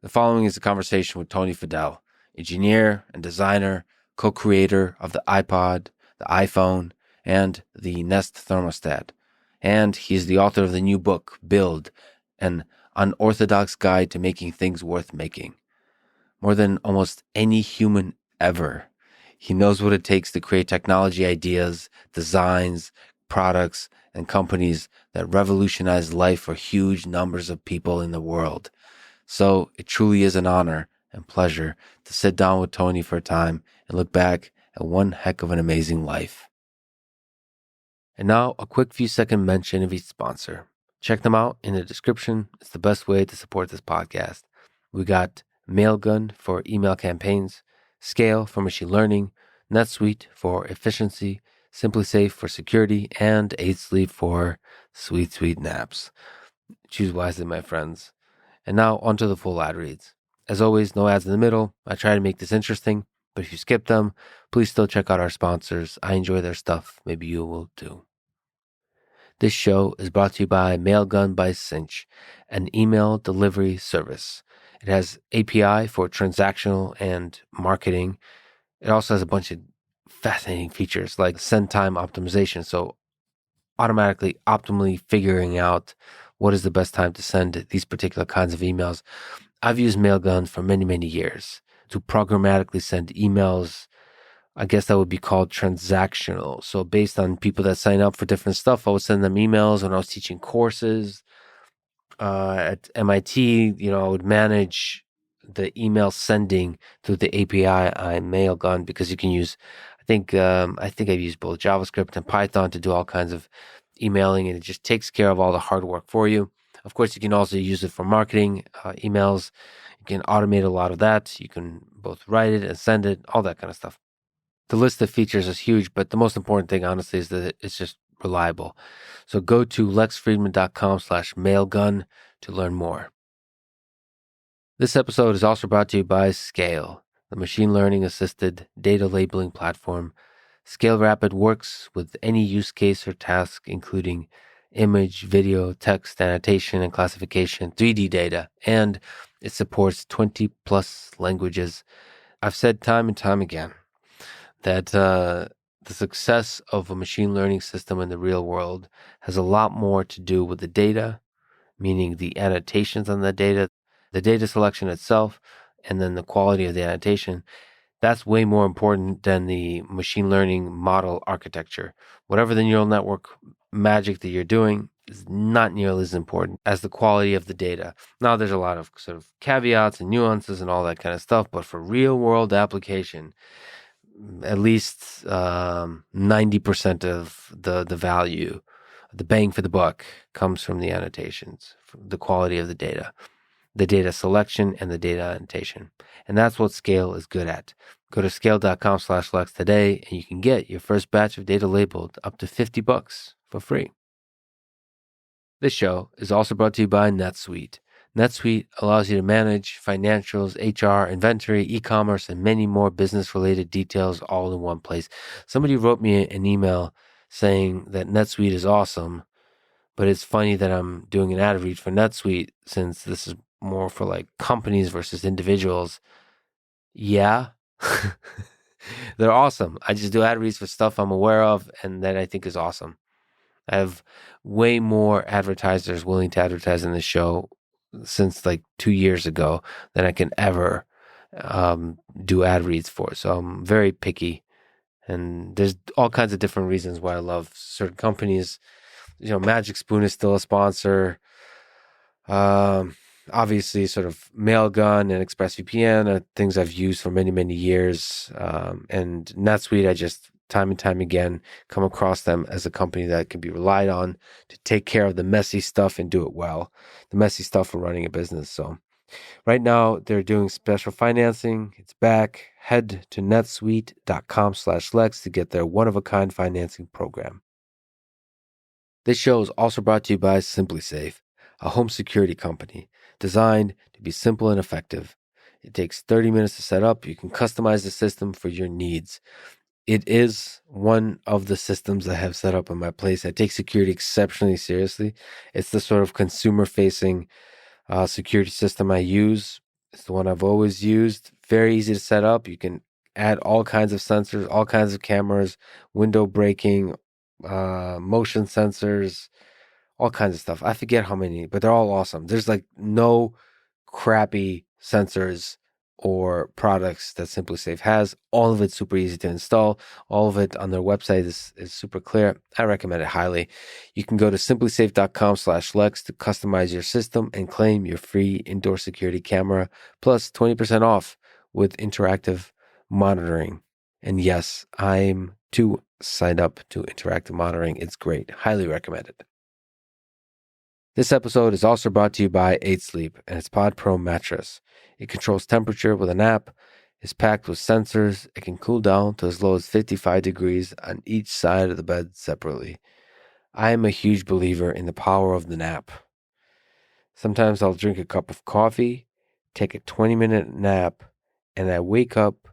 The following is a conversation with Tony Fadell, engineer and designer, co-creator of the iPod, the iPhone, and the Nest thermostat. And he is the author of the new book, Build, an unorthodox guide to making things worth making. More than almost any human ever, he knows what it takes to create technology ideas, designs, products, and companies that revolutionize life for huge numbers of people in the world. So it truly is an honor and pleasure to sit down with Tony for a time and look back at one heck of an amazing life. And now a quick few second mention of each sponsor. Check them out in the description. It's the best way to support this podcast. We got Mailgun for email campaigns, Scale for machine learning, NetSuite for efficiency, SimpliSafe for security, and 8 Sleep for sweet, sweet naps. Choose wisely, my friends. And now onto the full ad reads. As always, no ads in the middle. I try to make this interesting, but if you skip them, please still check out our sponsors. I enjoy their stuff. Maybe you will too. This show is brought to you by Mailgun by Cinch, an email delivery service. It has API for transactional and marketing. It also has a bunch of fascinating features like send time optimization, so automatically optimally figuring out what is the best time to send these particular kinds of emails. I've used Mailgun for many, many years to programmatically send emails. I guess that would be called transactional. So based on people that sign up for different stuff, I would send them emails when I was teaching courses at MIT. I would manage the email sending through the API on Mailgun because you can use, I think I've used both JavaScript and Python to do all kinds of emailing, and it just takes care of all the hard work for you. Of course, you can also use it for marketing emails. You can automate a lot of that. You can both write it and send it, all that kind of stuff. The list of features is huge, but the most important thing, honestly, is that it's just reliable. So go to lexfriedman.com/mailgun to learn more. This episode is also brought to you by Scale, the machine learning assisted data labeling platform. Scale Rapid works with any use case or task, including image, video, text, annotation, and classification, 3D data, and it supports 20 plus languages. I've said time and time again that the success of a machine learning system in the real world has a lot more to do with the data, meaning the annotations on the data selection itself, and then the quality of the annotation. That's way more important than the machine learning model architecture. Whatever the neural network magic that you're doing is not nearly as important as the quality of the data. Now, there's a lot of sort of caveats and nuances and all that kind of stuff, but for real world application, at least 90% of the value, the bang for the buck, comes from the annotations, from the quality of the data selection, and the data annotation. And that's what Scale is good at. Go to scale.com/Lex today, and you can get your first batch of data labeled up to $50 for free. This show is also brought to you by NetSuite. NetSuite allows you to manage financials, HR, inventory, e-commerce, and many more business-related details all in one place. Somebody wrote me an email saying that NetSuite is awesome, but it's funny that I'm doing an ad read for NetSuite since this is more for like companies versus individuals. Yeah, they're awesome. I just do ad reads for stuff I'm aware of and that I think is awesome. I have way more advertisers willing to advertise in this show since like 2 years ago than I can ever do ad reads for. So I'm very picky, and there's all kinds of different reasons why I love certain companies. Magic Spoon is still a sponsor. Obviously, sort of Mailgun and ExpressVPN are things I've used for many, many years. And NetSuite, I just time and time again come across them as a company that can be relied on to take care of the messy stuff and do it well. The messy stuff for running a business. So right now they're doing special financing. It's back. Head to netsuite.com/Lex to get their one-of-a-kind financing program. This show is also brought to you by SimpliSafe, a home security company designed to be simple and effective. It takes 30 minutes to set up. You can customize the system for your needs. It is one of the systems I have set up in my place. I take security exceptionally seriously. It's the sort of consumer-facing security system I use. It's the one I've always used. Very easy to set up. You can add all kinds of sensors, all kinds of cameras, window braking, motion sensors, all kinds of stuff. I forget how many, but they're all awesome. There's like no crappy sensors or products that SimpliSafe has. All of it's super easy to install. All of it on their website is super clear. I recommend it highly. You can go to simplisafe.com/Lex to customize your system and claim your free indoor security camera plus 20% off with interactive monitoring. And yes, I'm too signed up to interactive monitoring. It's great. Highly recommended. This episode is also brought to you by 8 Sleep and its Pod Pro mattress. It controls temperature with an app, is packed with sensors, it can cool down to as low as 55 degrees on each side of the bed separately. I am a huge believer in the power of the nap. Sometimes I'll drink a cup of coffee, take a 20-minute nap, and I wake up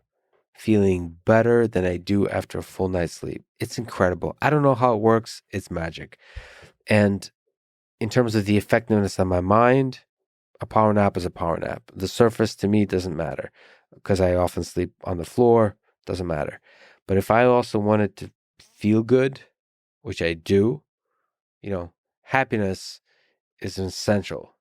feeling better than I do after a full night's sleep. It's incredible. I don't know how it works. It's magic. And in terms of the effectiveness on my mind, a power nap is a power nap. The surface to me doesn't matter because I often sleep on the floor, doesn't matter. But if I also wanted to feel good, which I do, happiness is essential.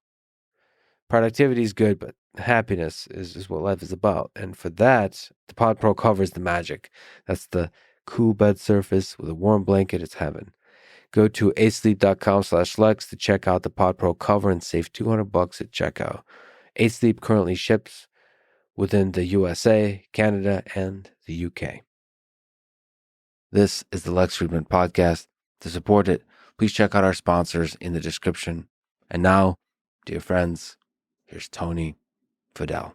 Productivity is good, but happiness is what life is about. And for that, the Pod Pro cover is the magic. That's the cool bed surface with a warm blanket. It's heaven. Go to asleep.com/Lex to check out the Pod Pro cover and save $200 at checkout. 8 Sleep currently ships within the USA, Canada, and the UK. This is the Lex Friedman Podcast. To support it, please check out our sponsors in the description. And now, dear friends, here's Tony Fadell.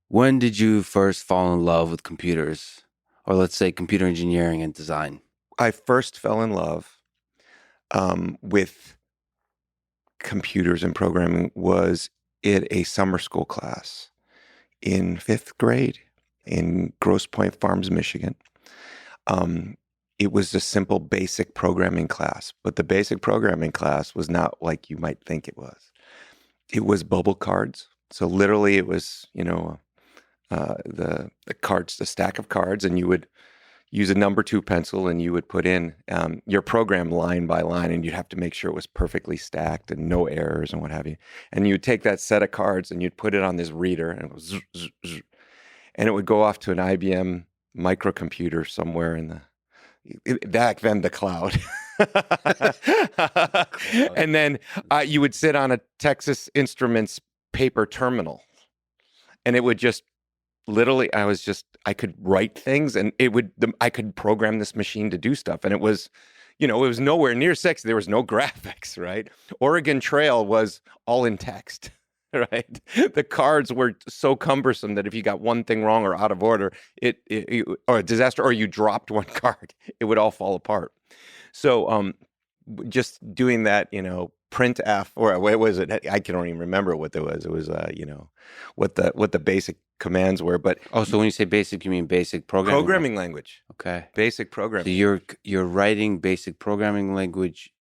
When did you first fall in love with computers, or let's say computer engineering and design? I first fell in love with computers and programming was in a summer school class in 5th grade in Grosse Pointe Farms, Michigan. It was a simple basic programming class, but the basic programming class was not like you might think it was. It was bubble cards. So literally it was, the cards, the stack of cards, and you would use a number 2 pencil and you would put in your program line by line, and you'd have to make sure it was perfectly stacked and no errors and what have you. And you would take that set of cards and you'd put it on this reader, and it was zzz, zzz, zzz, and it would go off to an IBM microcomputer somewhere in back then the cloud. And then you would sit on a Texas Instruments paper terminal, and it would just literally, I could write things, and I could program this machine to do stuff. And it was, it was nowhere near sexy. There was no graphics, right? Oregon Trail was all in text, right? The cards were so cumbersome that if you got one thing wrong or out of order, or a disaster, or you dropped one card, it would all fall apart. So, just doing that, print F, or what was it? I can't even remember what there was. It was, what the basic commands were. But so when you say basic, you mean basic programming language? Okay, basic programming. So you're writing basic programming language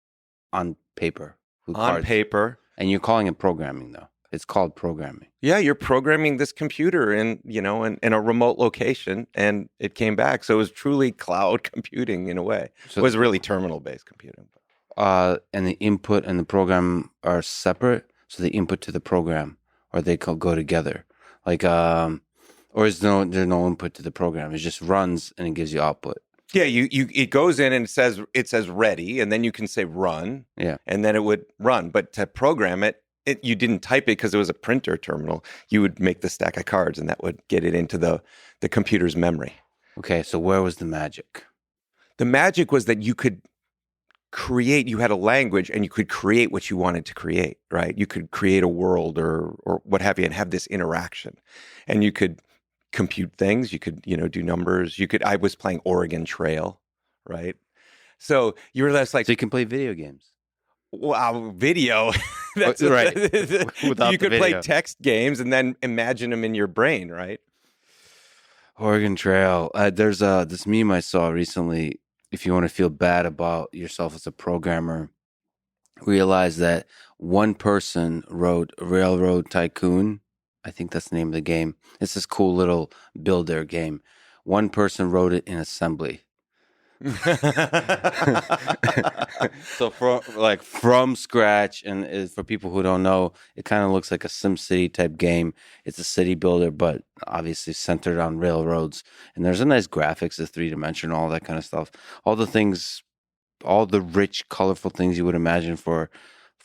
on paper, paper, and you're calling it programming, though. It's called programming. Yeah, you're programming this computer in a remote location, and it came back. So it was truly cloud computing in a way. So it was really terminal-based computing. And the input and the program are separate, so the input to the program, or they go together. Like, or there's no input to the program. It just runs and it gives you output. Yeah, it goes in and it says ready, and then you can say run. Yeah, and then it would run. But to program it, you didn't type it because it was a printer terminal. You would make the stack of cards, and that would get it into the computer's memory. Okay, so where was the magic? The magic was that you could create. You had a language, and you could create what you wanted to create. Right? You could create a world or what have you, and have this interaction. And you could compute things. You could do numbers. I was playing Oregon Trail, right? So you were less like. So you can play video games. Wow, video. That's Right. so Without you the could play video. text games and then imagine them in your brain, right? Oregon Trail. There's this meme I saw recently. If you want to feel bad about yourself as a programmer, realize that one person wrote Railroad Tycoon. I think that's the name of the game. It's this cool little builder game. One person wrote it in assembly. So from scratch, and for people who don't know, it kind of looks like a SimCity type game. It's a city builder, but obviously centered on railroads. And there's a nice graphics, the 3-dimensional, all that kind of stuff. All the things, all the rich, colorful things you would imagine for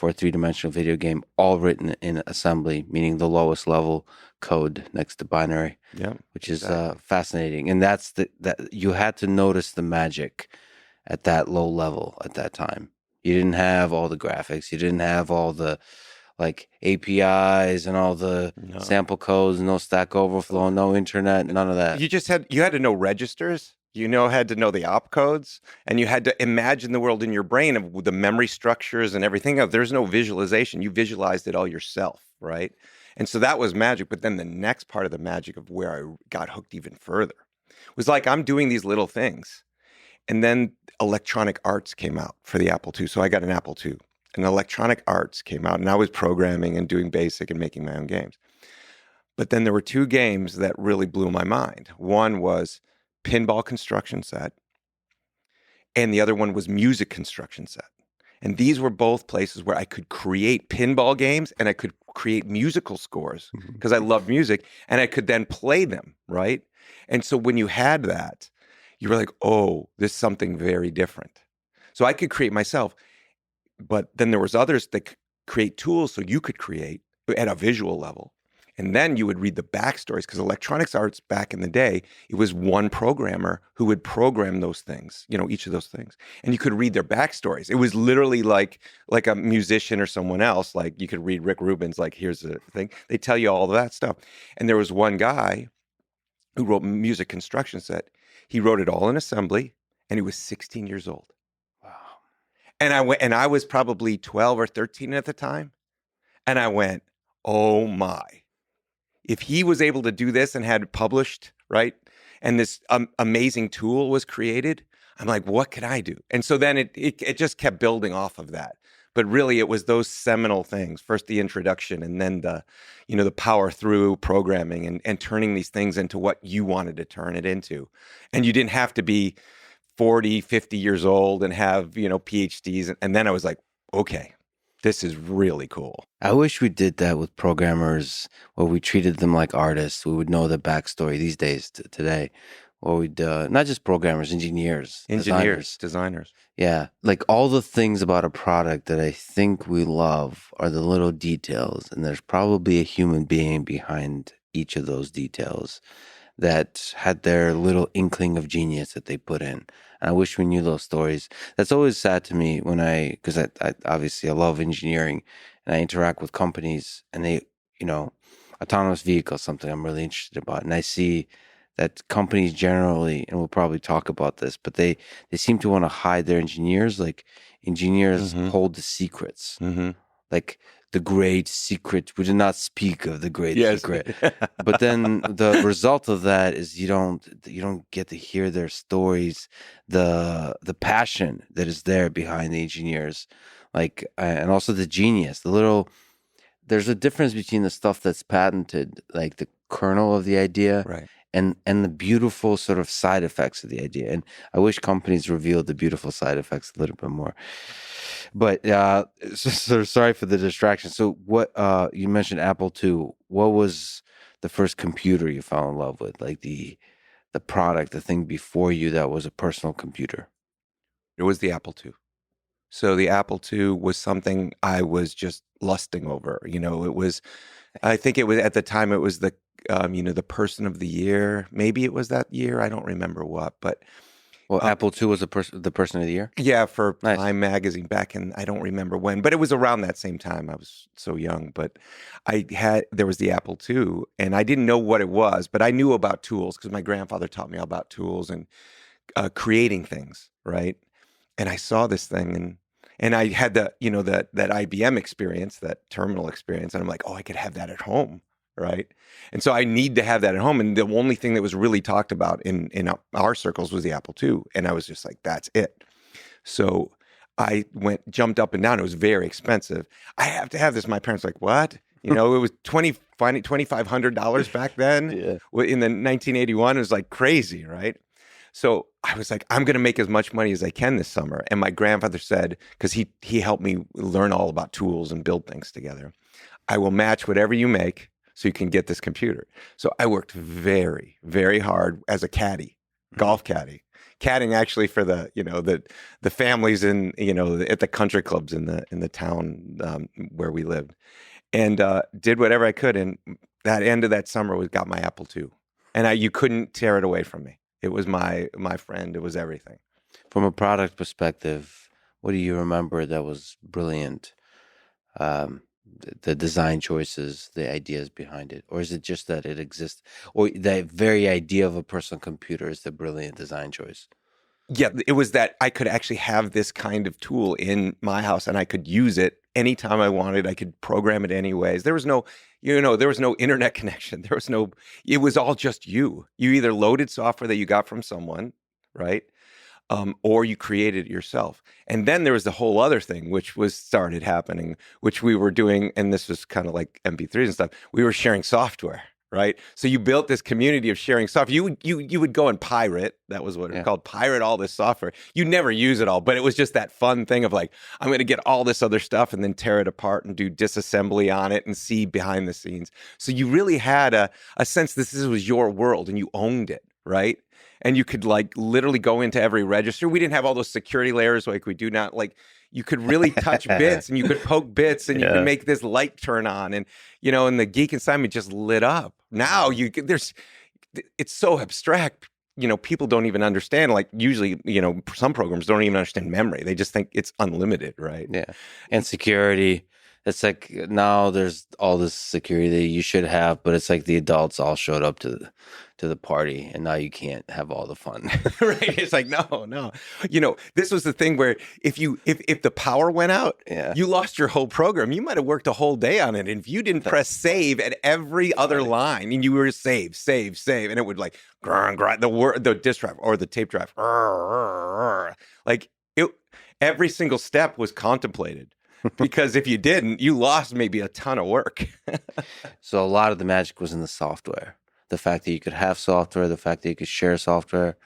a 3-dimensional video game, all written in assembly, meaning the lowest level code next to binary. Yeah, which is fascinating. And that's that you had to notice the magic at that low level at that time. You didn't have all the graphics. You didn't have all the like APIs and all the sample codes, no Stack Overflow, no internet, none of that. You had to know registers. Had to know the opcodes, and you had to imagine the world in your brain of the memory structures and everything else. There's no visualization. You visualized it all yourself, right? And so that was magic. But then the next part of the magic of where I got hooked even further was like I'm doing these little things. And then Electronic Arts came out for the Apple II. So I got an Apple II. And Electronic Arts came out, and I was programming and doing BASIC and making my own games. But then there were two games that really blew my mind. One was Pinball Construction Set, and the other one was Music Construction Set. And these were both places where I could create pinball games and I could create musical scores because I love music, and I could then play them, right? And so when you had that, you were like, oh, this is something very different. So I could create myself, but then there was others that could create tools so you could create at a visual level. And then you would read the backstories, because Electronics Arts back in the day, it was one programmer who would program those things, each of those things. And you could read their backstories. It was literally like a musician or someone else. Like you could read Rick Rubin's, like, here's the thing. They tell you all of that stuff. And there was one guy who wrote Music Construction Set. He wrote it all in assembly, and he was 16 years old. Wow. And I was probably 12 or 13 at the time. And I went, oh my. If he was able to do this and had it published, right, and this amazing tool was created, I'm like, what can I do? And so then it just kept building off of that. But really, it was those seminal things. First, the introduction, and then the power through programming and turning these things into what you wanted to turn it into. And you didn't have to be 40, 50 years old and have, PhDs. And then I was like, okay, this is really cool. I wish we did that with programmers, where we treated them like artists. We would know the backstory these days, today. Or we'd, not just programmers, engineers, designers. Yeah. Like all the things about a product that I think we love are the little details. And there's probably a human being behind each of those details that had their little inkling of genius that they put in. And I wish we knew those stories. That's always sad to me because I obviously I love engineering, and I interact with companies, and they, autonomous vehicles, something I'm really interested about. And I see that companies generally, and we'll probably talk about this, but they seem to want to hide their engineers. Like engineers hold the secrets. Mm-hmm. Like the great secret. We did not speak of the great Yes. secret. But then the result of that is you don't get to hear their stories, the passion that is there behind the engineers, like and also the genius. There's a difference between the stuff that's patented, like the kernel of the idea, Right. and the beautiful sort of side effects of the idea. And I wish companies revealed the beautiful side effects a little bit more. But so sorry for the distraction. So what you mentioned Apple II. What was the first computer you fell in love with? Like the product, the thing before you that was a personal computer? It was the Apple II. So the Apple II was something I was just lusting over. I think it was at the time, it was the person of the year. Maybe it was that year. I don't remember what, but. Well, Apple II was the person of the year? Yeah, for Nice. Time magazine back in, I don't remember when, but it was around that same time. I was so young, but there was the Apple II, and I didn't know what it was, but I knew about tools because my grandfather taught me all about tools and creating things, right? And I saw this thing, And I had that IBM experience, that terminal experience. And I'm like, oh, I could have that at home. Right. And so I need to have that at home. And the only thing that was really talked about in our circles was the Apple II. And I was just like, that's it. So I jumped up and down. It was very expensive. I have to have this. My parents were like, what? It was $2,500 back then. Yeah. In the 1981. It was like crazy, right? So I was like, I'm going to make as much money as I can this summer. And my grandfather said, because he helped me learn all about tools and build things together, I will match whatever you make so you can get this computer. So I worked very, very hard as a caddy, golf caddy, caddying actually for the families in at the country clubs in the town where we lived, and did whatever I could. And that end of that summer got my Apple II, and you couldn't tear it away from me. It was my friend. It was everything. From a product perspective, what do you remember that was brilliant? The design choices, the ideas behind it, or is it just that it exists, or the very idea of a personal computer is the brilliant design choice? Yeah, it was that I could actually have this kind of tool in my house, and I could use it anytime I wanted. I could program it anyways. There was no, there was no internet connection. It was all just you. You either loaded software that you got from someone, right? Or you created it yourself. And then there was the whole other thing, which started happening, which we were doing, and this was kind of like MP3s and stuff. We were sharing software, right? So you built this community of sharing software. You would go and pirate. That was what it was called, pirate all this software. You never use it all, but it was just that fun thing of like, I'm going to get all this other stuff and then tear it apart and do disassembly on it and see behind the scenes. So you really had a sense this was your world and you owned it, right? And you could like literally go into every register. We didn't have all those security layers like we do now. Like you could really touch bits and you could poke bits and you could make this light turn on. And, and the geek inside me just lit up. Now it's so abstract. People don't even understand. Like usually, some programs don't even understand memory. They just think it's unlimited, right? Yeah. And security. It's like now there's all this security that you should have, but it's like the adults all showed up to the party, and now you can't have all the fun. Right? It's like no. This was the thing where if the power went out, you lost your whole program. You might have worked a whole day on it, and if you didn't press save at every other line, and you were save, and it would like grind the disk drive or the tape drive, like every single step was contemplated. Because if you didn't, you lost maybe a ton of work. So a lot of the magic was in the software. The fact that you could have software, the fact that you could share software,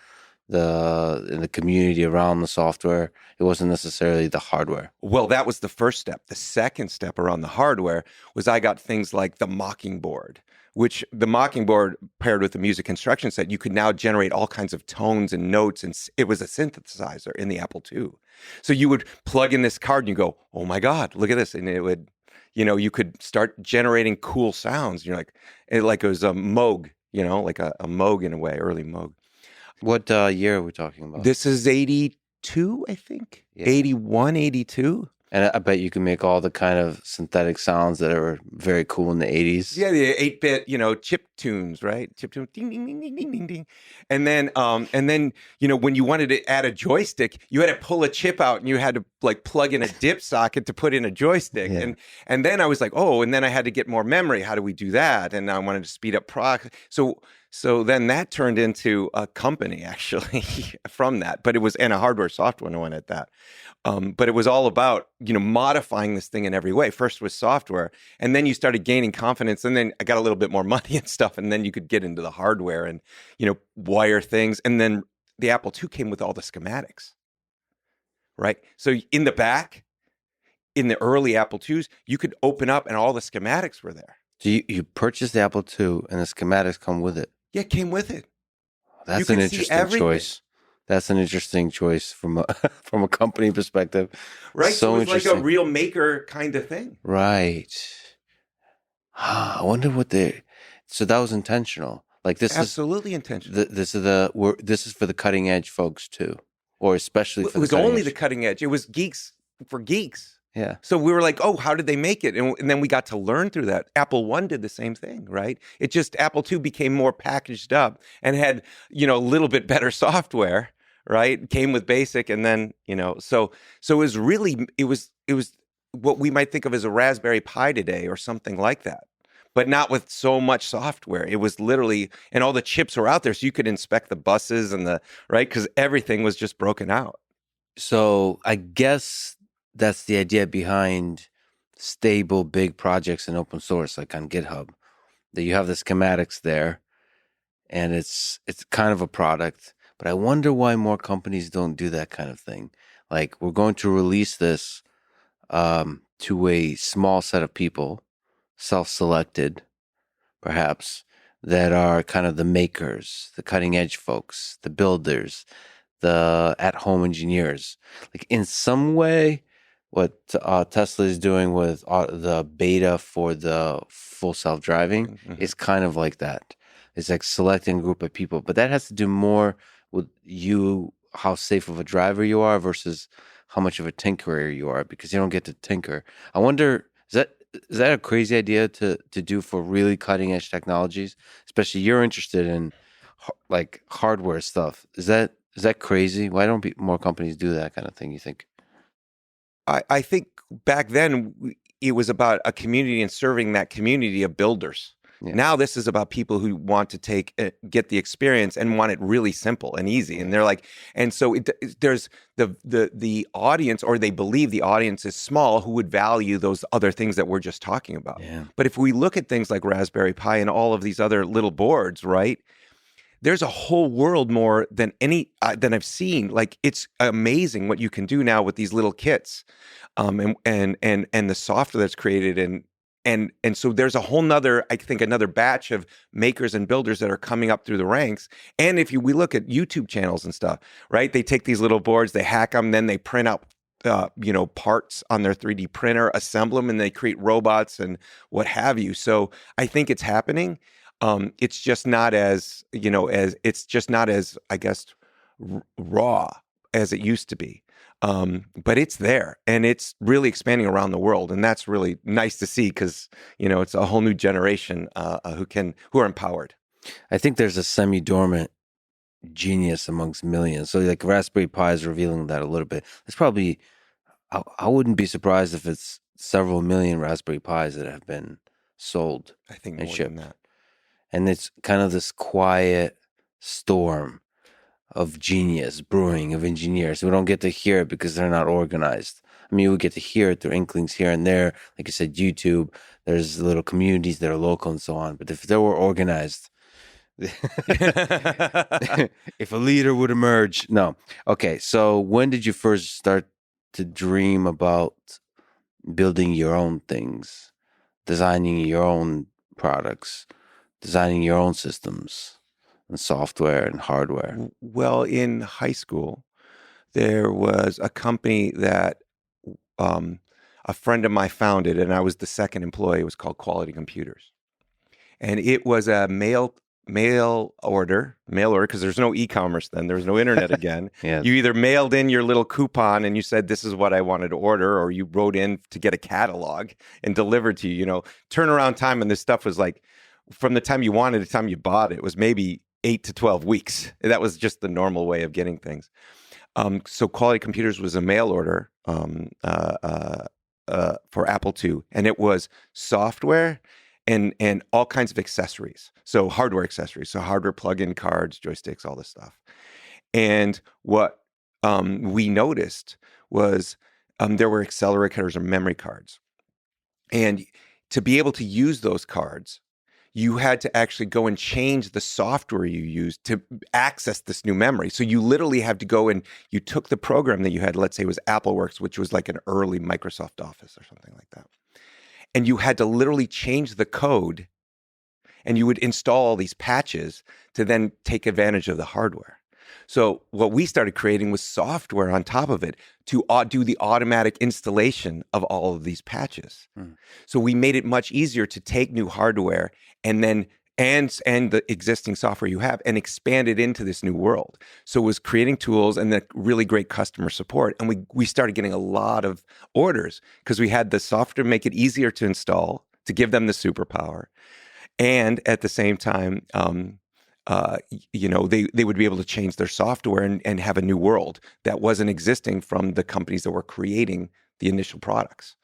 in the community around the software. It wasn't necessarily the hardware. Well, that was the first step. The second step around the hardware was I got things like the Mockingboard, which the Mockingboard paired with the music instruction set, you could now generate all kinds of tones and notes. And it was a synthesizer in the Apple II. So you would plug in this card and you go, oh my God, look at this. And it would, you could start generating cool sounds. And you're like, it was a Moog, like a Moog in a way, early Moog. What year are we talking about? This is 82, I think. Yeah. 81, 82. And I bet you can make all the kind of synthetic sounds that are very cool in the 80s. Yeah, the 8-bit, chip tunes, right? Chip tune, ding, ding, ding, ding, ding, ding, ding. And then, when you wanted to add a joystick, you had to pull a chip out and you had to like plug in a dip socket to put in a joystick. Yeah. And then I was like, and then I had to get more memory. How do we do that? And I wanted to speed up So then that turned into a company actually from that, but it was and a hardware software one at that. But it was all about, modifying this thing in every way. First was software, and then you started gaining confidence, and then I got a little bit more money and stuff, and then you could get into the hardware and, wire things. And then the Apple II came with all the schematics, right? So in the back, in the early Apple IIs, you could open up and all the schematics were there. So you purchased the Apple II and the schematics come with it? Yeah, it came with it. That's an interesting choice. That's an interesting choice from a company perspective. Right. So it was like a real maker kind of thing. Right. I wonder so that was intentional. Like this absolutely intentional. This is for the cutting edge folks too, or especially for it was only the cutting edge. It was geeks for geeks. Yeah. So we were like, how did they make it? And then we got to learn through that. Apple I did the same thing, right? Apple II became more packaged up and had, a little bit better software, right? Came with basic, and then so it was really it was what we might think of as a Raspberry Pi today or something like that, but not with so much software. It was literally, and all the chips were out there, so you could inspect the buses and the right because everything was just broken out. So I guess that's the idea behind stable big projects in open source, like on GitHub, that you have the schematics there, and it's kind of a product. But I wonder why more companies don't do that kind of thing. Like, we're going to release this to a small set of people, self-selected, perhaps, that are kind of the makers, the cutting edge folks, the builders, the at-home engineers. Like, in some way, what Tesla is doing with the beta for the full self-driving is kind of like that. It's like selecting a group of people, but that has to do more with you, how safe of a driver you are versus how much of a tinkerer you are, because you don't get to tinker. I wonder, is that a crazy idea to do for really cutting edge technologies? Especially you're interested in like hardware stuff. Is that crazy? Why don't more companies do that kind of thing, you think? I think back then it was about a community and serving that community of builders. Yeah. Now this is about people who want to get the experience and want it really simple and easy. And they're like, and so there's the audience, or they believe the audience is small, who would value those other things that we're just talking about. Yeah. But if we look at things like Raspberry Pi and all of these other little boards, right? There's a whole world more than than I've seen. Like, it's amazing what you can do now with these little kits, and the software that's created, and so there's a whole nother, I think, another batch of makers and builders that are coming up through the ranks. And if we look at YouTube channels and stuff, right? They take these little boards, they hack them, then they print out parts on their 3D printer, assemble them, and they create robots and what have you. So I think it's happening. It's just not as, I guess, raw as it used to be. But it's there, and it's really expanding around the world, and that's really nice to see, because it's a whole new generation who are empowered. I think there's a semi-dormant genius amongst millions. So like Raspberry Pi is revealing that a little bit. It's probably, I wouldn't be surprised if it's several million Raspberry Pis that have been sold. I think and more shipped. than that. And it's kind of this quiet storm of genius brewing, of engineers. We don't get to hear it because they're not organized. I mean, we get to hear it through inklings here and there. Like I said, YouTube, there's little communities that are local and so on. But if they were organized, if a leader would emerge. No. Okay, so when did you first start to dream about building your own things, designing your own products, designing your own systems and software and hardware? Well, in high school, there was a company that a friend of mine founded, and I was the second employee. It was called Quality Computers, and it was a mail order, because there's no e-commerce then. There was no internet again. Yeah. You either mailed in your little coupon and you said, this is what I wanted to order, or you wrote in to get a catalog and delivered to you. Turnaround time on this stuff was like, from the time you wanted to the time you bought it, was maybe 8 to 12 weeks. That was just the normal way of getting things. So Quality Computers was a mail order for Apple II, and it was software and all kinds of accessories. So hardware accessories, so hardware plug-in cards, joysticks, all this stuff. And what we noticed was there were accelerators or memory cards. And to be able to use those cards, you had to actually go and change the software you used to access this new memory. So you literally have to go and you took the program that you had, let's say it was AppleWorks, which was like an early Microsoft Office or something like that. And you had to literally change the code, and you would install all these patches to then take advantage of the hardware. So what we started creating was software on top of it to do the automatic installation of all of these patches. So we made it much easier to take new hardware and then and the existing software you have and expand it into this new world. So it was creating tools and the really great customer support. And we started getting a lot of orders because we had the software make it easier to install, to give them the superpower. And at the same time, they would be able to change their software and have a new world that wasn't existing from the companies that were creating the initial products.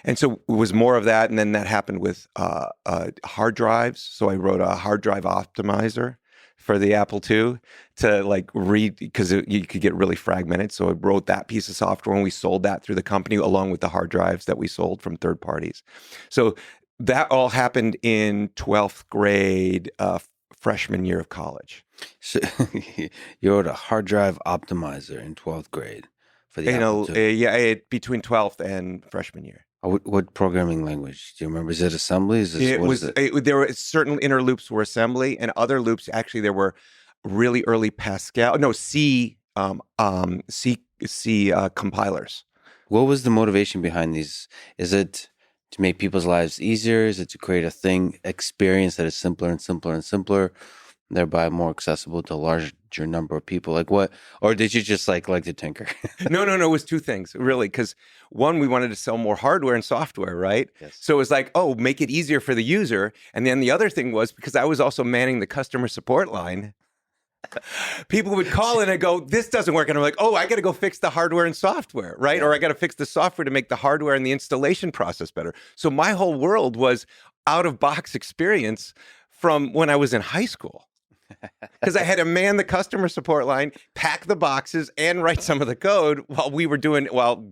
And so it was more of that. And then that happened with hard drives. So I wrote a hard drive optimizer for the Apple II to like read, because you could get really fragmented. So I wrote that piece of software and we sold that through the company along with the hard drives that we sold from third parties. So that all happened in 12th grade, freshman year of college. So you wrote a hard drive optimizer in 12th grade for the Apple II. Between 12th and freshman year. What programming language do you remember? Is it assembly? There were certain inner loops were assembly, and other loops actually there were really early Pascal. No, C compilers. What was the motivation behind these? Is it to make people's lives easier? Is it to create a experience that is simpler and simpler and simpler, thereby more accessible to a larger number of people? Like what? Or did you just like to tinker? No. It was two things, really. Because one, we wanted to sell more hardware and software, right? Yes. So it was like, make it easier for the user. And then the other thing was, because I was also manning the customer support line, people would call in and go, this doesn't work. And I'm like, I got to go fix the hardware and software, right? Yeah. Or I got to fix the software to make the hardware and the installation process better. So my whole world was out-of-box experience from when I was in high school. Because I had to man the customer support line, pack the boxes, and write some of the code while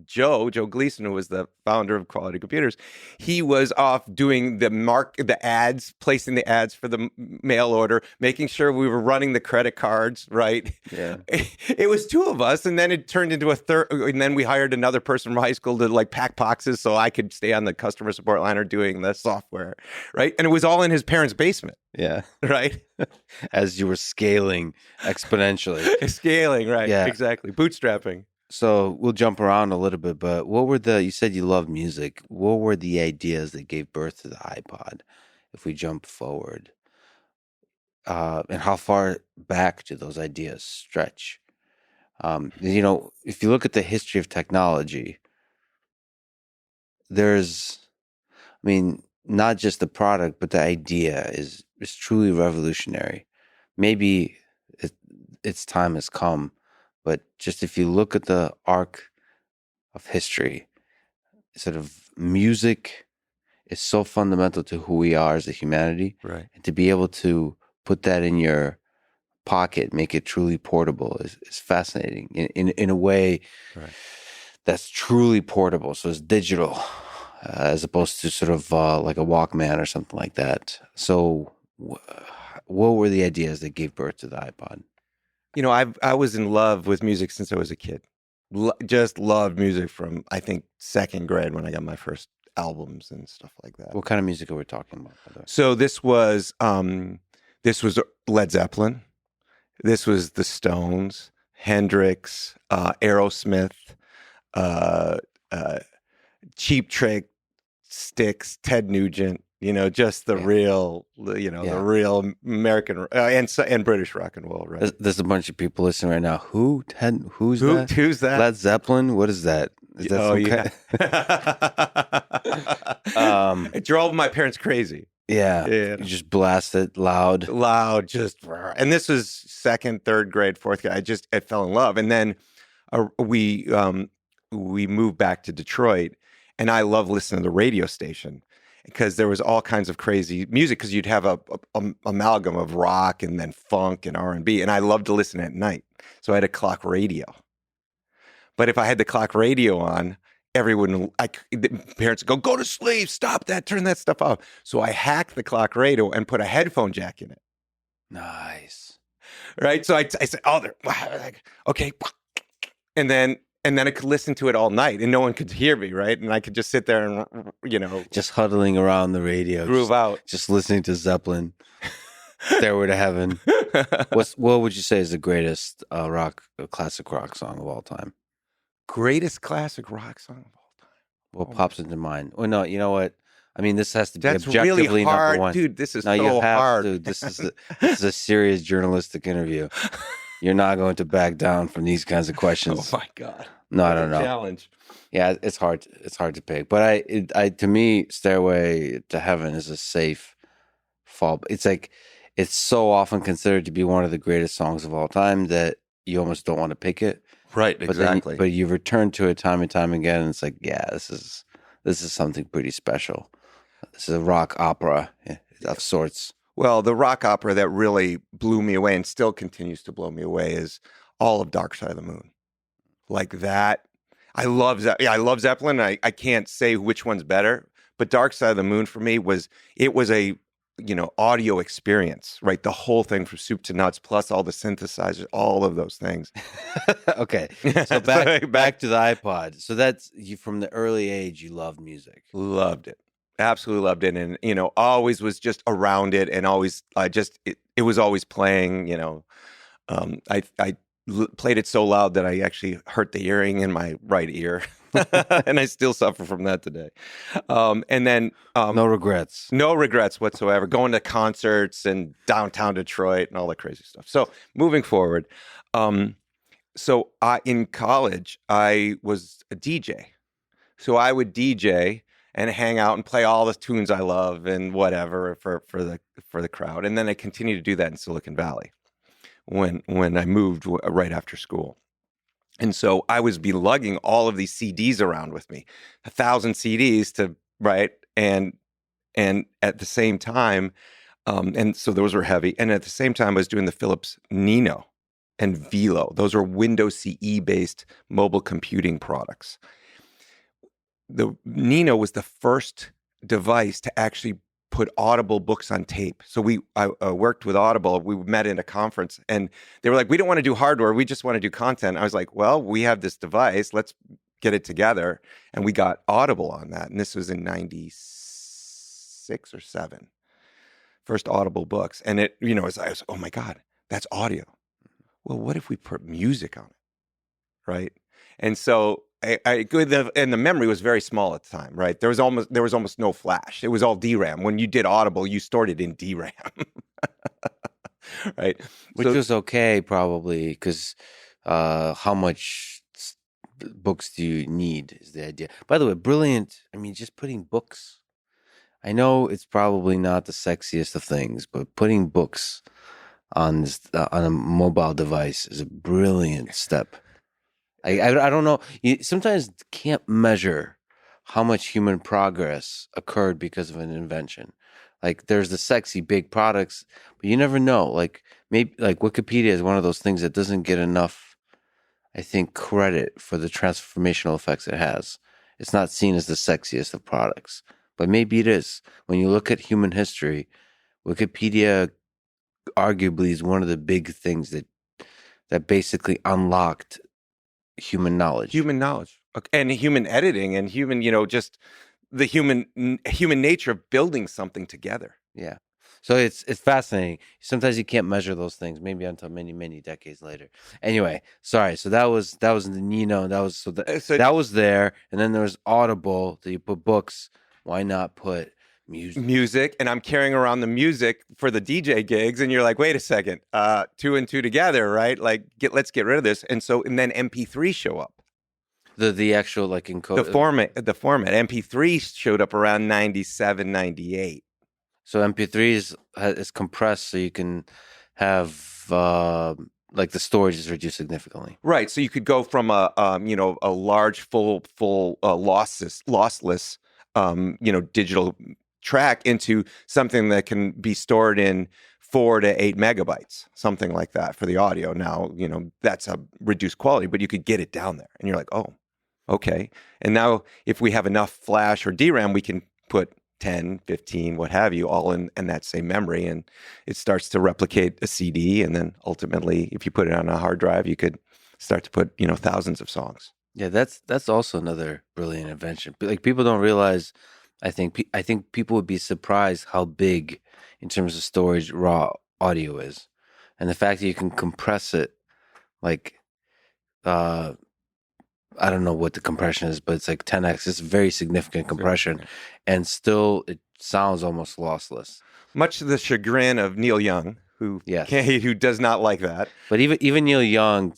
Joe Gleason, who was the founder of Quality Computers, he was off doing the ads, placing the ads for the mail order, making sure we were running the credit cards, right? Yeah. It was two of us, and then it turned into a third, and then we hired another person from high school to like pack boxes so I could stay on the customer support line or doing the software, right? And it was all in his parents' basement. Yeah. Right? As you were scaling exponentially. Scaling, right. Yeah. Exactly. Bootstrapping. So we'll jump around a little bit, but you said you love music. What were the ideas that gave birth to the iPod? If we jump forward, and how far back do those ideas stretch? If you look at the history of technology, not just the product, but the idea is truly revolutionary. Maybe its time has come, but just if you look at the arc of history, sort of music is so fundamental to who we are as a humanity. Right. And to be able to put that in your pocket, make it truly portable is fascinating in a way that's truly portable. So it's digital as opposed to sort of like a Walkman or something like that. So what were the ideas that gave birth to the iPod? I was in love with music since I was a kid. Just loved music from, I think, second grade when I got my first albums and stuff like that. What kind of music are we talking about? So this was Led Zeppelin. This was the Stones, Hendrix, Aerosmith, Cheap Trick, Styx, Ted Nugent. Just the real, the real American and British rock and roll, right? There's a bunch of people listening right now. Who's that? Who's that? Led Zeppelin? What is that? Is that it drove my parents crazy. Yeah. You just blast it loud, just. And this was second, third grade, fourth grade. I fell in love, and then we moved back to Detroit, and I love listening to the radio station. Because there was all kinds of crazy music, because you'd have a amalgam of rock and then funk and R&B, and I loved to listen at night. So I had a clock radio. But if I had the clock radio on, the parents would go to sleep, stop that, turn that stuff off. So I hacked the clock radio and put a headphone jack in it. Nice. Right? So I said, okay. And then I could listen to it all night, and no one could hear me, right? And I could just sit there and, just huddling around the radio, groove out, just listening to Zeppelin, Stairway to Heaven. What would you say is the greatest classic rock song of all time? Greatest classic rock song of all time. What pops into mind? Well, no, you know what? I mean, this has to be That's objectively really hard, number one. Dude. This is no, so you have hard. To. This is a serious journalistic interview. You're not going to back down from these kinds of questions. Oh my God! No, I don't know. Challenge. Yeah, it's hard. It's hard to pick. But to me, Stairway to Heaven is a safe fall. It's like it's so often considered to be one of the greatest songs of all time that you almost don't want to pick it. Right, exactly. But you return to it time and time again, and it's like, yeah, this is something pretty special. This is a rock opera of sorts. Well, the rock opera that really blew me away and still continues to blow me away is all of Dark Side of the Moon. Like that. I love I love Zeppelin. I can't say which one's better, but Dark Side of the Moon for me was a audio experience, right? The whole thing from soup to nuts, plus all the synthesizers, all of those things. Okay, so back to the iPod. So that's you from the early age. You loved music. Loved it, absolutely loved it, and always was just around it, and always it was always playing. I played it so loud that I actually hurt the earring in my right ear. And I still suffer from that today. And then no regrets. No regrets whatsoever. Going to concerts and downtown Detroit and all that crazy stuff. So moving forward, in college I was a DJ. So I would DJ and hang out and play all the tunes I love and whatever for the crowd. And then I continued to do that in Silicon Valley when I moved right after school. And so I was lugging all of these CDs around with me, 1,000 CDs and at the same time, and so those were heavy. And at the same time, I was doing the Philips Nino and Velo. Those are Windows CE based mobile computing products. The Nino was the first device to actually put Audible books on tape. So I worked with Audible. We met in a conference and they were like, we don't want to do hardware. We just want to do content. I was like, well, we have this device. Let's get it together. And we got Audible on that. And this was in 96 or 7. First Audible books. And I was, oh my God, that's audio. Well, what if we put music on it? Right. And so and the memory was very small at the time, right? There was almost no flash. It was all DRAM. When you did Audible, you stored it in DRAM, right? Which was okay, probably, because how much books do you need is the idea. By the way, brilliant. I mean, just putting books. I know it's probably not the sexiest of things, but putting books on a mobile device is a brilliant step. I don't know. You sometimes can't measure how much human progress occurred because of an invention. Like there's the sexy big products, but you never know. Like maybe like Wikipedia is one of those things that doesn't get enough, I think, credit for the transformational effects it has. It's not seen as the sexiest of products, but maybe it is. When you look at human history, Wikipedia arguably is one of the big things that basically unlocked human knowledge, and human editing, and human, just the human nature of building something together. Yeah. So it's fascinating. Sometimes you can't measure those things, maybe until many, many decades later. Anyway, sorry. So that was the Nino. That was that was there, and then there was Audible. That you put books. Why not put music? And I'm carrying around the music for the DJ gigs, and you're like, wait a second, 2 and 2 together, right? Like, let's get rid of this. And then MP3 show up. The actual like encode the format. MP3 showed up around 97, 98. So MP3 is compressed, so you can have like the storage is reduced significantly. Right. So you could go from a large full lossless digital track into something that can be stored in 4 to 8 megabytes, something like that for the audio. Now, that's a reduced quality, but you could get it down there and you're like, oh, okay. And now if we have enough flash or DRAM, we can put 10, 15, what have you, all in that same memory. And it starts to replicate a CD. And then ultimately, if you put it on a hard drive, you could start to put, thousands of songs. Yeah, that's also another brilliant invention. Like people don't realize, I think people would be surprised how big in terms of storage raw audio is. And the fact that you can compress it like I don't know what the compression is, but it's like 10x. It's very significant compression, and still it sounds almost lossless. Much to the chagrin of Neil Young, who does not like that. But even Neil Young,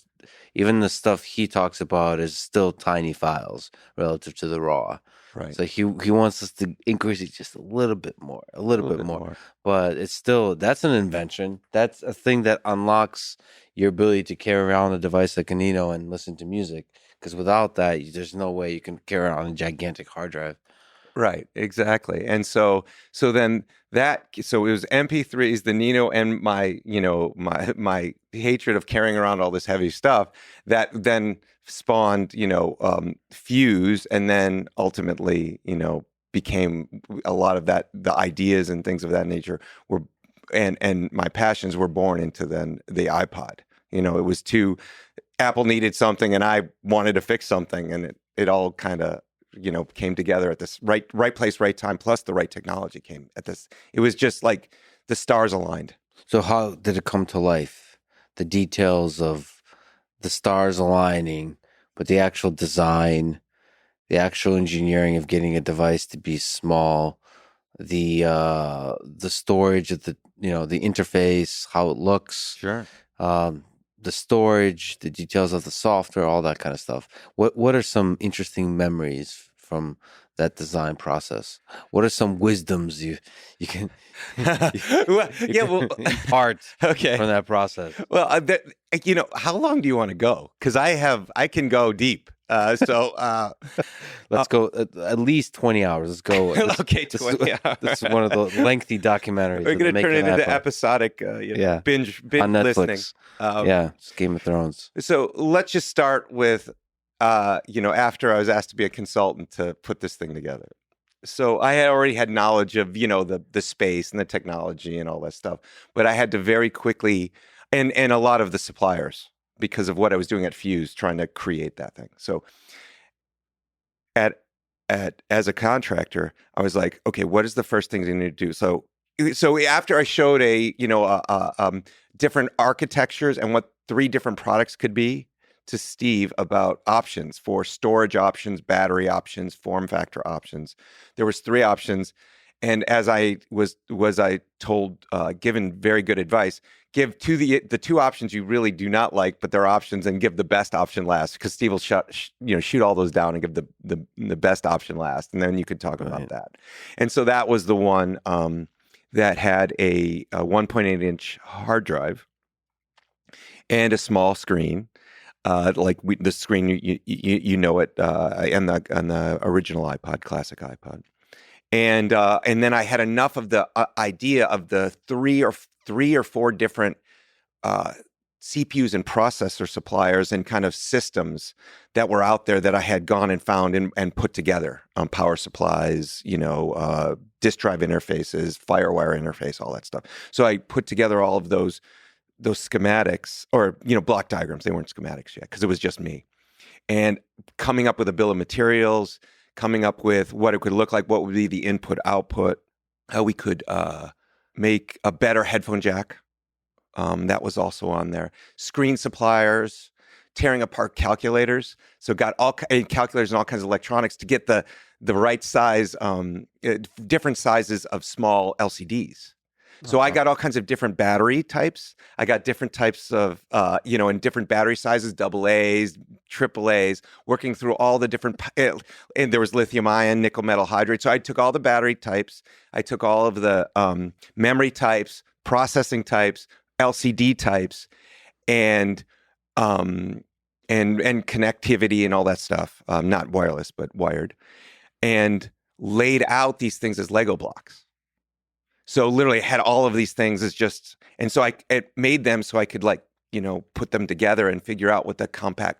even the stuff he talks about is still tiny files relative to the raw. Right. So he wants us to increase it just a little bit more, a little bit more. But it's still, that's an invention. That's a thing that unlocks your ability to carry around a device like an Eno and listen to music. Because without that, there's no way you can carry around a gigantic hard drive. Right, exactly. And so then so it was MP3s, the Nino, and my hatred of carrying around all this heavy stuff that then spawned, Fuse, and then ultimately, became a lot of that, the ideas and things of that nature were, and my passions were born into then the iPod. It was Apple needed something and I wanted to fix something, and it all kind of came together at this right place, right time, plus the right technology came at this. It was just like the stars aligned. So how did it come to life? The details of the stars aligning, but the actual design, the actual engineering of getting a device to be small, the storage of the interface, how it looks, Sure. the storage, the details of the software, all that kind of stuff. What are some interesting memories from that design process? What are some wisdoms you can impart Okay. from that process? Well, how long do you want to go? Because I can go deep. Let's go at least 20 hours. Let's go. Okay, 20 hours. This is one of the lengthy documentaries. We're going to turn it into episodic binge on Netflix. Listening. It's Game of Thrones. So let's just start with, after I was asked to be a consultant to put this thing together. So I had already had knowledge of, the space and the technology and all that stuff, but I had to very quickly, and a lot of the suppliers, because of what I was doing at Fuse, trying to create that thing. So as a contractor, I was like, okay, what is the first thing you need to do? So after I showed different architectures and what 3 different products could be to Steve about options for storage options, battery options, form factor options, there was 3 options. And as I was told, given very good advice, give the 2 options you really do not like, but they're options, and give the best option last, because Steve will shoot all those down and give the best option last, and then you could talk about that. And so that was the one that had a 1.8-inch hard drive and a small screen, the screen you know it, and the original iPod, classic iPod. And then I had enough of the idea of the three or four different CPUs and processor suppliers and kind of systems that were out there that I had gone and found and put together, power supplies, disk drive interfaces, FireWire interface, all that stuff. So I put together all of those schematics, or block diagrams. They weren't schematics yet because it was just me, and coming up with a bill of materials, coming up with what it could look like, what would be the input output, how we could make a better headphone jack. That was also on there. Screen suppliers, tearing apart calculators. So got all calculators and all kinds of electronics to get the right size, different sizes of small LCDs. So I got all kinds of different battery types. I got different types of, and different battery sizes, AA's, AAA's, working through all the different, and there was lithium ion, nickel metal hydride. So I took all the battery types. I took all of the memory types, processing types, LCD types, and connectivity and all that stuff. Not wireless, but wired, and laid out these things as Lego blocks. So literally had all of these things as just, and so it made them so I could put them together and figure out what the compact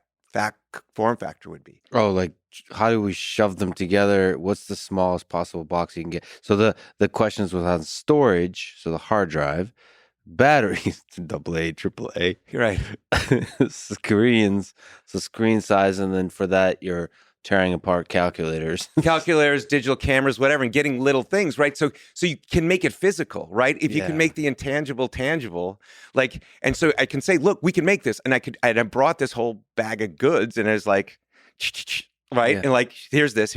form factor would be. Oh, like how do we shove them together? What's the smallest possible box you can get? So the questions was on storage, so the hard drive, batteries, AA, AAA, right? Screens, so screen size, and then for that you're tearing apart calculators, digital cameras, whatever, and getting little things, right? So you can make it physical, right? If you can make the intangible tangible, and so I can say, look, we can make this, and I brought this whole bag of goods, and it's like, right, and here's this.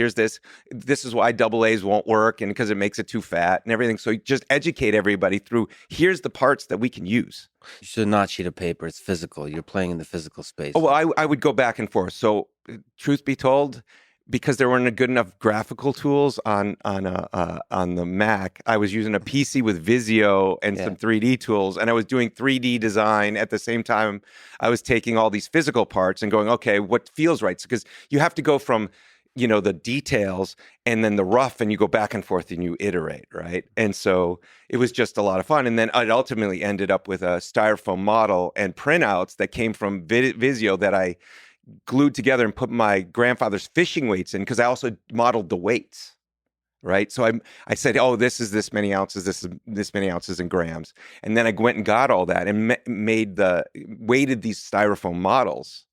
This is why AA's won't work, and because it makes it too fat and everything. So just educate everybody through. Here's the parts that we can use. You should not sheet of paper. It's physical. You're playing in the physical space. Oh, well, I would go back and forth. So truth be told, because there weren't good enough graphical tools on the Mac, I was using a PC with Visio and some 3D tools, and I was doing 3D design at the same time. I was taking all these physical parts and going, okay, what feels right? Because you have to go from, the details and then the rough, and you go back and forth and you iterate, right? And so it was just a lot of fun. And then I ultimately ended up with a styrofoam model and printouts that came from Visio that I glued together and put my grandfather's fishing weights in, because I also modeled the weights, right? So I said, oh, this is this many ounces, this is this many ounces in grams. And then I went and got all that and weighted these styrofoam models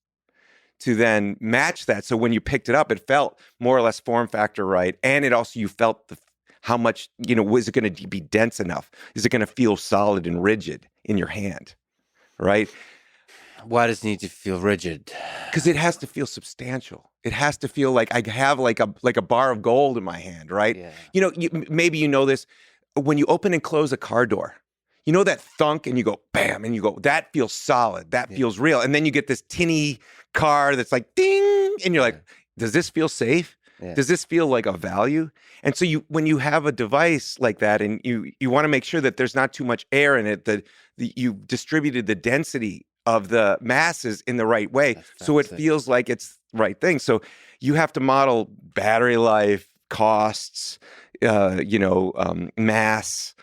to then match that. So when you picked it up, it felt more or less form factor right. And it also, you felt how much, was it going to be dense enough? Is it going to feel solid and rigid in your hand, right? Why does it need to feel rigid? Because it has to feel substantial. It has to feel like I have like a bar of gold in my hand, right? Yeah. Maybe you know this. When you open and close a car door, that thunk, and you go bam, and you go, that feels solid. That feels real. And then you get this tinny car that's like ding, and you're like, does this feel safe? Yeah. Does this feel like a value? And so when you have a device like that, and you want to make sure that there's not too much air in it, that you distributed the density of the masses in the right way, so it feels like it's the right thing. So you have to model battery life, costs, mass,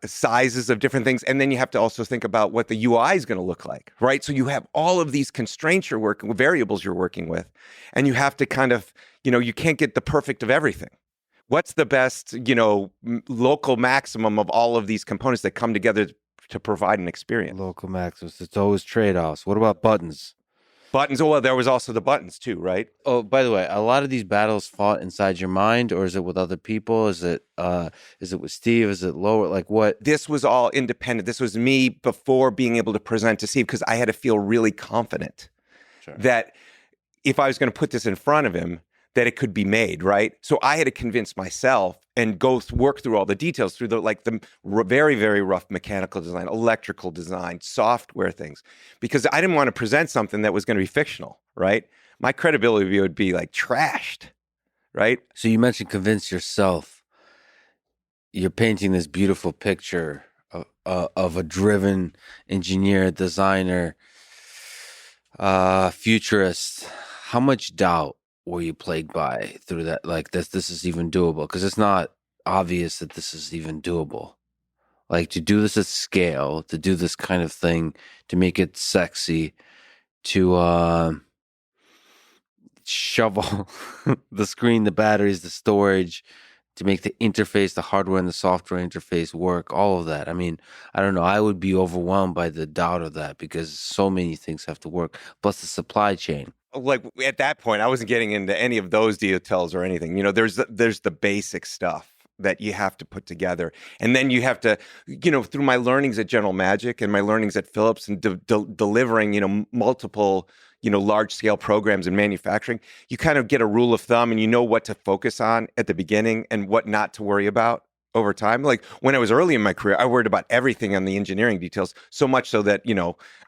sizes of different things, and then you have to also think about what the UI is going to look like, right? So you have all of these constraints you're working with, variables you're working with, and you have to kind of, you can't get the perfect of everything. What's the best, local maximum of all of these components that come together to provide an experience? Local maximus. It's always trade-offs. What about buttons? Buttons. Oh, well, there was also the buttons too, right? Oh, by the way, a lot of these battles fought inside your mind, or is it with other people? Is it with Steve? Is it lower? Like what? This was all independent. This was me before being able to present to Steve, because I had to feel really confident that if I was going to put this in front of him, that it could be made, right? So I had to convince myself and work through all the details, through the very, very rough mechanical design, electrical design, software things, because I didn't want to present something that was going to be fictional, right? My credibility would be like trashed, right? So you mentioned convince yourself. You're painting this beautiful picture of a driven engineer, designer, futurist. How much doubt were you plagued by through that? Like this is even doable? Because it's not obvious that this is even doable. Like to do this at scale, to do this kind of thing, to make it sexy, to shovel the screen, the batteries, the storage, to make the interface, the hardware and the software interface work, all of that. I mean, I don't know. I would be overwhelmed by the doubt of that, because so many things have to work, plus the supply chain. Like at that point, I wasn't getting into any of those details or anything. There's the basic stuff that you have to put together, and then you have to, through my learnings at General Magic and my learnings at Philips and delivering, multiple, large scale programs in manufacturing, you kind of get a rule of thumb, and you know what to focus on at the beginning and what not to worry about over time. Like when I was early in my career, I worried about everything on the engineering details, so much so that,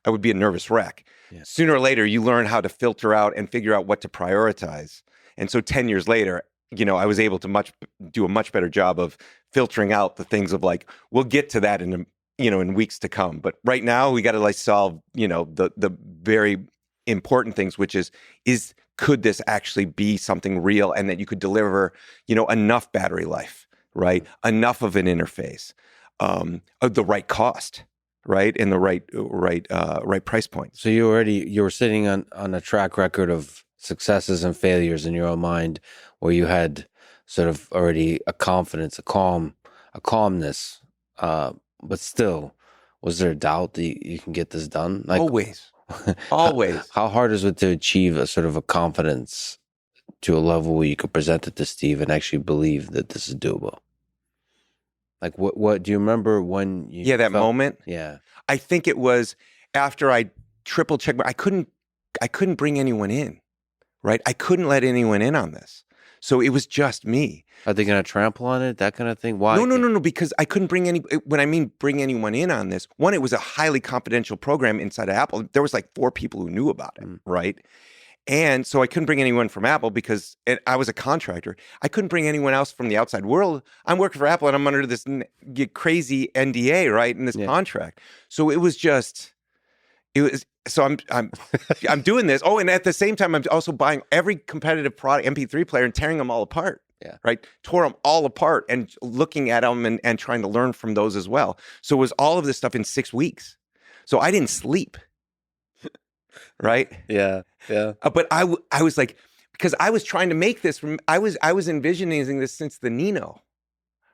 I would be a nervous wreck. Yeah. Sooner or later, you learn how to filter out and figure out what to prioritize. And so 10 years later, I was able to do a much better job of filtering out the things of like, we'll get to that in weeks to come. But right now we got to solve, the very important things, which is could this actually be something real, and that you could deliver, enough battery life, right? Enough of an interface, of the right cost, right? And the right price point. So you were sitting on a track record of successes and failures in your own mind, where you had sort of already a confidence, a calmness, but still, was there a doubt that you can get this done? Like, always. How hard is it to achieve a sort of a confidence to a level where you could present it to Steve and actually believe that this is doable? Like what do you remember when you that moment? Yeah. I think it was after I triple checked. I couldn't bring anyone in, right? I couldn't let anyone in on this. So it was just me. Are they going to trample on it? That kind of thing? Why? No, because I couldn't bring when I mean bring anyone in on this, one, it was a highly confidential program inside of Apple. There was like 4 people who knew about it, right? And so I couldn't bring anyone from Apple because I was a contractor. I couldn't bring anyone else from the outside world. I'm working for Apple and I'm under this crazy NDA, right? In this contract. So it was just, so I'm doing this. Oh, and at the same time, I'm also buying every competitive product, MP3 player, and tearing them all apart. Yeah. Right. Tore them all apart and looking at them and trying to learn from those as well. So it was all of this stuff in 6 weeks. So I didn't sleep. Right. Yeah. Yeah. But I was like, because I was trying to make this I was envisioning this since the Nino.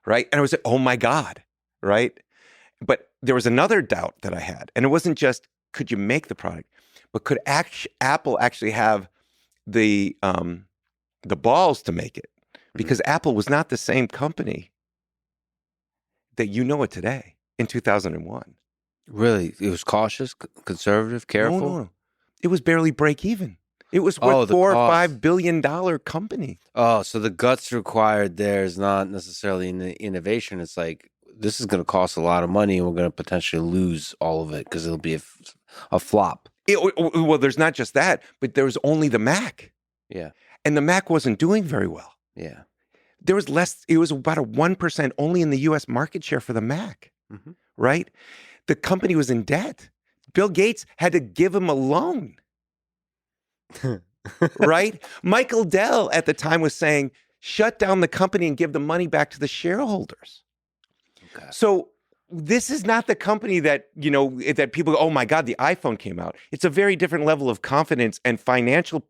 Right. And I was like, oh my God. Right. But there was another doubt that I had. And it wasn't just, could you make the product, but could Apple actually have the balls to make it? Because Apple was not the same company that you know it today in 2001. Really? It was cautious, conservative, careful? No. It was barely break even. It was worth $4 or $5 billion company. Oh, so the guts required there is not necessarily in the innovation. It's like, this is going to cost a lot of money and we're going to potentially lose all of it because it'll be a flop. Well, there's not just that, but there was only the Mac. Yeah. And the Mac wasn't doing very well. Yeah. There was less, it was about a 1% only in the US market share for the Mac, right? The company was in debt. Bill Gates had to give him a loan, right? Michael Dell at the time was saying, shut down the company and give the money back to the shareholders. Okay. So this is not the company that, that people go, oh my God, the iPhone came out. It's a very different level of confidence and financial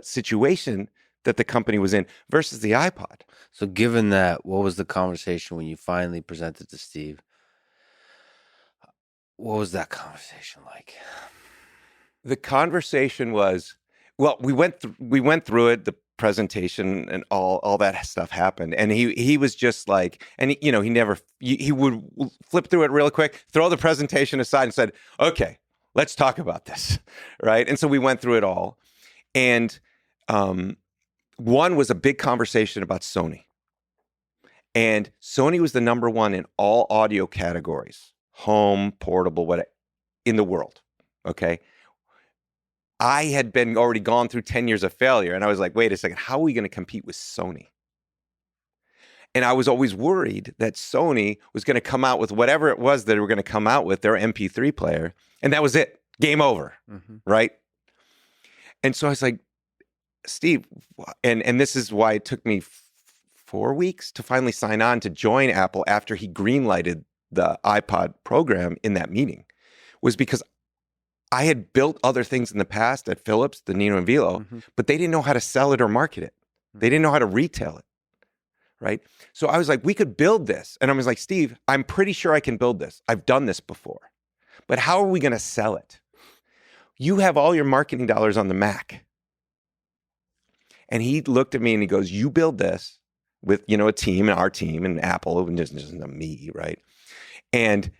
situation that the company was in versus the iPod. So given that, what was the conversation when you finally presented to Steve? What was that conversation like? The conversation was, well, we went through it, the presentation and all that stuff happened. And he was just like, and he would flip through it real quick, throw the presentation aside and said, okay, let's talk about this. Right. And so we went through it all. And, one was a big conversation about Sony. And Sony was the number one in all audio categories, home, portable, whatever, in the world. Okay. I had been already gone through 10 years of failure. And I was like, wait a second, how are we going to compete with Sony? And I was always worried that Sony was going to come out with whatever it was that they were going to come out with, their MP3 player. And that was it. Game over. Right. And so I was like, Steve, and this is why it took me 4 weeks to finally sign on to join Apple after he greenlighted the iPod program in that meeting, was because I had built other things in the past at Philips, the Nino and Velo, but they didn't know how to sell it or market it. They didn't know how to retail it, right? So I was like, we could build this. And I was like, Steve, I'm pretty sure I can build this. I've done this before. But how are we going to sell it? You have all your marketing dollars on the Mac. And he looked at me and he goes, you build this with, a team and our team and Apple, and just me, right? And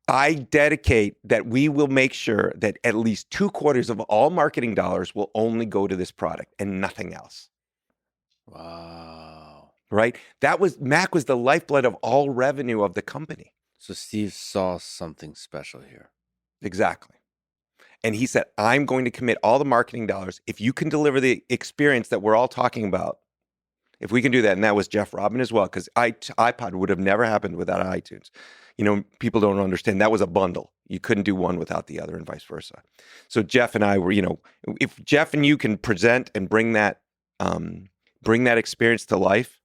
I dedicate that we will make sure that at least 2/4 of all marketing dollars will only go to this product and nothing else. Wow. Right? Mac was the lifeblood of all revenue of the company. So Steve saw something special here. Exactly. And he said, I'm going to commit all the marketing dollars. If you can deliver the experience that we're all talking about, if we can do that, and that was Jeff Robin as well, because iPod would have never happened without iTunes. People don't understand that was a bundle. You couldn't do one without the other and vice versa. So Jeff and I were, if Jeff and you can present and bring that experience to life,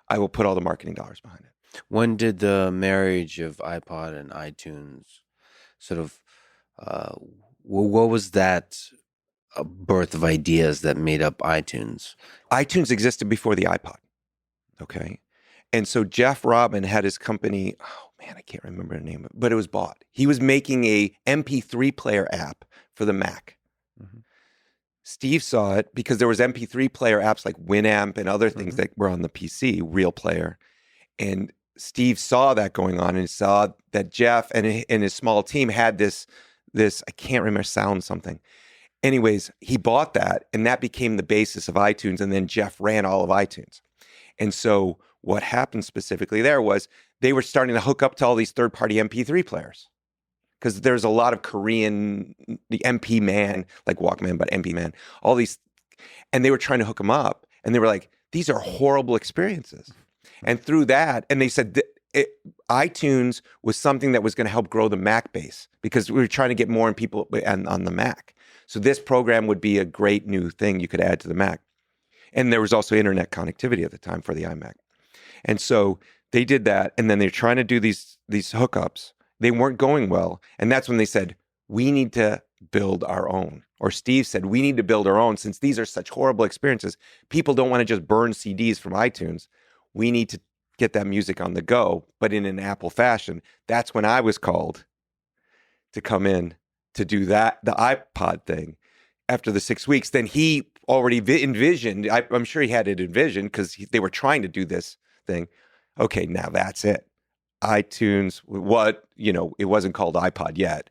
I will put all the marketing dollars behind it. When did the marriage of iPod and iTunes sort of, what was that birth of ideas that made up iTunes? iTunes existed before the iPod. Okay. And so Jeff Robin had his company, oh man, I can't remember the name of it, but it was bought. He was making a MP3 player app for the Mac. Steve saw it because there was MP3 player apps like Winamp and other things that were on the PC, Real Player. And Steve saw that going on and saw that Jeff and his small team had this, I can't remember, sound something. Anyways, he bought that and that became the basis of iTunes. And then Jeff ran all of iTunes. And so what happened specifically there was they were starting to hook up to all these third-party MP3 players because there's a lot of Korean, the MP Man, like Walkman, but MP Man, all these and they were trying to hook them up, and they were like, these are horrible experiences. And through that, and they said iTunes was something that was going to help grow the Mac base because we were trying to get more people on the Mac. So this program would be a great new thing you could add to the Mac. And there was also internet connectivity at the time for the iMac. And so they did that, and then they're trying to do these hookups. They weren't going well, and that's when they said, we need to build our own. Or Steve said, we need to build our own since these are such horrible experiences. People don't want to just burn CDs from iTunes. We need to get that music on the go, but in an Apple fashion. That's when I was called to come in to do that, the iPod thing. After the 6 weeks, then he already envisioned, I'm sure he had it envisioned because they were trying to do this thing. Okay, now that's it. iTunes, it wasn't called iPod yet.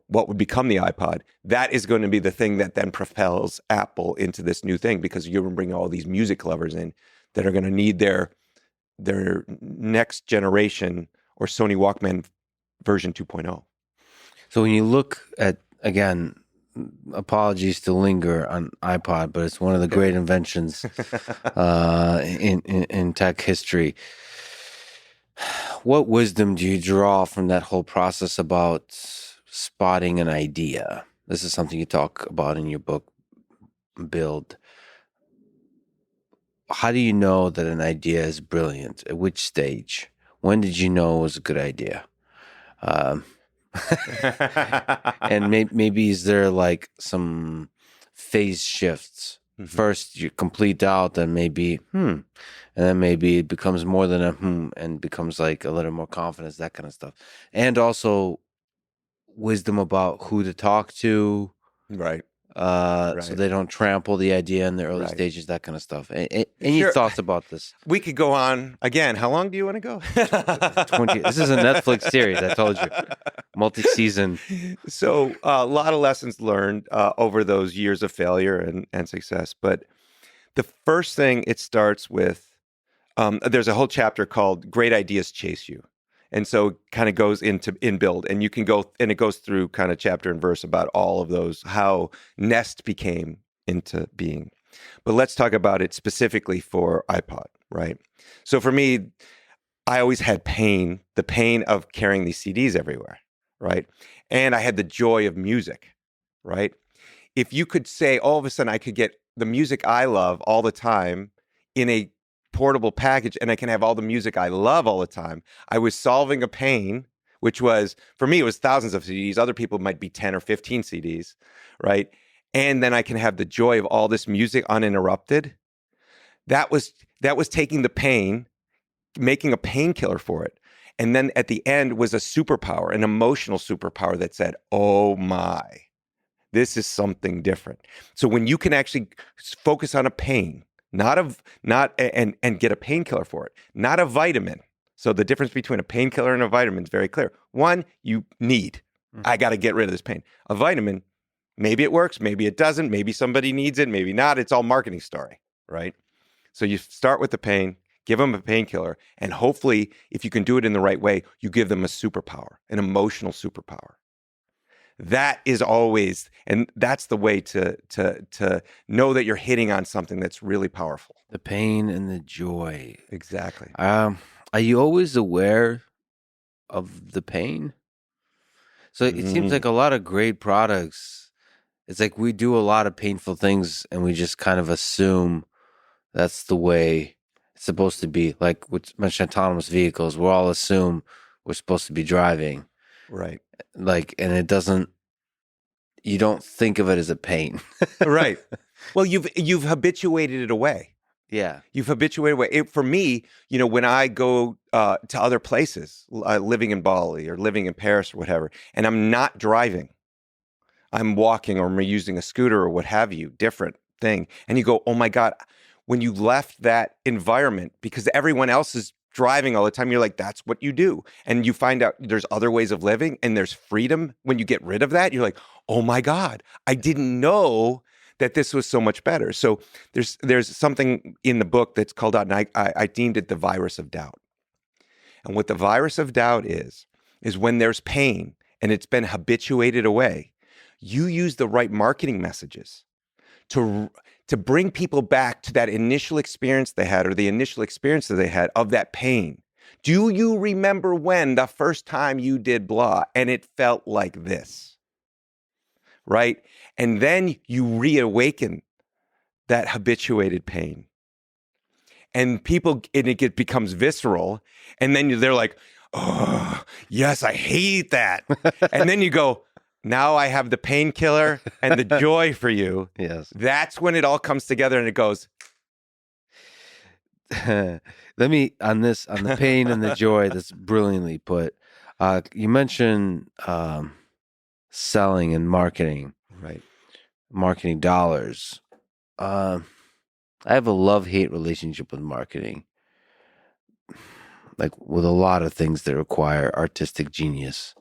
What would become the iPod? That is going to be the thing that then propels Apple into this new thing because you're going to bring all these music lovers in that are going to need their next generation or Sony Walkman version 2.0. So when you look at, again, apologies to linger on iPod, but it's one of the great inventions in tech history. What wisdom do you draw from that whole process about spotting an idea? This is something you talk about in your book, Build. How do you know that an idea is brilliant? At which stage? When did you know it was a good idea? And maybe is there like some phase shifts? Mm-hmm. First, you complete doubt, then maybe and then maybe it becomes more than a and becomes like a little more confidence, that kind of stuff. And also wisdom about who to talk to, right? So they don't trample the idea in the early stages, that kind of stuff. Any thoughts about this? We could go on again. How long do you want to go? 20. This is a Netflix series, I told you. Multi-season. So a lot of lessons learned over those years of failure and success. But the first thing it starts with, there's a whole chapter called Great Ideas Chase You. And so it kind of goes in Build, and you can go, and it goes through kind of chapter and verse about all of those, how Nest became into being. But let's talk about it specifically for iPod, right? So for me, I always had the pain of carrying these CDs everywhere, right? And I had the joy of music, right? If you could say all of a sudden I could get the music I love all the time in a portable package and I can have all the music I love all the time, I was solving a pain, which was, for me, it was thousands of CDs. Other people might be 10 or 15 CDs, right? And then I can have the joy of all this music uninterrupted. That was taking the pain, making a painkiller for it. And then at the end was a superpower, an emotional superpower that said, oh my, this is something different. So when you can actually focus on a pain, and get a painkiller for it, not a vitamin. So the difference between a painkiller and a vitamin is very clear. One, you need. I got to get rid of this pain. A vitamin, maybe it works, maybe it doesn't, maybe somebody needs it, maybe not. It's all marketing story, right? So you start with the pain, give them a painkiller, and hopefully, if you can do it in the right way, you give them a superpower, an emotional superpower. That is always, and that's the way to know that you're hitting on something that's really powerful. The pain and the joy. Exactly. Are you always aware of the pain? So it seems like a lot of great products, it's like we do a lot of painful things and we just kind of assume that's the way it's supposed to be. Like with autonomous vehicles, we all assume we're supposed to be driving. Right. Like, and you don't think of it as a pain. Right. Well, you've habituated it away. Yeah. You've habituated away. For me, when I go to other places, living in Bali or living in Paris or whatever, and I'm not driving, I'm walking or I'm using a scooter or what have you, different thing. And you go, oh my God, when you left that environment because everyone else is driving all the time, you're like, that's what you do. And you find out there's other ways of living and there's freedom. When you get rid of that, you're like, oh my God, I didn't know that this was so much better. So there's something in the book that's called out, and I deemed it the virus of doubt. And what the virus of doubt is when there's pain and it's been habituated away, you use the right marketing messages to to bring people back to that initial experience they had, or the initial experience that they had of that pain. Do you remember when the first time you did blah and it felt like this? Right? And then you reawaken that habituated pain. And it becomes visceral. And then they're like, oh, yes, I hate that. And then you go, now I have the painkiller and the joy for you. Yes. That's when it all comes together and it goes. Let me, on the pain and the joy, that's brilliantly put. You mentioned selling and marketing. Right. Marketing dollars. I have a love-hate relationship with marketing. Like with a lot of things that require artistic genius.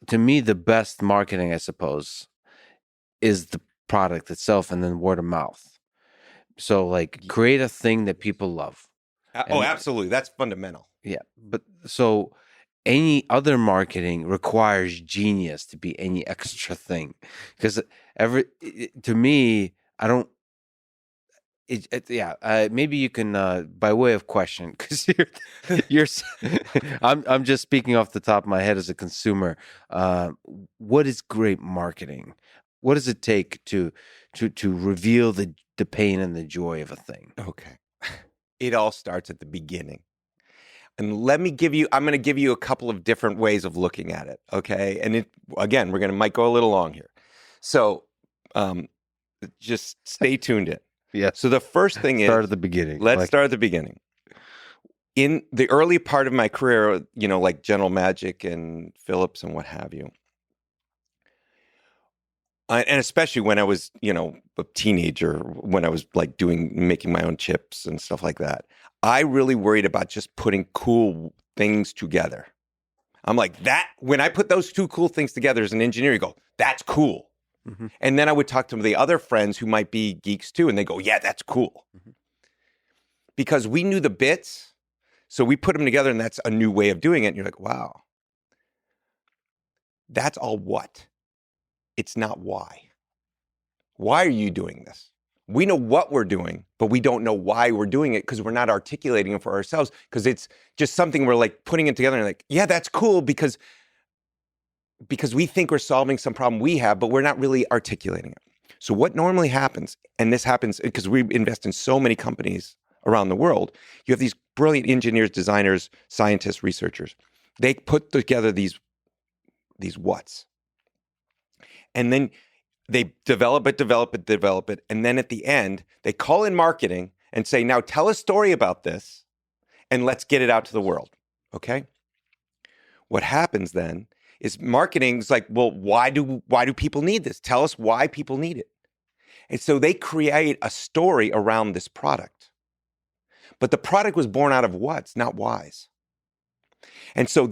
To me, the best marketing, I suppose, is the product itself and then word of mouth. So like create a thing that people love. Absolutely. That's fundamental. Yeah. But so any other marketing requires genius to be any extra thing. Because to me, I don't, maybe you can, by way of question, because you're, I'm just speaking off the top of my head as a consumer. What is great marketing? What does it take to reveal the pain and the joy of a thing? Okay, it all starts at the beginning, and I'm going to give you a couple of different ways of looking at it. Okay, and again, might go a little long here, so just stay tuned in. Yeah. So the first thing start at the beginning. Let's start at the beginning. In the early part of my career, like General Magic and Philips and what have you, and especially when I was, a teenager, when I was like making my own chips and stuff like that, I really worried about just putting cool things together. I'm like that. When I put those two cool things together as an engineer, you go, that's cool. Mm-hmm. And then I would talk to the other friends who might be geeks too, and they go, yeah, that's cool. Mm-hmm. Because we knew the bits, so we put them together, and that's a new way of doing it. And you're like, wow, that's all what? It's not why. Why are you doing this? We know what we're doing, but we don't know why we're doing it because we're not articulating it for ourselves, because it's just something we're like putting it together and like, yeah, that's cool because we think we're solving some problem we have, but we're not really articulating it. So what normally happens, and this happens because we invest in so many companies around the world, you have these brilliant engineers, designers, scientists, researchers. They put together these whats. And then they develop it. And then at the end, they call in marketing and say, now tell a story about this and let's get it out to the world. Okay? What happens then is marketing's like, well, why do people need this? Tell us why people need it. And so they create a story around this product. But the product was born out of whats, not whys. And so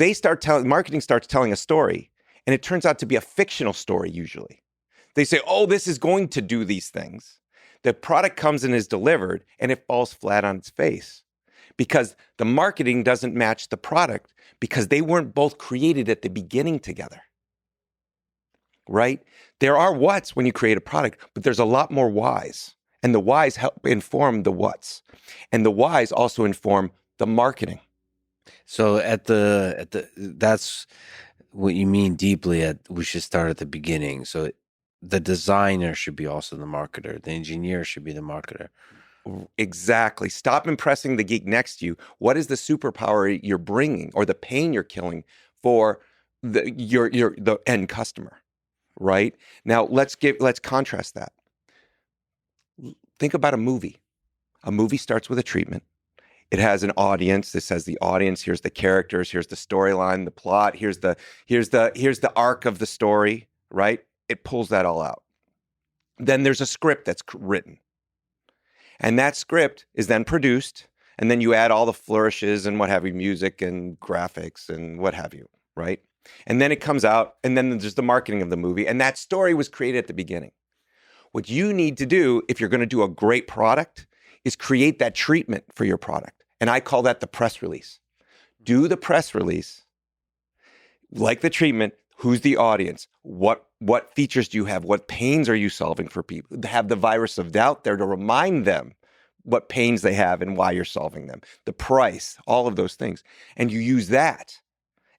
marketing starts telling a story, and it turns out to be a fictional story usually. They say, oh, this is going to do these things. The product comes and is delivered, and it falls flat on its face because the marketing doesn't match the product, because they weren't both created at the beginning together, right? There are whats when you create a product, but there's a lot more whys. And the whys help inform the whats. And the whys also inform the marketing. So that's what you mean deeply we should start at the beginning. So the designer should be also the marketer. The engineer should be the marketer. Exactly. Stop impressing the geek next to you. What is the superpower you're bringing or the pain you're killing for the end customer, right? Now let's contrast that. Think about a movie. A movie starts with a treatment. It has an audience. This has the audience. Here's the characters. Here's the storyline, the plot. Here's the arc of the story, right? It pulls that all out. Then there's a script that's written. And that script is then produced, and then you add all the flourishes and what have you, music and graphics and what have you, right? And then it comes out, and then there's the marketing of the movie, and that story was created at the beginning. What you need to do if you're going to do a great product is create that treatment for your product. And I call that the press release. Do the press release like the treatment. Who's the audience? What features do you have? What pains are you solving for people? Have the virus of doubt there to remind them what pains they have and why you're solving them. The price, all of those things. And you use that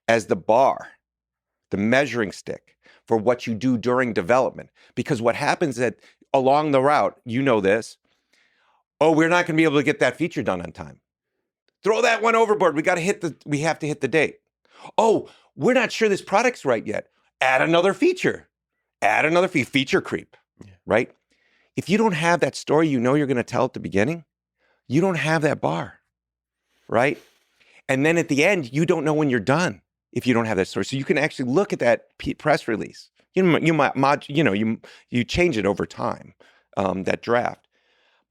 as the bar, the measuring stick for what you do during development. Because what happens that along the route, you know this, oh, we're not going to be able to get that feature done on time. Throw that one overboard. We have to hit the date. Oh, we're not sure this product's right yet. Add another feature. Add another feature creep, right? If you don't have that story you know you're going to tell at the beginning, you don't have that bar, right? And then at the end, you don't know when you're done if you don't have that story. So you can actually look at that press release. You might you change it over time, that draft.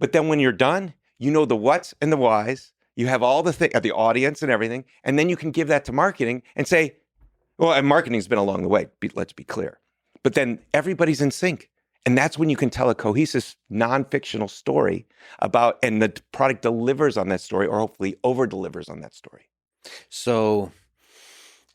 But then when you're done, you know the whats and the whys. You have all the audience and everything, and then you can give that to marketing and say, well, and marketing's been along the way, let's be clear. But then everybody's in sync. And that's when you can tell a cohesive, non-fictional story about, and the product delivers on that story, or hopefully over-delivers on that story. So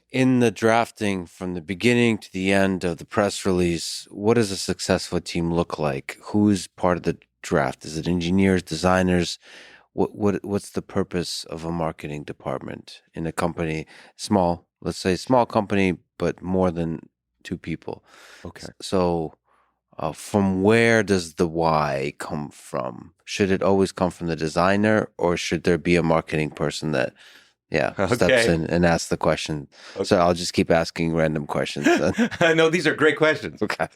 in the drafting from the beginning to the end of the press release, what does a successful team look like? Who's part of the draft? Is it engineers, designers? What's the purpose of a marketing department in a company? Small, let's say small company, but more than 2 people. Okay. So from where does the why come from? Should it always come from the designer, or should there be a marketing person that steps in and asks the question? Okay. So I'll just keep asking random questions. No, these are great questions. Okay.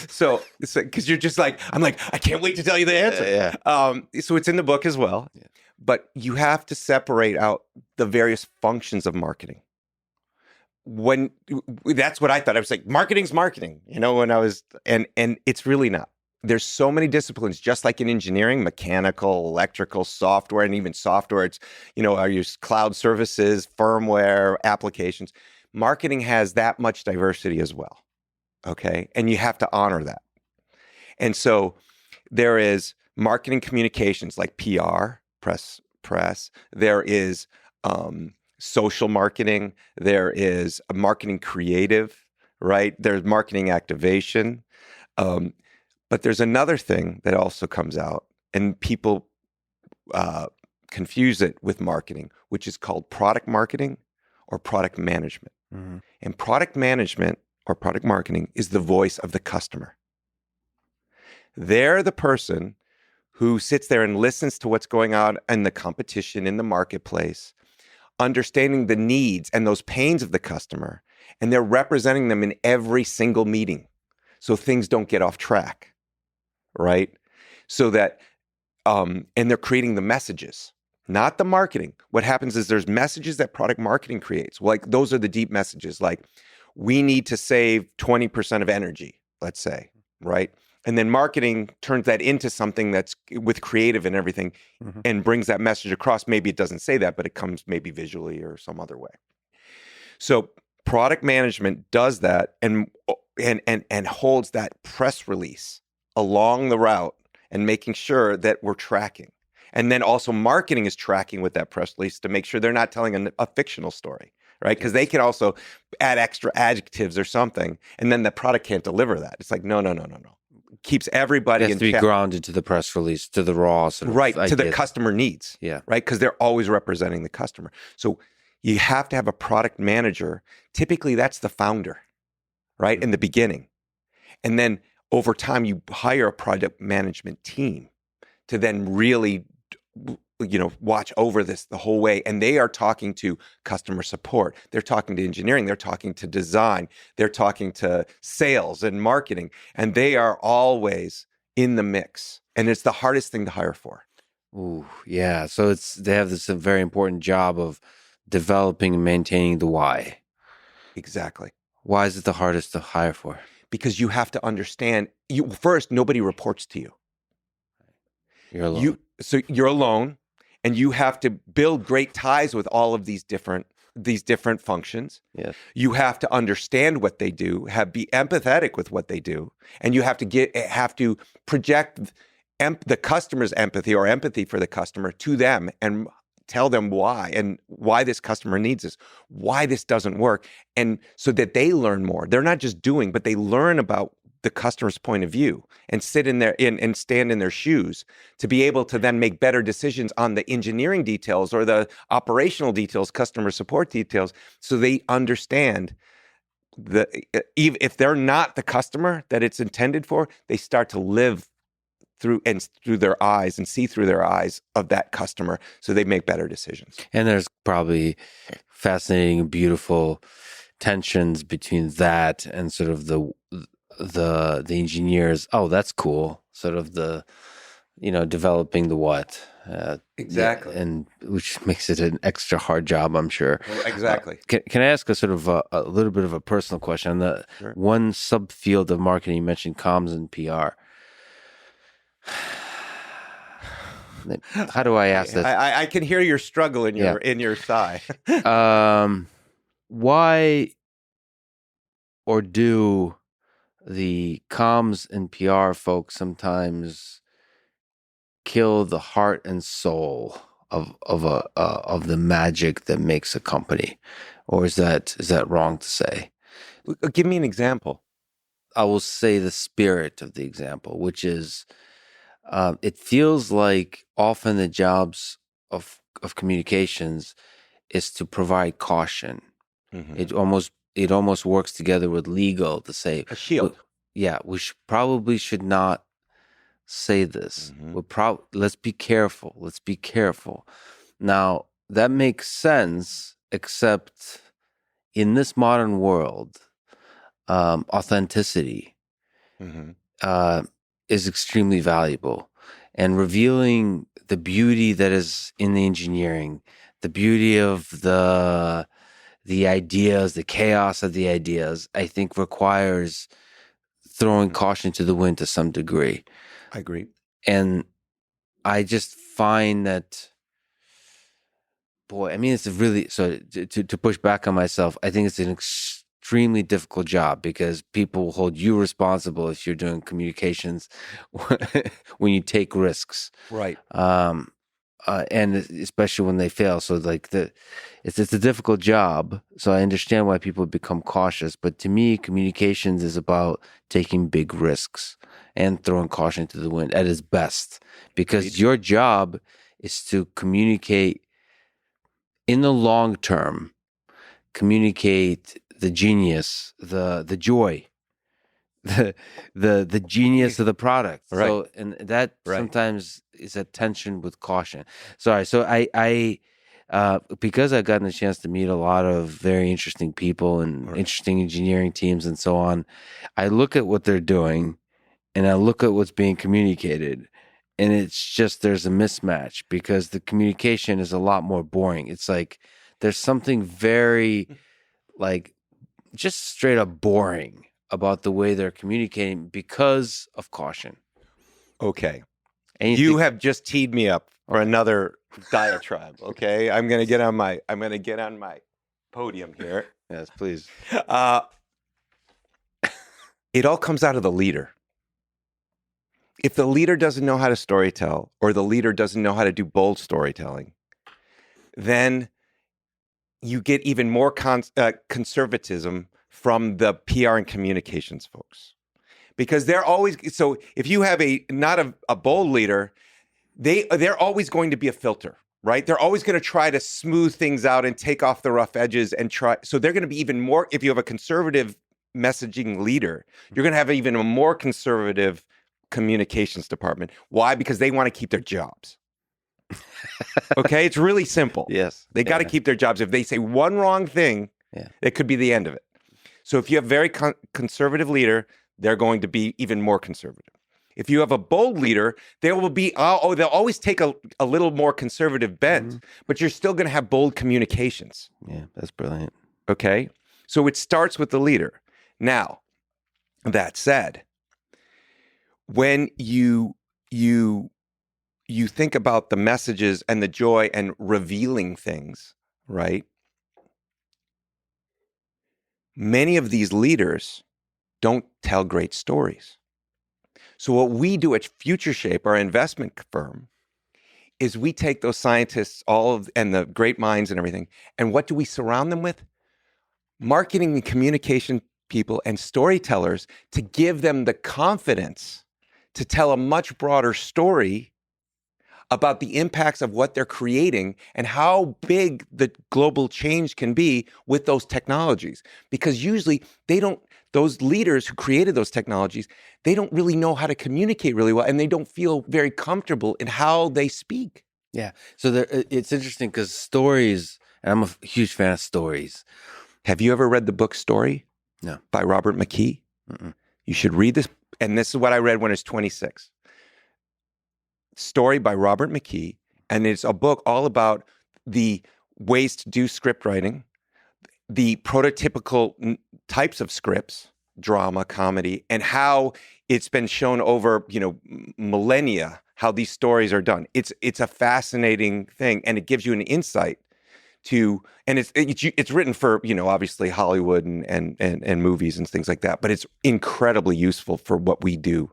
So because you're just like, I'm like, I can't wait to tell you the answer. So it's in the book as well. Yeah. But you have to separate out the various functions of marketing. When that's what I thought. I was like, marketing's marketing, when I was, and it's really not. There's so many disciplines, just like in engineering, mechanical, electrical, software, and even software. It's, I use cloud services, firmware, applications. Marketing has that much diversity as well. Okay. And you have to honor that. And so there is marketing communications like PR, press. There is social marketing. There is a marketing creative, right? There's marketing activation. But there's another thing that also comes out, and people confuse it with marketing, which is called product marketing or product management. Mm-hmm. And product management or product marketing is the voice of the customer. They're the person who sits there and listens to what's going on in the competition, in the marketplace, understanding the needs and those pains of the customer, and they're representing them in every single meeting so things don't get off track, right? So that, and they're creating the messages, not the marketing. What happens is there's messages that product marketing creates. Like those are the deep messages, like we need to save 20% of energy, let's say, right? And then marketing turns that into something that's with creative and everything, mm-hmm. and brings that message across. Maybe it doesn't say that, but it comes maybe visually or some other way. So product management does that and holds that press release along the route and making sure that we're tracking. And then also marketing is tracking with that press release to make sure they're not telling a fictional story, right? Because they can also add extra adjectives or something, and then the product can't deliver that. It's like, no. Keeps everybody in check. It has to be grounded to the press release, to the raw sort of right, ideas. To the customer needs. Yeah. Right? Because they're always representing the customer. So you have to have a product manager. Typically, that's the founder, right? Mm-hmm. In the beginning. And then over time, you hire a product management team to then really, watch over this the whole way. And they are talking to customer support. They're talking to engineering. They're talking to design. They're talking to sales and marketing. And they are always in the mix. And it's the hardest thing to hire for. Ooh, yeah. So they have this very important job of developing and maintaining the why. Exactly. Why is it the hardest to hire for? Because you have to understand, first, nobody reports to you. You're alone. So you're alone, and you have to build great ties with all of these different functions. Yes. You have to understand what they do, be empathetic with what they do, and you have to project the customer's empathy or empathy for the customer to them, and tell them why and why this customer needs this, why this doesn't work. And so that they learn more. They're not just doing, but they learn about the customer's point of view and sit in their and stand in their shoes to be able to then make better decisions on the engineering details or the operational details, customer support details, so they understand even if they're not the customer that it's intended for, they start to live through their eyes and see through their eyes of that customer, so they make better decisions. And there's probably fascinating, beautiful tensions between that and sort of the engineers. Oh, that's cool. Sort of the, developing the what. Exactly. And which makes it an extra hard job, I'm sure. Well, exactly. Can I ask a sort of a little bit of a personal question on the Sure. one subfield of marketing? You mentioned comms and PR. How do I ask this? I can hear your struggle in your sigh. Why or do the comms and PR folks sometimes kill the heart and soul of the magic that makes a company, or is that wrong to say? Give me an example. I will say the spirit of the example, which is, it feels like often the jobs of communications is to provide caution. Mm-hmm. It almost works together with legal to say A shield. We probably should not say this. Mm-hmm. Let's be careful. Let's be careful. Now that makes sense, except in this modern world, authenticity Mm-hmm. is extremely valuable, and revealing the beauty that is in the engineering, the beauty of the ideas, the chaos of the ideas, I think requires throwing caution to the wind to some degree. I agree. And I just find that, boy, I mean, it's really, so to push back on myself, I think it's an extremely difficult job because people hold you responsible if you're doing communications when you take risks. Right. And especially when they fail. So like it's a difficult job. So I understand why people become cautious. But to me, communications is about taking big risks and throwing caution to the wind at its best, because your job is to communicate in the long term, communicate the genius, the joy, the genius of the product. Right. So, and that sometimes is a tension with caution. Sorry. So I because I've gotten a chance to meet a lot of very interesting people and interesting engineering teams and so on, I look at what they're doing and I look at what's being communicated, and it's just, there's a mismatch because the communication is a lot more boring. It's like there's something very like just straight up boring about the way they're communicating because of caution. Okay. You have just teed me up for another diatribe. Okay. I'm going to get on my podium here. Yes, please. It all comes out of the leader. If the leader doesn't know how to storytell, or the leader doesn't know how to do bold storytelling, then you get even more conservatism from the PR and communications folks, because they're always, so if you have not a bold leader, they're always going to be a filter, right? They're always going to try to smooth things out and take off the rough edges and try. So they're going to be even more, if you have a conservative messaging leader, you're going to have even a more conservative communications department. Why? Because they want to keep their jobs. Okay, it's really simple. Yes. They got to keep their jobs. If they say one wrong thing, it could be the end of it. So if you have a very conservative leader, they're going to be even more conservative. If you have a bold leader, there will be, they'll always take a little more conservative bent, but you're still going to have bold communications. Yeah, that's brilliant. Okay, so it starts with the leader. Now, that said, when you think about the messages and the joy and revealing things, right? Many of these leaders don't tell great stories. So what we do at Future Shape, our investment firm, is we take those scientists, and the great minds and everything, and what do we surround them with? Marketing and communication people and storytellers to give them the confidence to tell a much broader story about the impacts of what they're creating and how big the global change can be with those technologies. Because usually those leaders who created those technologies, they don't really know how to communicate really well, and they don't feel very comfortable in how they speak. Yeah. So it's interesting because stories, and I'm a huge fan of stories. Have you ever read the book Story? No. By Robert McKee? Mm-mm. You should read this. And this is what I read when I was 26. Story by Robert McKee. And it's a book all about the ways to do script writing, the prototypical types of scripts, drama, comedy, and how it's been shown over, millennia, how these stories are done. It's a fascinating thing, and it gives you an insight to, and it's written for, obviously Hollywood and movies and things like that, but it's incredibly useful for what we do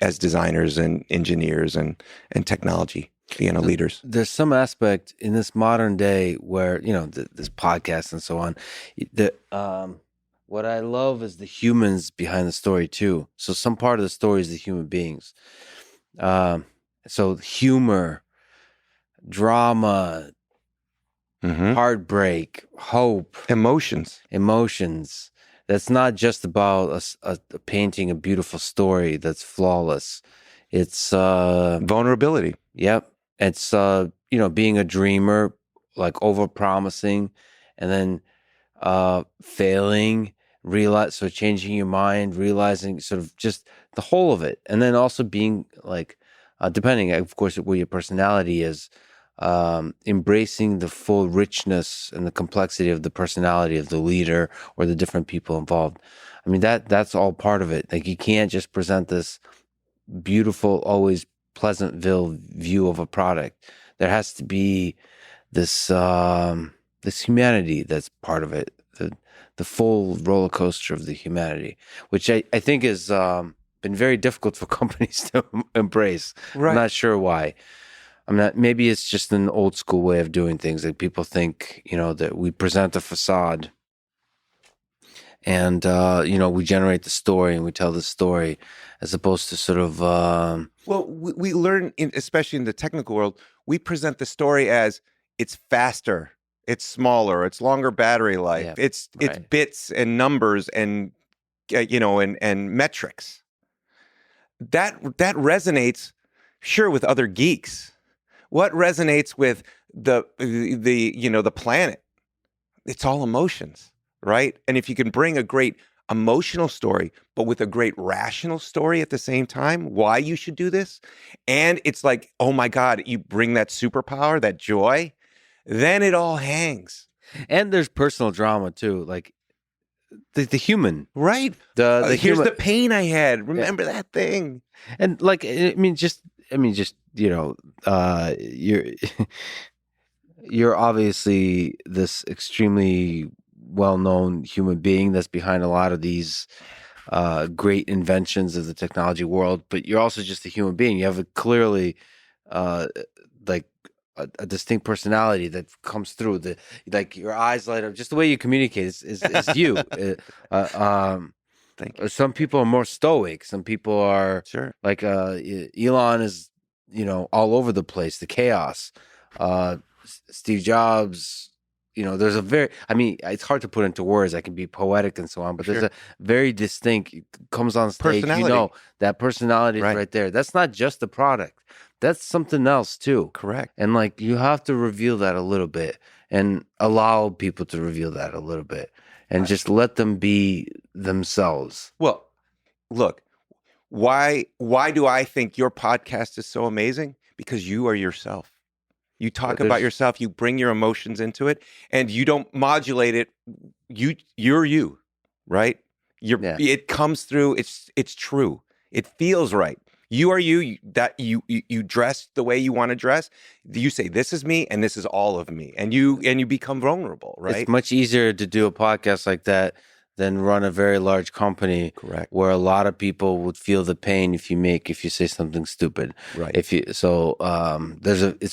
as designers and engineers and technology, leaders. There's some aspect in this modern day where, this podcast and so on, what I love is the humans behind the story too. So some part of the story is the human beings. So humor, drama, heartbreak, hope, emotions. That's not just about a painting a beautiful story that's flawless. It's vulnerability. Yep. It's being a dreamer, like over promising, and then failing, so changing your mind, realizing sort of just the whole of it, and then also being like, depending, of course, what your personality is. Embracing the full richness and the complexity of the personality of the leader or the different people involved. I mean, that's all part of it. Like, you can't just present this beautiful, always Pleasantville view of a product. There has to be this this humanity that's part of it, the full roller coaster of the humanity, which I think has been very difficult for companies to embrace. Right. I'm not sure why. Maybe it's just an old school way of doing things. Like, people think, that we present a facade and, we generate the story and we tell the story, as opposed to sort of... Well, we learn, especially in the technical world, we present the story as it's faster, it's smaller, it's longer battery life, Yeah, it's right. bits and numbers and, and metrics. That resonates, sure, with other geeks. What resonates with the planet? It's all emotions, right? And if you can bring a great emotional story, but with a great rational story at the same time, why you should do this, and it's like, oh my God, you bring that superpower, that joy, then it all hangs. And there's personal drama too, like the human, right? The Here's human, the pain I had. Remember that thing? And like, you're obviously this extremely well-known human being that's behind a lot of these great inventions of the technology world, but you're also just a human being. You have a clearly like a distinct personality that comes through. Like, your eyes light up, just the way you communicate is you. Thank you. Some people are more stoic. Some people are Sure. like Elon is, all over the place. The chaos. Steve Jobs. There's it's hard to put into words. I can be poetic and so on, but there's a very distinct, comes on stage, personality. That personality is right there. That's not just the product. That's something else too. Correct. And like, you have to reveal that a little bit and allow people to reveal that a little bit and just let them be themselves. Well, look, why do I think your podcast is so amazing? Because you are yourself. You talk about yourself, you bring your emotions into it, and you don't modulate it. You're you, right? It comes through. It's true. It feels right. You are you. You dress the way you want to dress. You say, "This is me, and this is all of me," and you become vulnerable, right? It's much easier to do a podcast like that than run a very large company. Correct. Where a lot of people would feel the pain if you say something stupid. Right. It's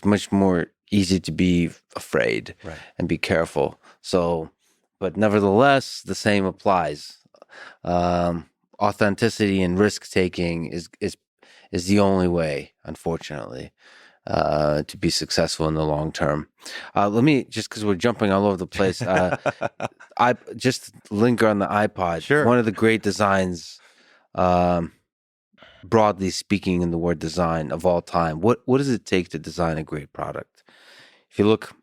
much more easy to be afraid Right. and be careful. So, but nevertheless, the same applies. Authenticity and risk taking is the only way, unfortunately, to be successful in the long term. Let me, just because we're jumping all over the place, I just linger on the iPod. Sure. One of the great designs, broadly speaking, in the word design of all time. What does it take to design a great product? If you look,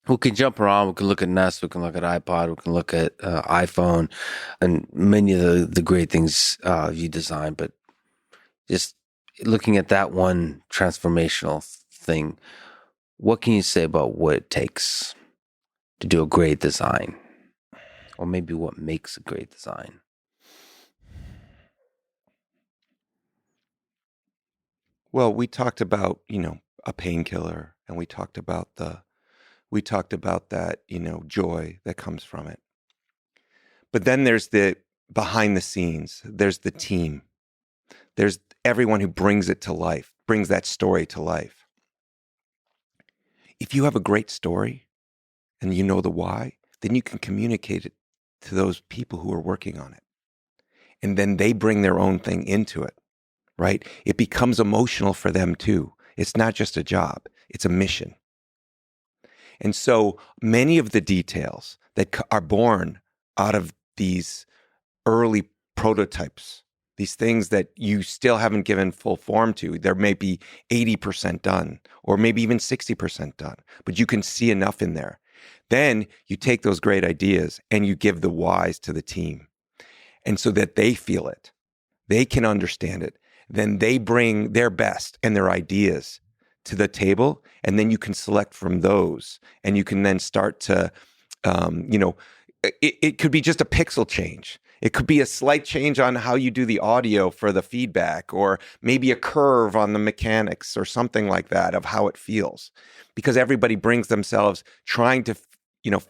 we can jump around. We can look at Nest. We can look at iPod. We can look at iPhone, and many of the great things you design. But just looking at that one transformational thing, what can you say about what it takes to do a great design? Or maybe what makes a great design? Well, we talked about, a painkiller, and we talked about that, joy that comes from it. But then there's the behind the scenes. There's the team. There's everyone who brings it to life, brings that story to life. If you have a great story and you know the why, then you can communicate it to those people who are working on it. And then they bring their own thing into it, right? It becomes emotional for them too. It's not just a job, it's a mission. And so many of the details that are born out of these early prototypes, these things that you still haven't given full form to, there may be 80% done, or maybe even 60% done, but you can see enough in there. Then you take those great ideas and you give the whys to the team. And so that they feel it, they can understand it. Then they bring their best and their ideas to the table, and then you can select from those, and you can then start to, it could be just a pixel change. It could be a slight change on how you do the audio for the feedback, or maybe a curve on the mechanics or something like that of how it feels, because everybody brings themselves trying to,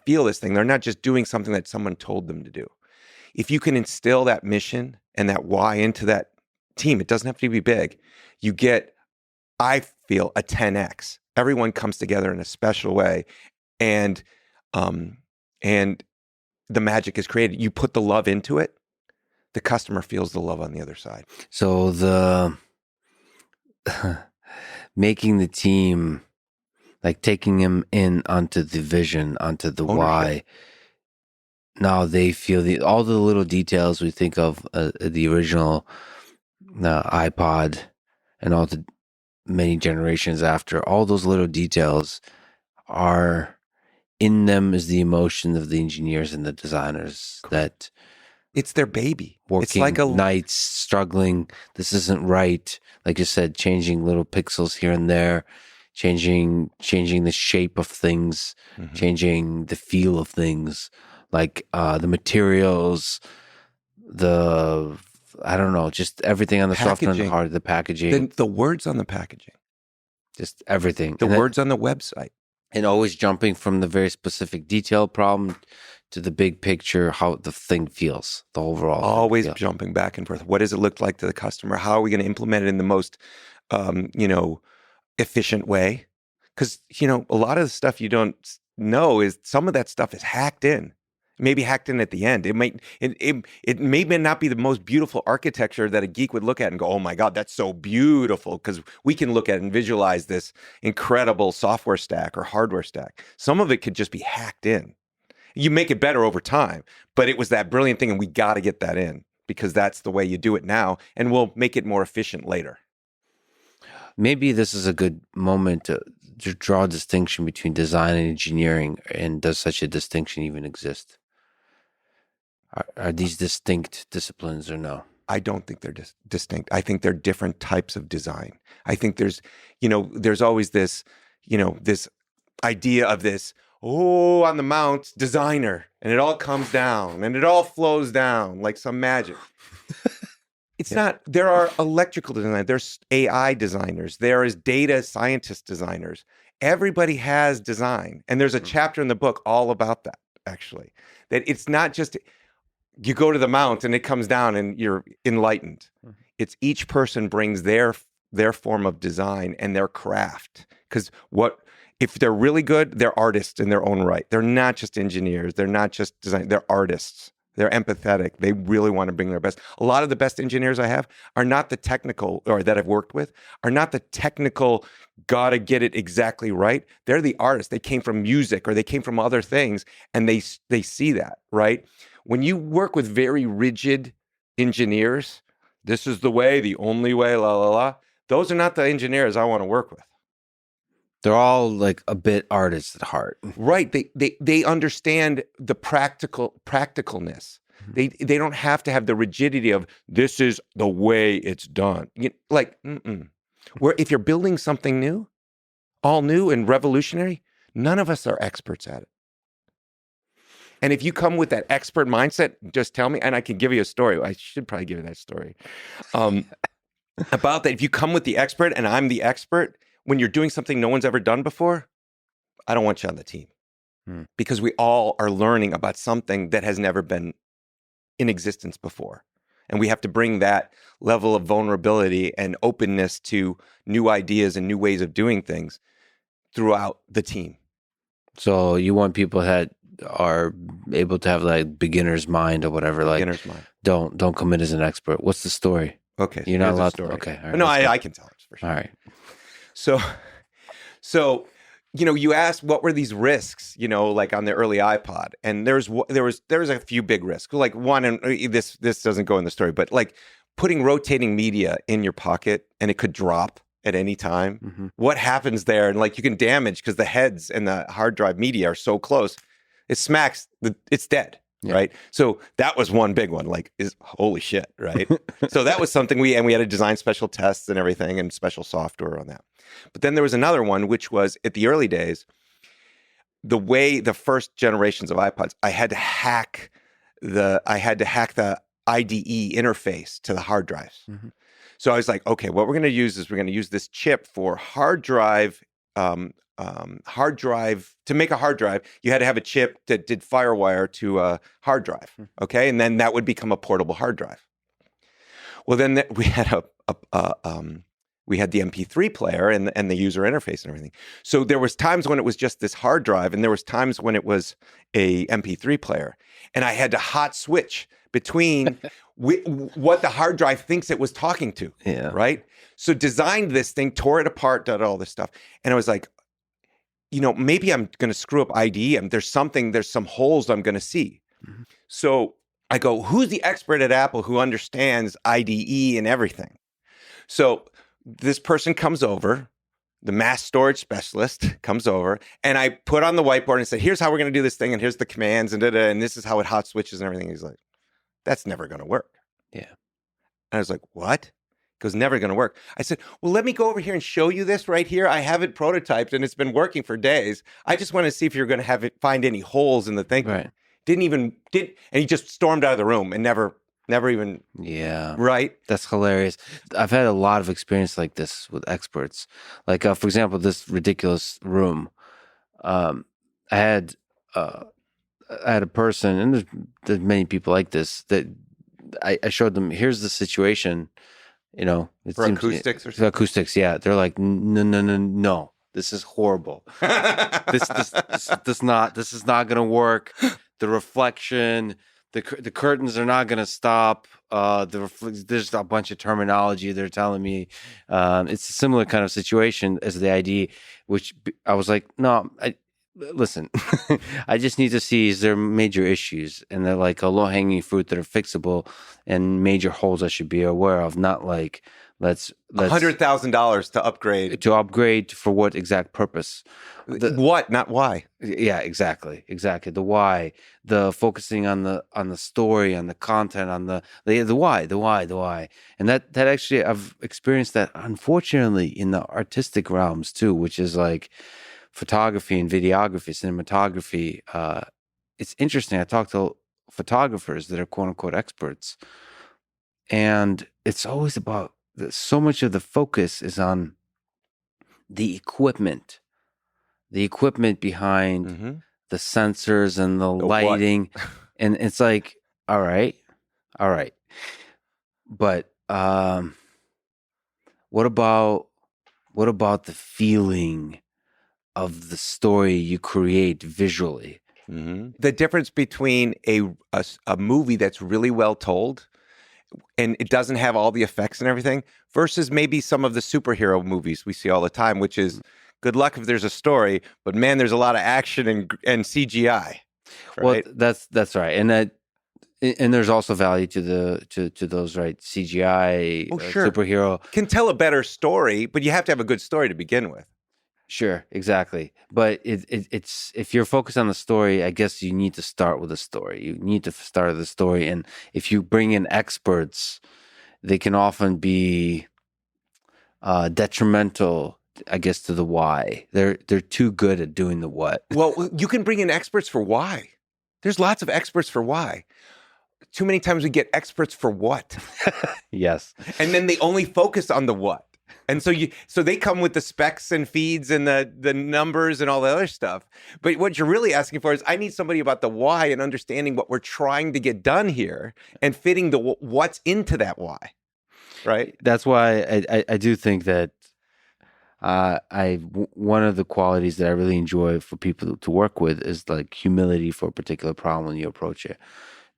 feel this thing. They're not just doing something that someone told them to do. If you can instill that mission and that why into that team, it doesn't have to be big. You get, I feel, a 10x. Everyone comes together in a special way, and the magic is created. You put the love into it, the customer feels the love on the other side. So the making the team, like taking them in onto the vision, onto the Ownership. why. Now they feel all the little details we think of, the original iPod and all the many generations after. All those little details are in them, is the emotion of the engineers and the designers that it's their baby. Working it's like nights, struggling. This isn't right. Like you said, changing little pixels here and there, changing the shape of things, changing the feel of things, like the materials, I don't know, just everything on the software and the hardware, the packaging. The words on the packaging. Just everything. The words on the website. And always jumping from the very specific detail problem to the big picture, how the thing feels, the overall. Always jumping back and forth. What does it look like to the customer? How are we going to implement it in the most, efficient way? Because, a lot of the stuff you don't know is some of that stuff is hacked in. Maybe hacked in at the end. It may not be the most beautiful architecture that a geek would look at and go, oh my God, that's so beautiful, because we can look at and visualize this incredible software stack or hardware stack. Some of it could just be hacked in. You make it better over time, but it was that brilliant thing, and we got to get that in, because that's the way you do it now, and we'll make it more efficient later. Maybe this is a good moment to draw a distinction between design and engineering, and does such a distinction even exist? Are these distinct disciplines or no? I don't think they're distinct. I think they're different types of design. I think there's always this, this idea of this, on the mount, designer, and it all comes down and it all flows down like some magic. It's not. There are electrical designers, there's AI designers, there is data scientist designers. Everybody has design. And there's a chapter in the book all about that, actually. That it's not just you go to the mount and it comes down and you're enlightened. It's each person brings their form of design and their craft. Because if they're really good, they're artists in their own right. They're not just engineers. They're not just design. They're artists. They're empathetic. They really want to bring their best. A lot of the best engineers I have are not the technical, or that I've worked with, are not the technical, gotta get it exactly right. They're the artists. They came from music or they came from other things, and they see that, right? When you work with very rigid engineers, this is the way, the only way, la, la, la. Those are not the engineers I want to work with. They're all like a bit artists at heart. Right. They understand the practicalness. Mm-hmm. They don't have to have the rigidity of this is the way it's done. Where if you're building something new, all new and revolutionary, none of us are experts at it. And if you come with that expert mindset, just tell me, and I can give you a story. I should probably give you that story about that. If you come with the expert and I'm the expert, when you're doing something no one's ever done before, I don't want you on the team. Because we all are learning about something that has never been in existence before. And we have to bring that level of vulnerability and openness to new ideas and new ways of doing things throughout the team. So you want people that are able to have like beginner's mind or whatever. Like Beginner's mind. Don't come in as an expert. What's the story? Okay. You're not allowed to. Okay. All right, no, I can tell it for sure. All right. So, you asked what were these risks, like on the early iPod, and there was a few big risks. Like one, and this doesn't go in the story, but like putting rotating media in your pocket and it could drop at any time. Mm-hmm. What happens there? And like you can damage because the heads and the hard drive media are so close, it smacks. It's dead. Yeah. Right. So that was one big one, like holy shit. Right. So that was something we had to design special tests and everything and special software on that. But then there was another one, which was at the early days, the first generations of iPods, I had to hack the IDE interface to the hard drives. Mm-hmm. So I was like, okay, what we're going to use is we're going to use this chip for hard drive. To make a hard drive, you had to have a chip that did FireWire to a hard drive. Okay. And then that would become a portable hard drive. Well, then we had we had the MP3 player and the user interface and everything. So there was times when it was just this hard drive, and there was times when it was a MP3 player, and I had to hot switch between what the hard drive thinks it was talking to. Yeah. Right. So designed this thing, tore it apart, did all this stuff, and I was like, maybe I'm going to screw up IDE. There's some holes I'm going to see. Mm-hmm. So I go, who's the expert at Apple who understands IDE and everything? So this person comes over, the mass storage specialist comes over, and I put on the whiteboard and said, here's how we're going to do this thing, and here's the commands, and and this is how it hot switches and everything. He's like, that's never going to work. Yeah. And I was like, what? He goes, never going to work. I said, well, let me go over here and show you this right here. I have it prototyped, and it's been working for days. I just want to see if you're going to find any holes in the thing. Right. And he just stormed out of the room and never even. Yeah. Right. That's hilarious. I've had a lot of experience like this with experts. Like, for example, this ridiculous room. I had a person, and there's many people like this, that I showed them, here's the situation, for acoustics or something. Acoustics, yeah. They're like, no. This is horrible. This is not going to work. The reflection, the curtains are not going to stop. There's a bunch of terminology they're telling me. It's a similar kind of situation as the ID, which I was like, no, listen, I just need to see, is there major issues? And they're like a low-hanging fruit that are fixable and major holes I should be aware of, not like, let's $100,000 to upgrade. To upgrade for what exact purpose? What, not why. Yeah, exactly. The why, the focusing on the story, on the content, on the why. And that actually, I've experienced that, unfortunately, in the artistic realms too, which is like photography and videography, cinematography. It's interesting. I talk to photographers that are quote unquote experts, and it's always about, so much of the focus is on the equipment behind the sensors and the lighting. And it's like, All right. All right. But what about the feeling of the story you create visually? The difference between a movie that's really well told and it doesn't have all the effects and everything versus maybe some of the superhero movies we see all the time, which is good luck if there's a story, but man, there's a lot of action and CGI. Right? Well, that's right, and there's also value to those, right? CGI, Sure. superhero Can tell a better story, but you have to have a good story to begin with. Sure, exactly. But it's if you're focused on the story, I guess you need to start with a story. You need to start with the story, and if you bring in experts, they can often be detrimental, I guess, to the why. They're too good at doing the what. Well, you can bring in experts for why. There's lots of experts for why. Too many times we get experts for what. Yes. And then they only focus on the what. And so they come with the specs and feeds and the numbers and all the other stuff. But what you're really asking for is I need somebody about the why and understanding what we're trying to get done here and fitting the what's into that why. Right? That's why I do think that one of the qualities that I really enjoy for people to work with is like humility for a particular problem when you approach it.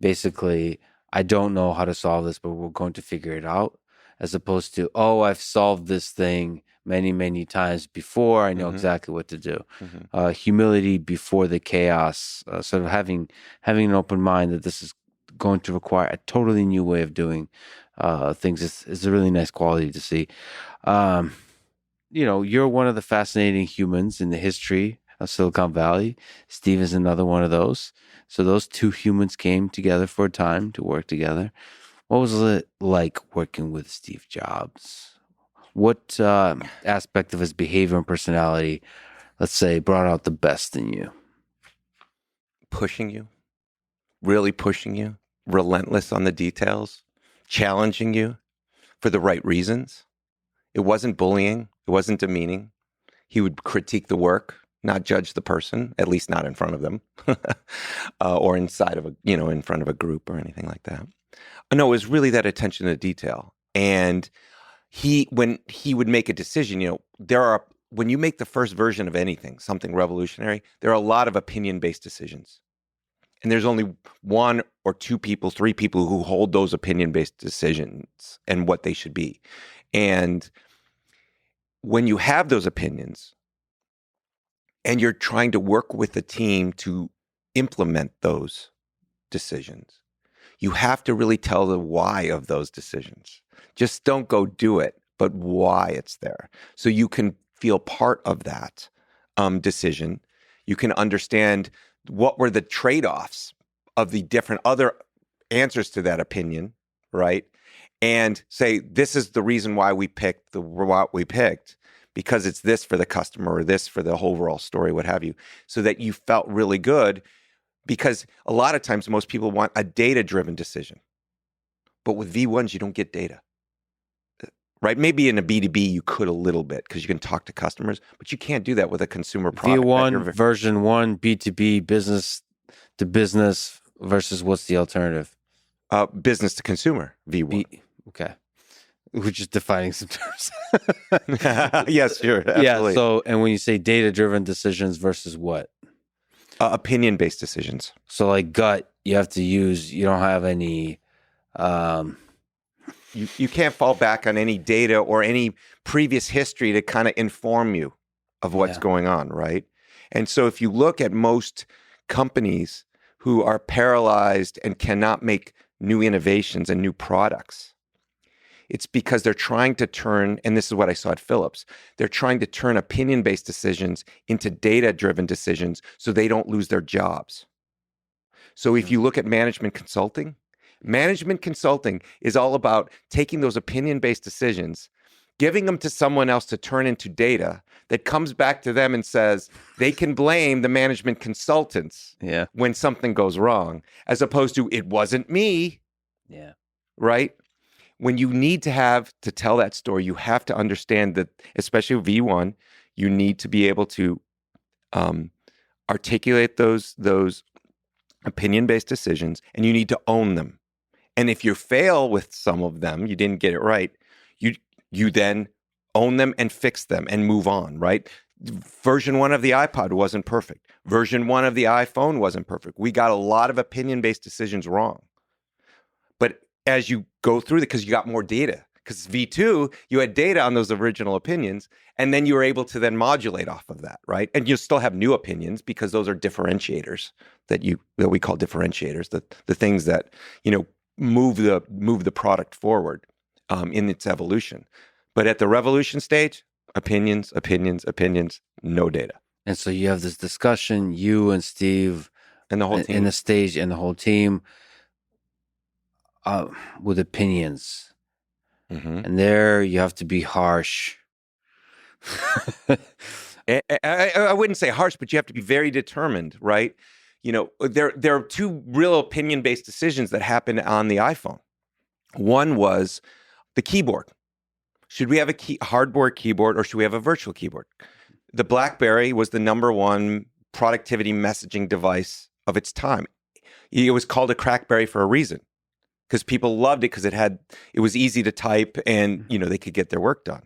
Basically, I don't know how to solve this, but we're going to figure it out. As opposed to, oh, I've solved this thing many, many times before. I know exactly what to do. Humility before the chaos, sort of having an open mind that this is going to require a totally new way of doing things is a really nice quality to see. You're one of the fascinating humans in the history of Silicon Valley. Steve is another one of those. So those two humans came together for a time to work together. What was it like working with Steve Jobs? What aspect of his behavior and personality, let's say, brought out the best in you? Pushing you, really pushing you, relentless on the details, challenging you for the right reasons. It wasn't bullying. It wasn't demeaning. He would critique the work, not judge the person, at least not in front of them, or inside of in front of a group or anything like that. No, it was really that attention to detail. And when he would make a decision, when you make the first version of anything, something revolutionary, there are a lot of opinion-based decisions. And there's only one or two people, three people who hold those opinion-based decisions and what they should be. And when you have those opinions and you're trying to work with a team to implement those decisions, you have to really tell the why of those decisions. Just don't go do it, but why it's there. So you can feel part of that decision. You can understand what were the trade-offs of the different other answers to that opinion, right? And say, this is the reason why we picked what we picked, because it's this for the customer or this for the overall story, what have you, so that you felt really good. Because a lot of times most people want a data-driven decision. But with V1s, you don't get data, right? Maybe in a B2B, you could a little bit because you can talk to customers, but you can't do that with a consumer product. V1, version 1, B2B, business to business versus what's the alternative? Business to consumer, V1. Okay. We're just defining some terms. Yes, sure. Absolutely. Yeah, so, and when you say data-driven decisions versus what? Opinion-based decisions. So like gut, you have to use, you don't have any... You can't fall back on any data or any previous history to kind of inform you of what's going on, right? And so if you look at most companies who are paralyzed and cannot make new innovations and new products, it's because they're trying to turn, and this is what I saw at Philips, they're trying to turn opinion-based decisions into data-driven decisions so they don't lose their jobs. So if you look at management consulting is all about taking those opinion-based decisions, giving them to someone else to turn into data that comes back to them and says they can blame the management consultants when something goes wrong, as opposed to, it wasn't me. Yeah. Right? When you need to tell that story, you have to understand that, especially with V1, you need to be able to articulate those opinion-based decisions, and you need to own them. And if you fail with some of them, you didn't get it right, you then own them and fix them and move on, right? Version 1 of the iPod wasn't perfect. Version 1 of the iPhone wasn't perfect. We got a lot of opinion-based decisions wrong. But as you go through it, because you got more data, because V2, you had data on those original opinions, and then you were able to then modulate off of that, right? And you still have new opinions because those are differentiators that we call differentiators, the things that, move the product forward in its evolution. But at the revolution stage, opinions, no data. And so you have this discussion, you and Steve and the whole team, in the stage, and the whole team with opinions. Mm-hmm. And there you have to be harsh. I wouldn't say harsh, but you have to be very determined, right? There are two real opinion-based decisions that happened on the iPhone. One was the keyboard. Should we have a hardboard keyboard or should we have a virtual keyboard? The BlackBerry was the number one productivity messaging device of its time. It was called a Crackberry for a reason, because people loved it because it was easy to type and, they could get their work done.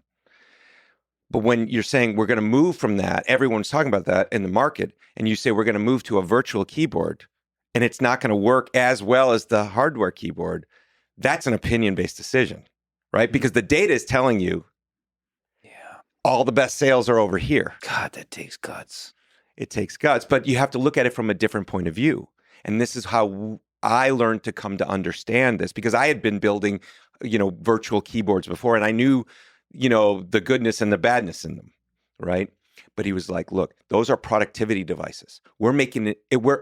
But when you're saying we're going to move from that, everyone's talking about that in the market, and you say we're going to move to a virtual keyboard and it's not going to work as well as the hardware keyboard, that's an opinion-based decision, right? Because the data is telling you all the best sales are over here. God, that takes guts. It takes guts, but you have to look at it from a different point of view. And this is how I learned to come to understand this, because I had been building, virtual keyboards before, and I knew, the goodness and the badness in them, right? But he was like, look, those are productivity devices. We're making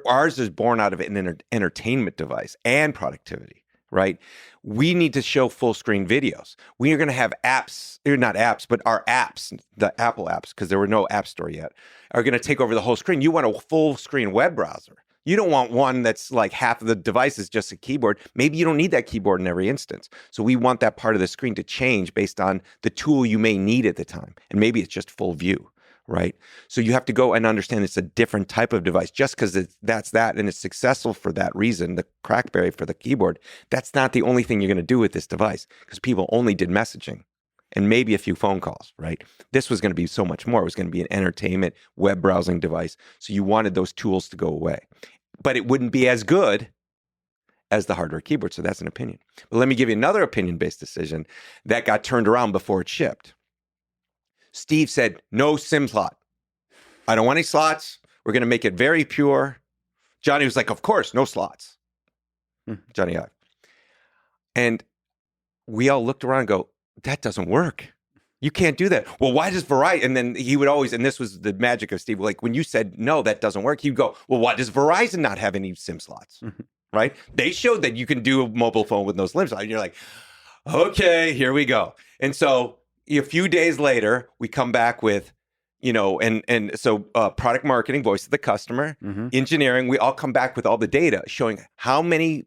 ours is born out of an entertainment device and productivity, right? We need to show full screen videos. We are going to have apps, or not apps, but our apps, the Apple apps, because there were no app store yet, are going to take over the whole screen. You want a full screen web browser. You don't want one that's like half of the device is just a keyboard. Maybe you don't need that keyboard in every instance. So we want that part of the screen to change based on the tool you may need at the time. And maybe it's just full view, right? So you have to go and understand it's a different type of device. Just because that's that and it's successful for that reason, the Crackberry for the keyboard, that's not the only thing you're going to do with this device, because people only did messaging and maybe a few phone calls, right? This was going to be so much more. It was going to be an entertainment web browsing device. So you wanted those tools to go away. But it wouldn't be as good as the hardware keyboard. So that's an opinion. But let me give you another opinion-based decision that got turned around before it shipped. Steve said, no SIM slot. I don't want any slots. We're going to make it very pure. Jony was like, of course, no slots. Jony Ive. And we all looked around and go, that doesn't work. You can't do that. Well, why does Verizon? And then he would always, and this was the magic of Steve, like when you said, no, that doesn't work, he'd go, well, why does Verizon not have any SIM slots? Right? They showed that you can do a mobile phone with no SIM slots. And you're like, okay, here we go. And so a few days later, we come back with, so product marketing, voice of the customer, engineering, we all come back with all the data showing how many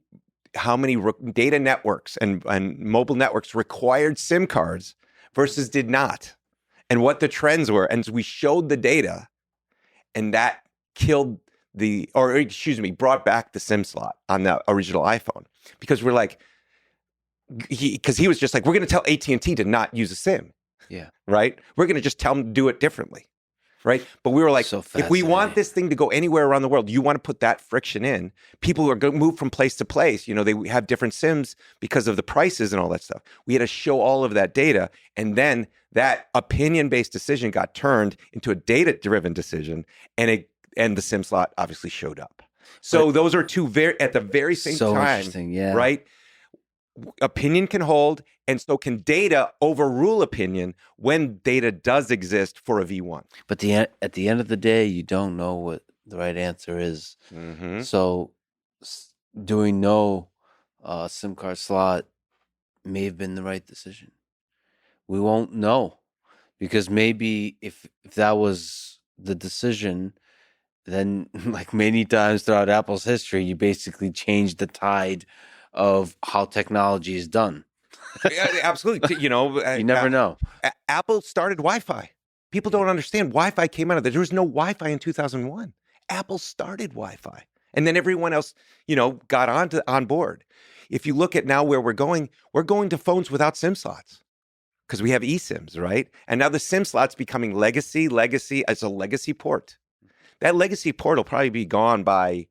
data networks and mobile networks required SIM cards versus did not, and what the trends were. And we showed the data, and that brought back the SIM slot on the original iPhone, because we're like, because he was just like, we're going to tell AT&T to not use a SIM. Yeah. Right. We're going to just tell them to do it differently. Right. But we were like, if we want this thing to go anywhere around the world, you want to put that friction in. People who are going to move from place to place, they have different SIMs because of the prices and all that stuff. We had to show all of that data. And then that opinion-based decision got turned into a data-driven decision. And the SIM slot obviously showed up. So those are two at the very same time. Interesting, yeah. Right? Opinion can hold, and so can data overrule opinion when data does exist for a V1. But at the end of the day, you don't know what the right answer is. So doing no SIM card slot may have been the right decision. We won't know, because maybe if that was the decision, then like many times throughout Apple's history, you basically changed the tide of how technology is done. Yeah, absolutely. You never know. Apple started Wi-Fi. People don't understand. Wi-Fi came out of there. There was no Wi-Fi in 2001. Apple started Wi-Fi. And then everyone else, got on board. If you look at now where we're going to phones without SIM slots because we have eSIMs, right? And now the SIM slot's becoming legacy as a legacy port. That legacy port will probably be gone by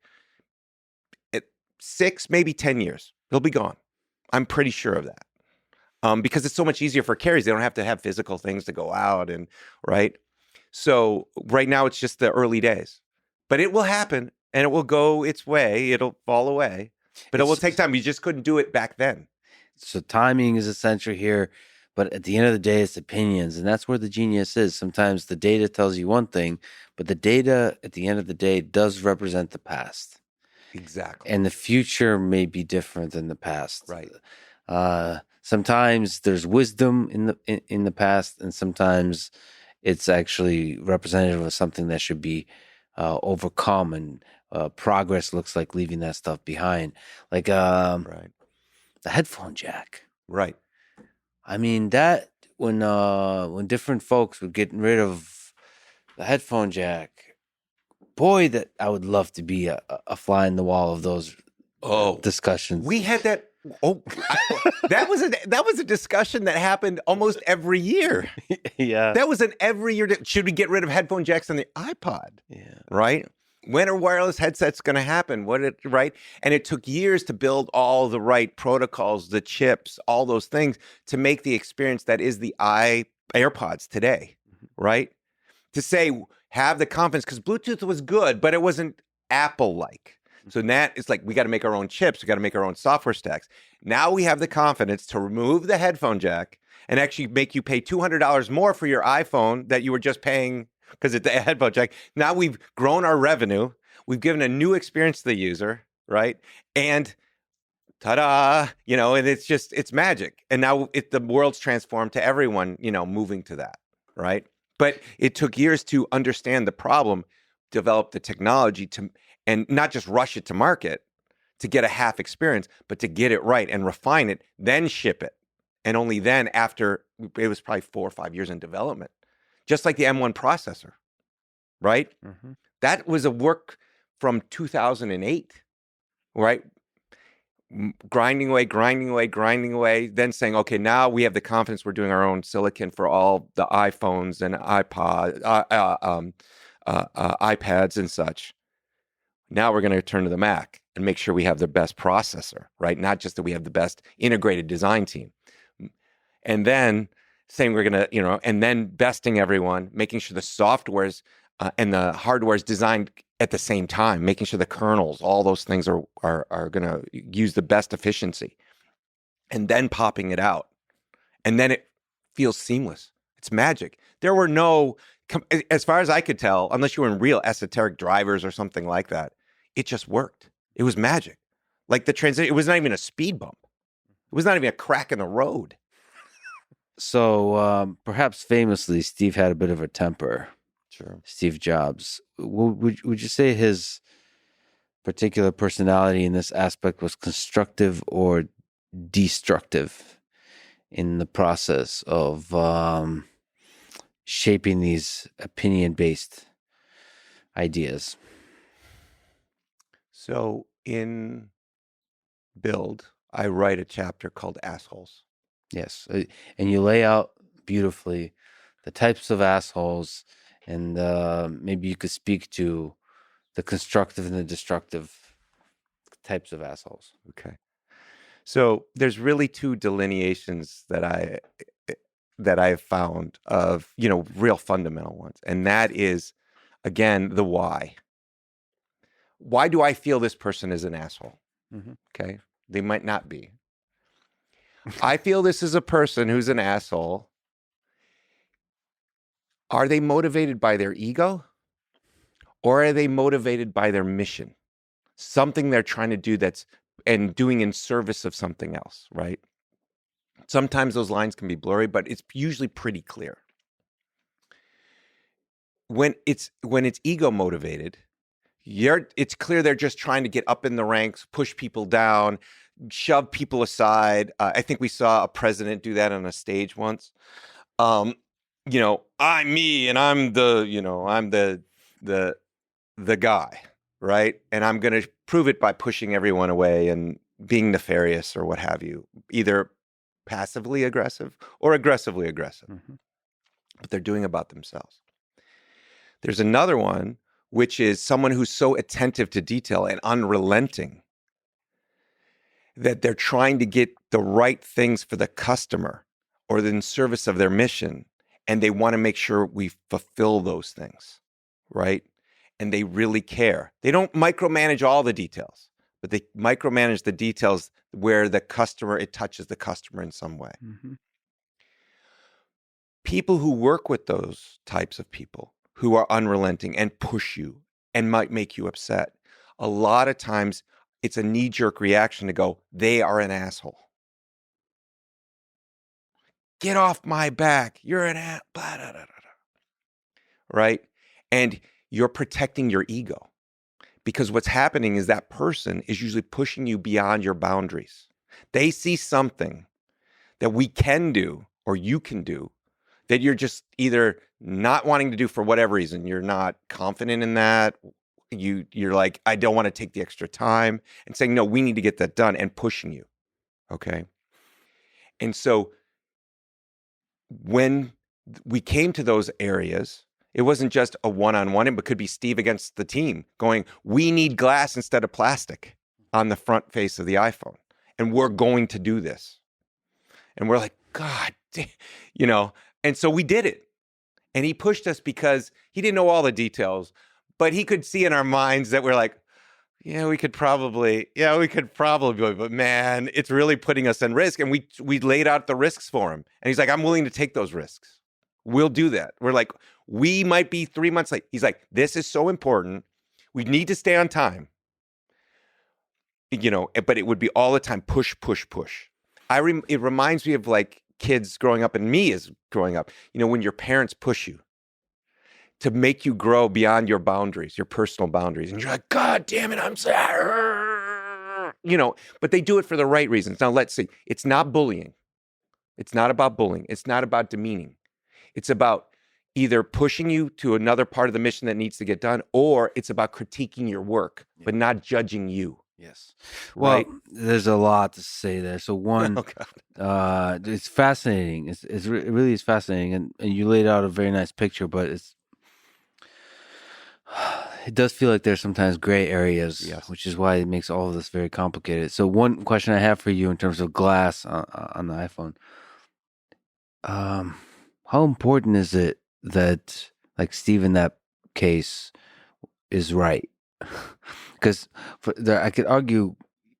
6, maybe 10 years. It'll be gone. I'm pretty sure of that. Because it's so much easier for carriers. They don't have to have physical things to go out and right. So right now it's just the early days, but it will happen and it will go its way. It'll fall away, but it will take time. You just couldn't do it back then. So timing is essential here, but at the end of the day, it's opinions, and that's where the genius is. Sometimes the data tells you one thing, but the data at the end of the day does represent the past. Exactly. And the future may be different than the past. Right. Sometimes there's wisdom in the past, and sometimes it's actually representative of something that should be overcome. And progress looks like leaving that stuff behind, like Right. the headphone jack. Right. I mean that when different folks were getting rid of the headphone jack, boy, that I would love to be a fly in the wall of those discussions. We had that. That was a discussion that happened almost every year. Yeah, that was an every year. Should we get rid of headphone jacks on the iPod? Yeah, right. When are wireless headsets going to happen? Right? And it took years to build all the right protocols, the chips, all those things to make the experience that is the AirPods today, right? To say have the confidence because Bluetooth was good, but it wasn't Apple-like. So that it's like we got to make our own chips. We got to make our own software stacks. Now we have the confidence to remove the headphone jack and actually make you pay $200 more for your iPhone that you were just paying because it's a headphone jack. Now we've grown our revenue. We've given a new experience to the user, right? And ta-da, and it's magic. And now the world's transformed to everyone, moving to that, right? But it took years to understand the problem, develop the technology and not just rush it to market to get a half experience, but to get it right and refine it, then ship it. And only then after, it was probably 4 or 5 years in development, just like the M1 processor, right? Mm-hmm. That was a work from 2008, right? Grinding away, then saying, okay, now we have the confidence we're doing our own silicon for all the iPhones and iPads and such. Now we're going to turn to the Mac and make sure we have the best processor, right? Not just that we have the best integrated design team. And then saying we're going to, and then besting everyone, making sure the softwares and the hardware is designed at the same time, making sure the kernels, all those things are going to use the best efficiency. And then popping it out. And then it feels seamless. It's magic. There were no, as far as I could tell, unless you were in real esoteric drivers or something like that, it just worked. It was magic. Like the transition, it was not even a speed bump. It was not even a crack in the road. So perhaps famously, Steve had a bit of a temper. Sure. Steve Jobs. Would you say his particular personality in this aspect was constructive or destructive in the process of shaping these opinion-based ideas? So in Build, I write a chapter called Assholes. Yes. And you lay out beautifully the types of assholes, and maybe you could speak to the constructive and the destructive types of assholes. Okay. So there's really two delineations that I've found of, real fundamental ones. And that is, again, the why. Why do I feel this person is an asshole? Mm-hmm. Okay. They might not be. I feel this is a person who's an asshole. Are they motivated by their ego? Or are they motivated by their mission? Something they're trying to do and doing in service of something else, right? Sometimes those lines can be blurry, but it's usually pretty clear. When it's ego motivated, it's clear they're just trying to get up in the ranks, push people down, shove people aside. I think we saw a president do that on a stage once. I'm me, and I'm the guy. right? And I'm going to prove it by pushing everyone away and being nefarious or what have you, either passively aggressive or aggressively aggressive. Mm-hmm. But they're doing about themselves. There's another one, which is someone who's so attentive to detail and unrelenting that they're trying to get the right things for the customer or in service of their mission. And they want to make sure we fulfill those things, right? And they really care. They don't micromanage all the details, but they micromanage the details where it touches the customer in some way. Mm-hmm. People who work with those types of people who are unrelenting and push you and might make you upset, a lot of times it's a knee-jerk reaction to go, they are an asshole. Get off my back. You're an ass. Blah, blah, blah, blah. Right? And you're protecting your ego. Because what's happening is that person is usually pushing you beyond your boundaries. They see something that we can do or you can do that you're just either not wanting to do for whatever reason. You're not confident in that. You're like, I don't want to take the extra time, and saying, no, we need to get that done, and pushing you. Okay. And so when we came to those areas, it wasn't just a one-on-one, but could be Steve against the team going, we need glass instead of plastic on the front face of the iPhone. And we're going to do this. And we're like, God, and so we did it. And he pushed us because he didn't know all the details, but he could see in our minds that we're like, we could probably, but man, it's really putting us in risk. And we laid out the risks for him. And he's like, I'm willing to take those risks. We'll do that. We're like, we might be 3 months late. He's like, this is so important. We need to stay on time. But it would be all the time, push, push, push. It reminds me of like kids growing up, and me as growing up, when your parents push you to make you grow beyond your boundaries, your personal boundaries. And you're like, God damn it, I'm sorry. But they do it for the right reasons. Now, let's see. It's not bullying. It's not about bullying. It's not about demeaning. It's about either pushing you to another part of the mission that needs to get done, or it's about critiquing your work, but not judging you. Yes. Right? Well, there's a lot to say there. So one, it's fascinating. It really is fascinating. And you laid out a very nice picture, but it does feel like there's sometimes gray areas, Yes. which is why it makes all of this very complicated. So one question I have for you in terms of glass on the iPhone, how important is it that, like Steve in that case, is right? Because I could argue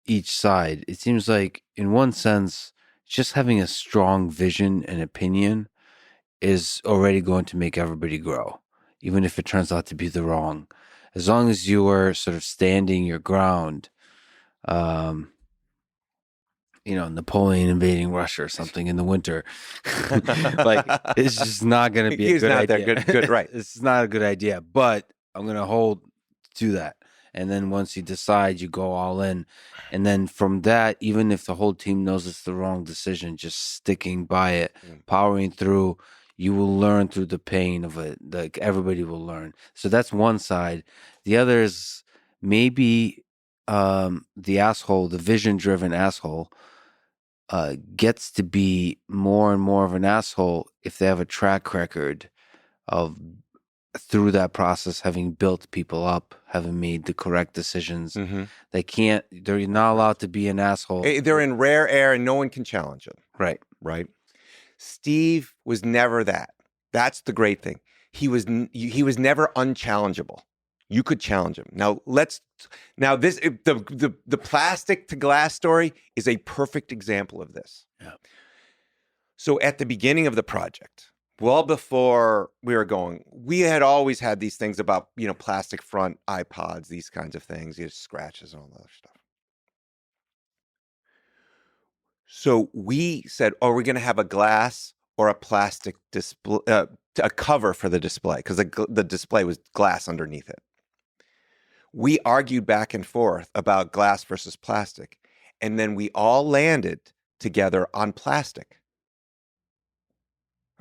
each side. It seems like, in one sense, just having a strong vision and opinion is already going to make everybody grow, even if it turns out to be the wrong. As long as you are sort of standing your ground, Napoleon invading Russia or something in the winter, like, it's just not going to be a good idea. Good, right. It's not a good idea, but I'm going to hold to that. And then once you decide, you go all in. And then from that, even if the whole team knows it's the wrong decision, just sticking by it, powering through, you will learn through the pain of it. Like, everybody will learn. So that's one side. The other is maybe the asshole, the vision-driven asshole, gets to be more and more of an asshole if they have a track record of, through that process, having built people up, having made the correct decisions. Mm-hmm. They're not allowed to be an asshole. They're in rare air and no one can challenge them. Right. Steve was never that. That's the great thing. He was never unchallengeable. You could challenge him. Now the plastic to glass story is a perfect example of this. Yeah. So at the beginning of the project, well before we were going, we had always had these things about, plastic front iPods, these kinds of things, scratches and all that other stuff. So we said, we're going to have a glass or a plastic display, a cover for the display, because the display was glass underneath it. We argued back and forth about glass versus plastic, and then we all landed together on plastic.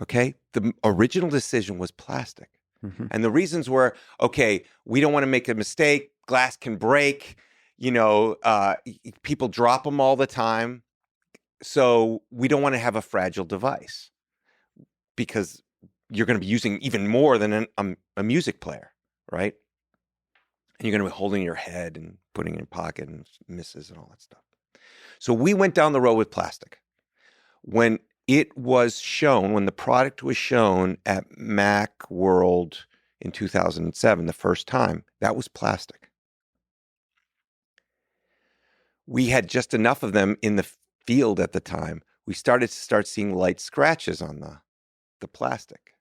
Okay? The original decision was plastic. Mm-hmm. And the reasons were, okay, we don't want to make a mistake. glass can break. People drop them all the time. So we don't want to have a fragile device because you're going to be using even more than a music player, right? And you're going to be holding your head and putting it in your pocket and misses and all that stuff. So we went down the road with plastic. When the product was shown at Mac World in 2007, the first time, that was plastic. We had just enough of them in the field at the time. We started seeing light scratches on the plastic.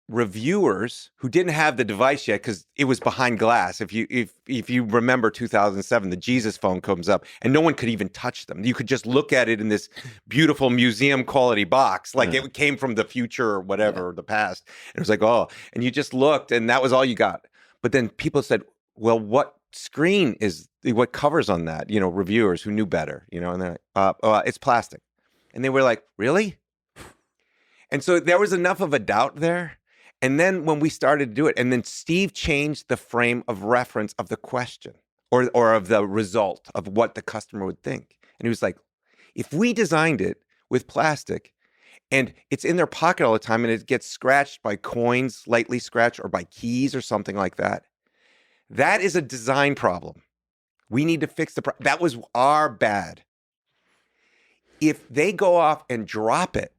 Reviewers who didn't have the device yet, because it was behind glass. If you remember 2007, the Jesus phone comes up and no one could even touch them. You could just look at it in this beautiful museum quality box, like it came from the future or whatever, the past. And it was like, oh, and you just looked and that was all you got. But then people said, well, what covers on that? Reviewers who knew better, and they're like, it's plastic. And they were like, really? And so there was enough of a doubt there. And then when we started to do it, and then Steve changed the frame of reference of the question or of the result of what the customer would think. And he was like, if we designed it with plastic and it's in their pocket all the time and it gets scratched by coins, lightly scratched, or by keys or something like that, that is a design problem. We need to fix that was our bad. If they go off and drop it,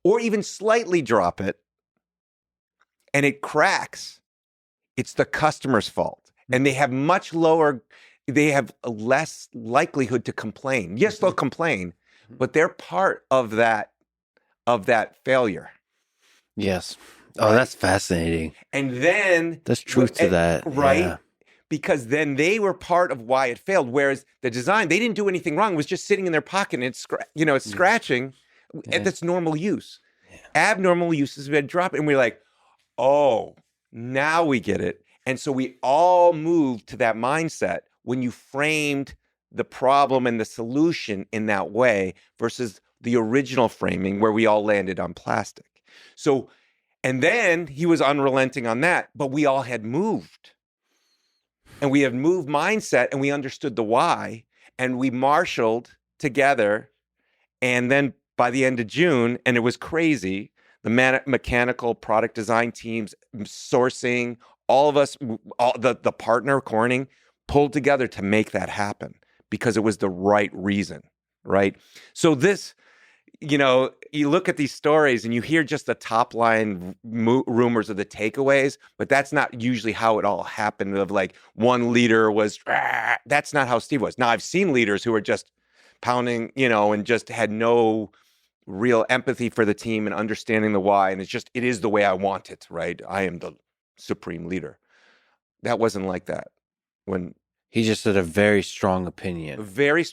or even slightly drop it, and it cracks, it's the customer's fault. And they have less likelihood to complain. Yes, they'll complain, but they're part of that failure. Yes. Oh, right? That's fascinating. And then there's truth to that. Right? Yeah. Because then they were part of why it failed. Whereas the design, they didn't do anything wrong. It was just sitting in their pocket and it's scratching. Yeah. And that's normal use. Yeah. Abnormal use has been dropped. And we're like, oh, now we get it. And so we all moved to that mindset when you framed the problem and the solution in that way versus the original framing where we all landed on plastic. So, and then he was unrelenting on that, but we all had moved. And we had moved mindset and we understood the why and we marshaled together. And then by the end of June, and it was crazy, the mechanical product design teams, sourcing, all of us, the partner, Corning, pulled together to make that happen because it was the right reason, right? So this, you look at these stories and you hear just the top line rumors of the takeaways, but that's not usually how it all happened of like one leader was, that's not how Steve was. Now I've seen leaders who are just pounding, and just had no real empathy for the team and understanding the why. And it is the way I want it, right? I am the supreme leader. That wasn't like that. When he just had a very strong opinion. But it was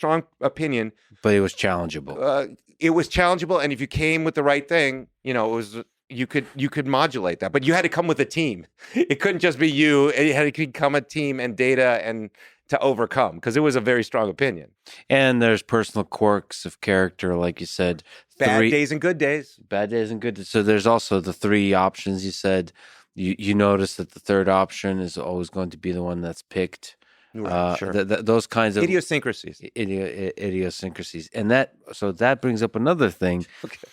challengeable. It was challengeable. And if you came with the right thing, you could modulate that, but you had to come with a team. It couldn't just be you. It had to come a team and data and to overcome, because it was a very strong opinion. And there's personal quirks of character, like you said. Bad days and good days. Bad days and good days. So there's also the three options you said. You notice that the third option is always going to be the one that's picked. Right, sure. Those kinds of idiosyncrasies. Idiosyncrasies. And that brings up another thing. Okay.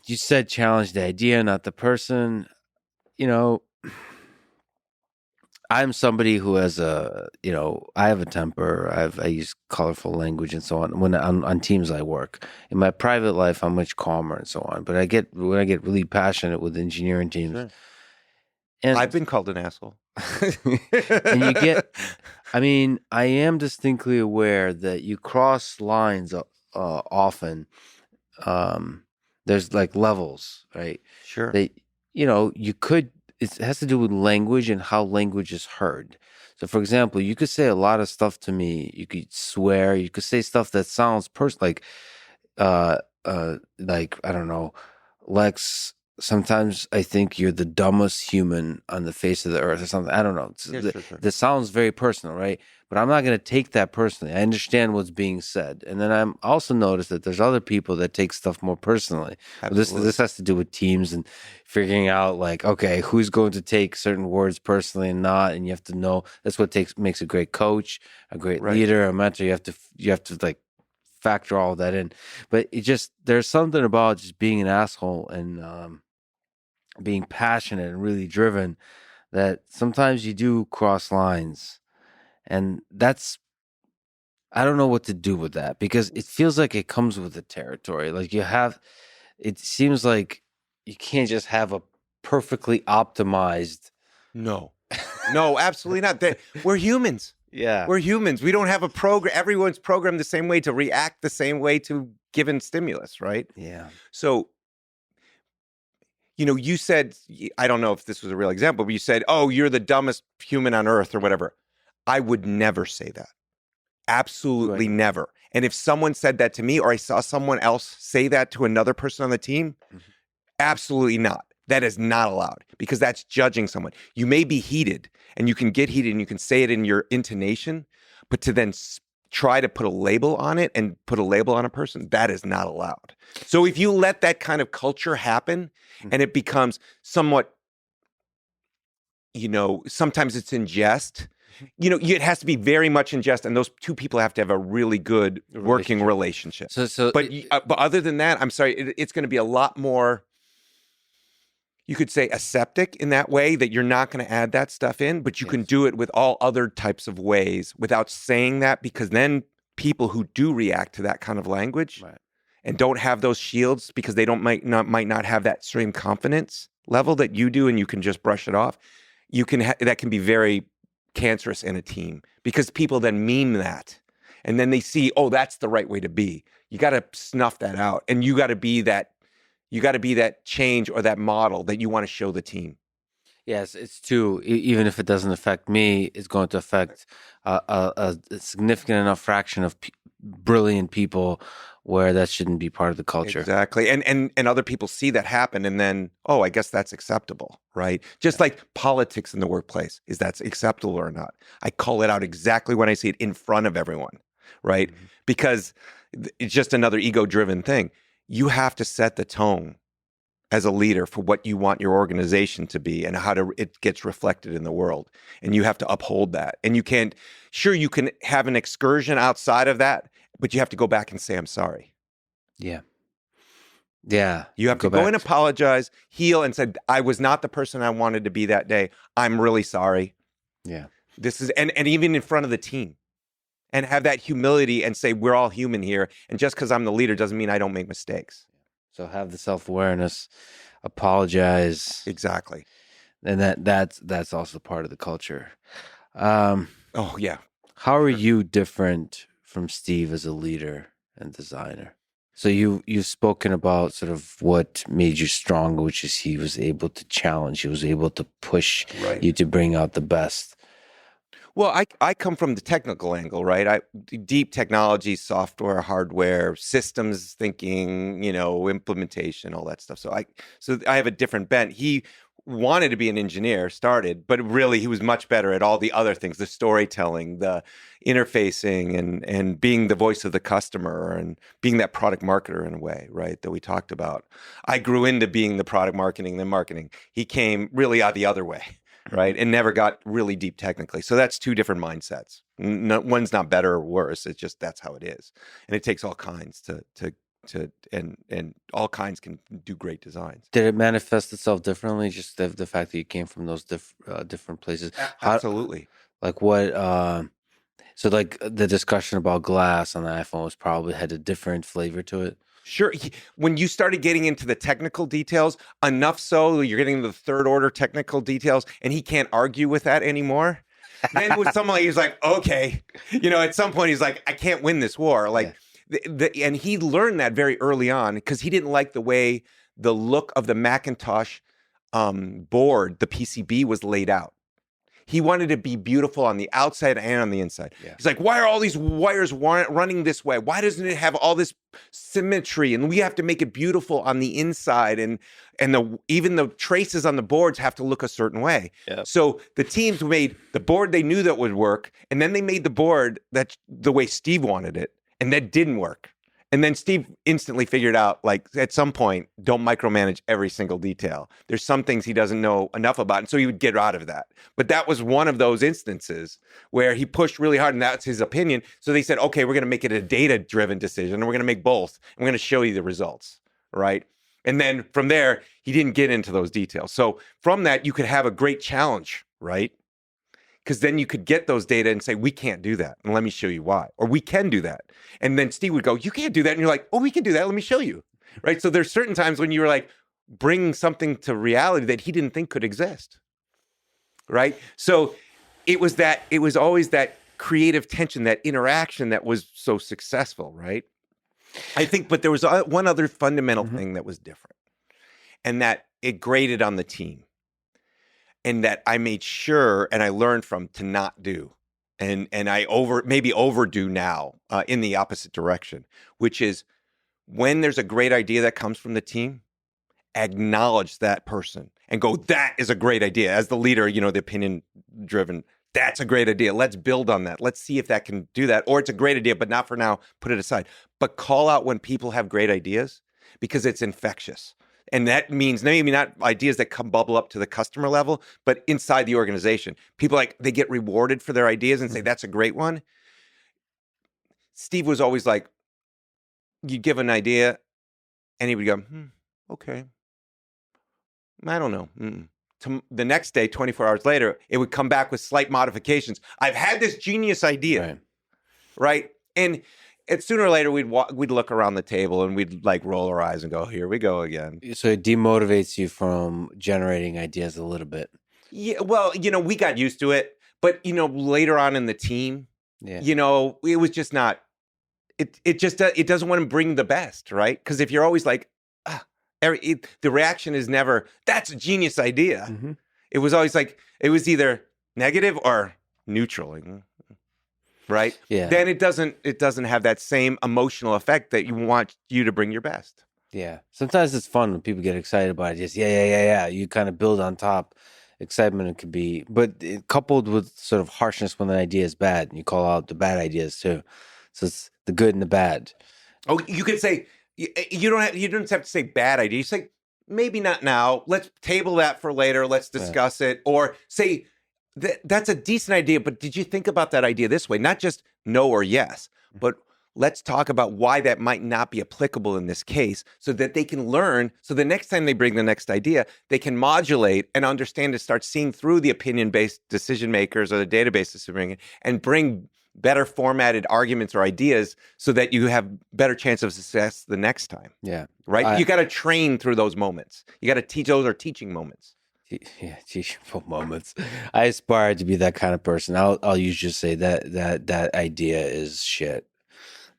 You said challenge the idea, not the person. I'm somebody who has I have a temper. I use colorful language and so on. When on teams I work, in my private life, I'm much calmer and so on. But when I get really passionate with engineering teams, sure. And I've been called an asshole. And I am distinctly aware that you cross lines often. There's like levels, right? Sure. You could. It has to do with language and how language is heard. So, for example, you could say a lot of stuff to me. You could swear. You could say stuff that sounds like I don't know, Lex sometimes I think you're the dumbest human on the face of the earth or something. I don't know. Sure. This sounds very personal, right? But I'm not going to take that personally. I understand what's being said. And then I'm also noticed that there's other people that take stuff more personally. Absolutely. This has to do with teams and figuring out like, okay, who's going to take certain words personally and not. And you have to know that's what makes a great coach, a great Right. leader, a mentor. You have to like factor all that in. But it just, there's something about just being an asshole and, being passionate and really driven that sometimes you do cross lines, and that's, I don't know what to do with that because it feels like it comes with the territory. Like you have, it seems like you can't just have a perfectly optimized. No, absolutely not. We're humans. Yeah. We're humans. We don't have a program. Everyone's programmed the same way to react the same way to given stimulus, right? Yeah. So, you said, I don't know if this was a real example, but you said, oh, you're the dumbest human on earth or whatever. I would never say that. Absolutely Right. never. And if someone said that to me or I saw someone else say that to another person on the team, absolutely not. That is not allowed because that's judging someone. You may be heated and you can get heated and you can say it in your intonation, but to then try to put a label on it and put a label on a person, that is not allowed. So if you let that kind of culture happen and it becomes somewhat, sometimes it's in jest, it has to be very much in jest, and those two people have to have a really good working relationship. But other than that, I'm sorry, it's going to be a lot more, you could say, aseptic in that way that you're not going to add that stuff in, but you can do it with all other types of ways without saying that, because then people who do react to that kind of language and don't have those shields because they might not have that same confidence level that you do, and you can just brush it off. That can be very cancerous in a team because people then meme that, and then they see, oh, that's the right way to be. You got to snuff that out, and you got to be that. You got to be that change or that model that you want to show the team. Yes, it's true. Even if it doesn't affect me, it's going to affect a significant enough fraction of brilliant people where that shouldn't be part of the culture. Exactly. And other people see that happen and then, oh, I guess that's acceptable, right? Just like politics in the workplace. Is that acceptable or not? I call it out exactly when I see it in front of everyone, right? Mm-hmm. Because it's just another ego-driven thing. You have to set the tone as a leader for what you want your organization to be and how it gets reflected in the world. And you have to uphold that. And you can have an excursion outside of that, but you have to go back and say, I'm sorry. Yeah. Yeah. You have to go and apologize, heal, and say, I was not the person I wanted to be that day. I'm really sorry. Yeah. And even in front of the team. And have that humility and say, we're all human here. And just because I'm the leader doesn't mean I don't make mistakes. So have the self-awareness, apologize. Exactly. And that's also part of the culture. Oh, yeah. How are you different from Steve as a leader and designer? So you've spoken about sort of what made you stronger, which is he was able to challenge, he was able to push you to bring out the best. Well, I come from the technical angle, right? Deep technology, software, hardware, systems thinking, implementation, all that stuff. So I have a different bent. He wanted to be an engineer, but really he was much better at all the other things, the storytelling, the interfacing, and being the voice of the customer and being that product marketer in a way, right, that we talked about. I grew into being the product marketing, the marketing. He came really out the other way. Right. And never got really deep technically. So that's two different mindsets. One's not better or worse. It's just that's how it is. And it takes all kinds and all kinds can do great designs. Did it manifest itself differently? Just the fact that you came from those different places? Absolutely. Like what? So like the discussion about glass on the iPhone was probably had a different flavor to it. Sure. When you started getting into the technical details, enough so you're getting into the third order technical details, and he can't argue with that anymore. Then with someone like, he's like, okay, at some point he's like, I can't win this war. Like, and he learned that very early on because he didn't like the way the look of the Macintosh board, the PCB, was laid out. He wanted to be beautiful on the outside and on the inside. Yeah. He's like, why are all these wires running this way? Why doesn't it have all this symmetry? And we have to make it beautiful on the inside. And even the traces on the boards have to look a certain way. Yep. So the teams made the board they knew that would work. And then they made the board that the way Steve wanted it. And that didn't work. And then Steve instantly figured out, like, at some point, don't micromanage every single detail. There's some things he doesn't know enough about. And so he would get out of that. But that was one of those instances where he pushed really hard, and that's his opinion. So they said, okay, we're going to make it a data-driven decision, and we're going to make both. And we're going to show you the results, right? And then from there, he didn't get into those details. So from that, you could have a great challenge, right? Because then you could get those data and say, we can't do that. And let me show you why. Or we can do that. And then Steve would go, you can't do that. And you're like, oh, we can do that. Let me show you. Right. So there's certain times when you were like bringing something to reality that he didn't think could exist. Right. So it was always that creative tension, that interaction that was so successful. Right. I think, but there was one other fundamental thing that was different, and that it graded on the team. And that I made sure, and I learned from, to not do, and I maybe overdo now in the opposite direction, which is when there's a great idea that comes from the team, acknowledge that person and go, that is a great idea. As the leader, the opinion driven, that's a great idea. Let's build on that. Let's see if that can do that. Or it's a great idea, but not for now. Put it aside. But call out when people have great ideas, because it's infectious. And that means maybe not ideas that bubble up to the customer level, but inside the organization. People they get rewarded for their ideas and say, that's a great one. Steve was always like, you'd give an idea and he would go, okay. I don't know. The next day, 24 hours later, it would come back with slight modifications. I've had this genius idea, right? And sooner or later, we'd look around the table and we'd roll our eyes and go, here we go again. So it demotivates you from generating ideas a little bit. Yeah, well, we got used to it. But, later on in the team, it was just not, it doesn't want to bring the best, right? Because if you're always like, the reaction is never, that's a genius idea. Mm-hmm. It was always it was either negative or neutral. Right? Yeah. Then it doesn't have that same emotional effect that you want you to bring your best. Yeah. Sometimes it's fun when people get excited about it. Just yeah. You kind of build on top. Excitement it could be, but coupled with sort of harshness when the idea is bad, and you call out the bad ideas too. So it's the good and the bad. Oh, you could say you don't have to say bad idea. You say maybe not now. Let's table that for later. Let's discuss it, or say. That's a decent idea, but did you think about that idea this way? Not just no or yes, but let's talk about why that might not be applicable in this case, so that they can learn. So the next time they bring the next idea, they can modulate and understand to start seeing through the opinion-based decision makers or the database decision and bring better formatted arguments or ideas so that you have better chance of success the next time. Yeah. Right? You got to train through those moments. You got to teach. Those are teaching moments. Yeah, teachable moments. I aspire to be that kind of person. I'll usually just say that idea is shit.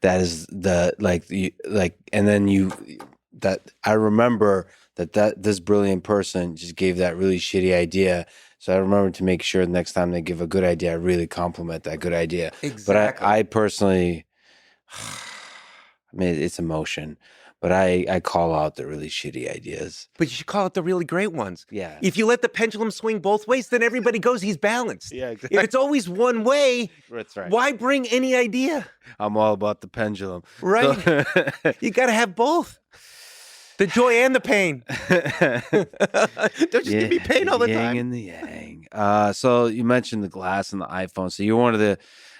That is and then that I remember that this brilliant person just gave that really shitty idea. So I remember to make sure the next time they give a good idea, I really compliment that good idea. Exactly. But I personally, I mean, it's emotion. But I call out the really shitty ideas. But you should call out the really great ones. Yeah. If you let the pendulum swing both ways, then everybody goes, he's balanced. Yeah, exactly. If it's always one way, that's right. Why bring any idea? I'm all about the pendulum. Right. So you got to have both. The joy and the pain. Don't just give me pain all the time. Yin and the yang. So you mentioned the glass and the iPhone. So you're one of the,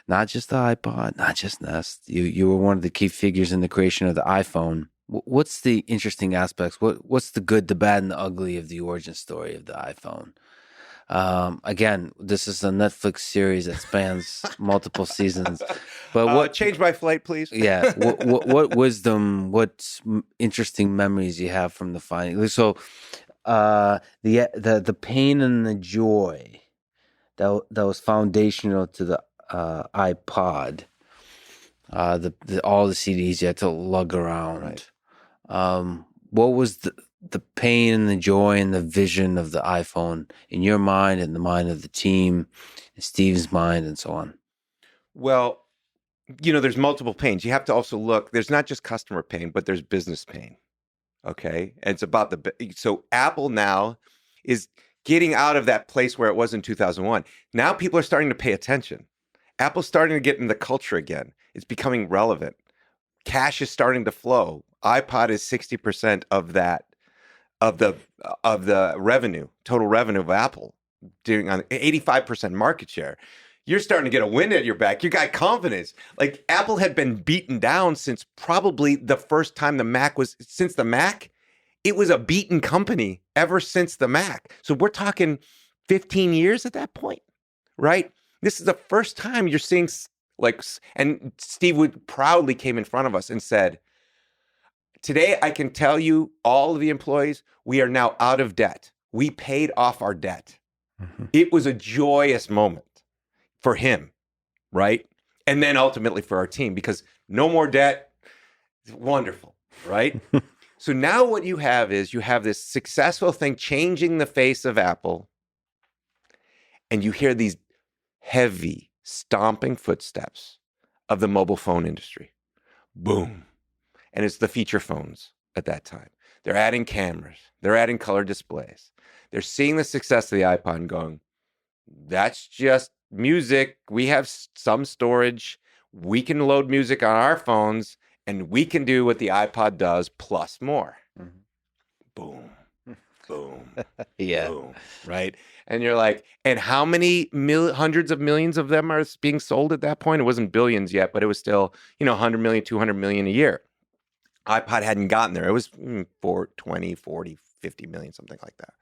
not just the iPod, not just Nest. You were one of the key figures in the creation of the iPhone. What's the interesting aspects? What's the good, the bad, and the ugly of the origin story of the iPhone? Again, this is a Netflix series that spans multiple seasons. But change my flight, please? Yeah. What wisdom, what interesting memories you have from the finding? So, the pain and the joy that was foundational to the iPod. All the CDs you had to lug around. Right. What was the pain and the joy and the vision of the iPhone in your mind and the mind of the team, in Steve's mind, and so on? Well, there's multiple pains. You have to also look, there's not just customer pain, but there's business pain. Okay. And it's about so Apple now is getting out of that place where it was in 2001. Now people are starting to pay attention. Apple's starting to get in the culture again. It's becoming relevant. Cash is starting to flow. iPod is 60% of that, of the revenue, total revenue of Apple, doing on 85% market share. You're starting to get a wind at your back. You got confidence. Like Apple had been beaten down since probably the first time since the Mac, it was a beaten company ever since the Mac. So we're talking 15 years at that point, right? This is the first time you're seeing and Steve Wood proudly came in front of us and said, today I can tell you, all of the employees, we are now out of debt. We paid off our debt. Mm-hmm. It was a joyous moment for him, right? And then ultimately for our team, because no more debt. It's wonderful, right? So now what you have is this successful thing changing the face of Apple, and you hear these heavy stomping footsteps of the mobile phone industry. Boom. And it's the feature phones at that time. They're adding cameras. They're adding color displays. They're seeing the success of the iPod and going, that's just music. We have some storage. We can load music on our phones, and we can do what the iPod does plus more. Mm-hmm. Boom, boom, yeah, boom, right? And you're like, and how many hundreds of millions of them are being sold at that point? It wasn't billions yet, but it was still, 100 million, 200 million a year. iPod hadn't gotten there. It was 20, 40, 50 million, something like that.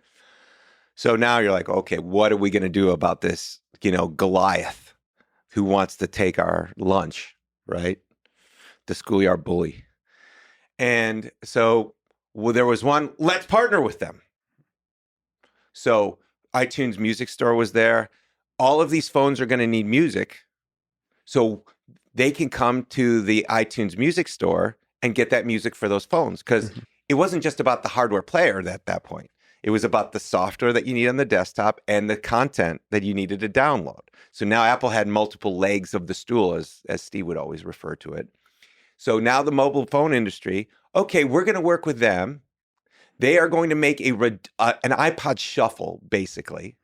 So now you're like, okay, what are we going to do about this, Goliath who wants to take our lunch, right? The schoolyard bully. And so there was one, let's partner with them. So iTunes Music Store was there. All of these phones are going to need music. So they can come to the iTunes Music Store and get that music for those phones. Because it wasn't just about the hardware player at that point. It was about the software that you need on the desktop and the content that you needed to download. So now Apple had multiple legs of the stool, as Steve would always refer to it. So now the mobile phone industry, okay, we're going to work with them. They are going to make an iPod shuffle, basically,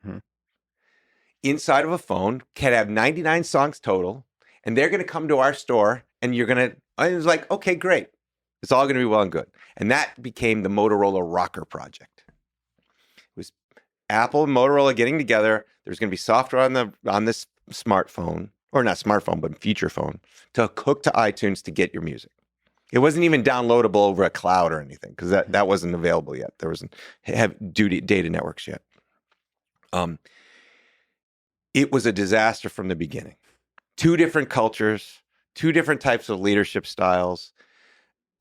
inside of a phone, can have 99 songs total, and they're going to come to our store, and it was like, okay, great. It's all going to be well and good. And that became the Motorola Rocker project. It was Apple and Motorola getting together. There's going to be software on this smartphone, or not smartphone, but feature phone, to hook to iTunes to get your music. It wasn't even downloadable over a cloud or anything, because that wasn't available yet. There wasn't heavy data networks yet. It was a disaster from the beginning. Two different cultures, two different types of leadership styles.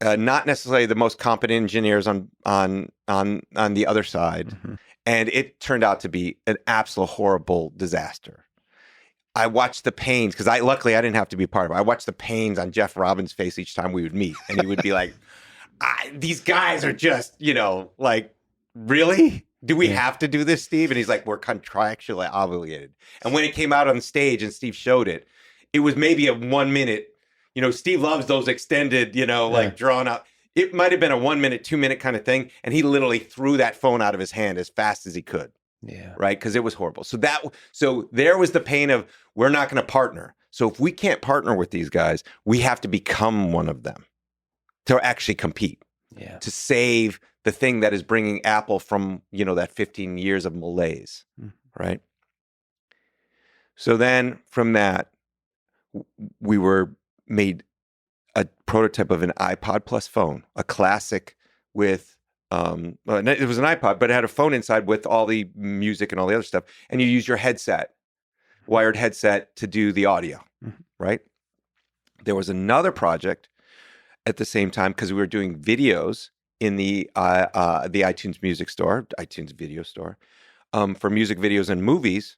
Not necessarily the most competent engineers on the other side. Mm-hmm. And it turned out to be an absolute horrible disaster. I watched the pains, because luckily I didn't have to be part of it. I watched the pains on Jeff Robbins' face each time we would meet. And he would be like, these guys are just, like, really? Do we have to do this, Steve? And he's like, we're contractually obligated. And when it came out on stage and Steve showed it, it was maybe a 1 minute. Steve loves those extended, like drawn out. It might have been a 1 minute, 2 minute kind of thing. And he literally threw that phone out of his hand as fast as he could. Yeah. Right. Because it was horrible. So there was the pain of, we're not going to partner. So if we can't partner with these guys, we have to become one of them to actually compete. Yeah. To save the thing that is bringing Apple from, that 15 years of malaise. Right. So then from that, we were made a prototype of an iPod Plus phone, a classic with, it was an iPod, but it had a phone inside with all the music and all the other stuff. And you use your wired headset to do the audio, right? There was another project at the same time, because we were doing videos in the iTunes Music Store, iTunes Video Store, for music videos and movies.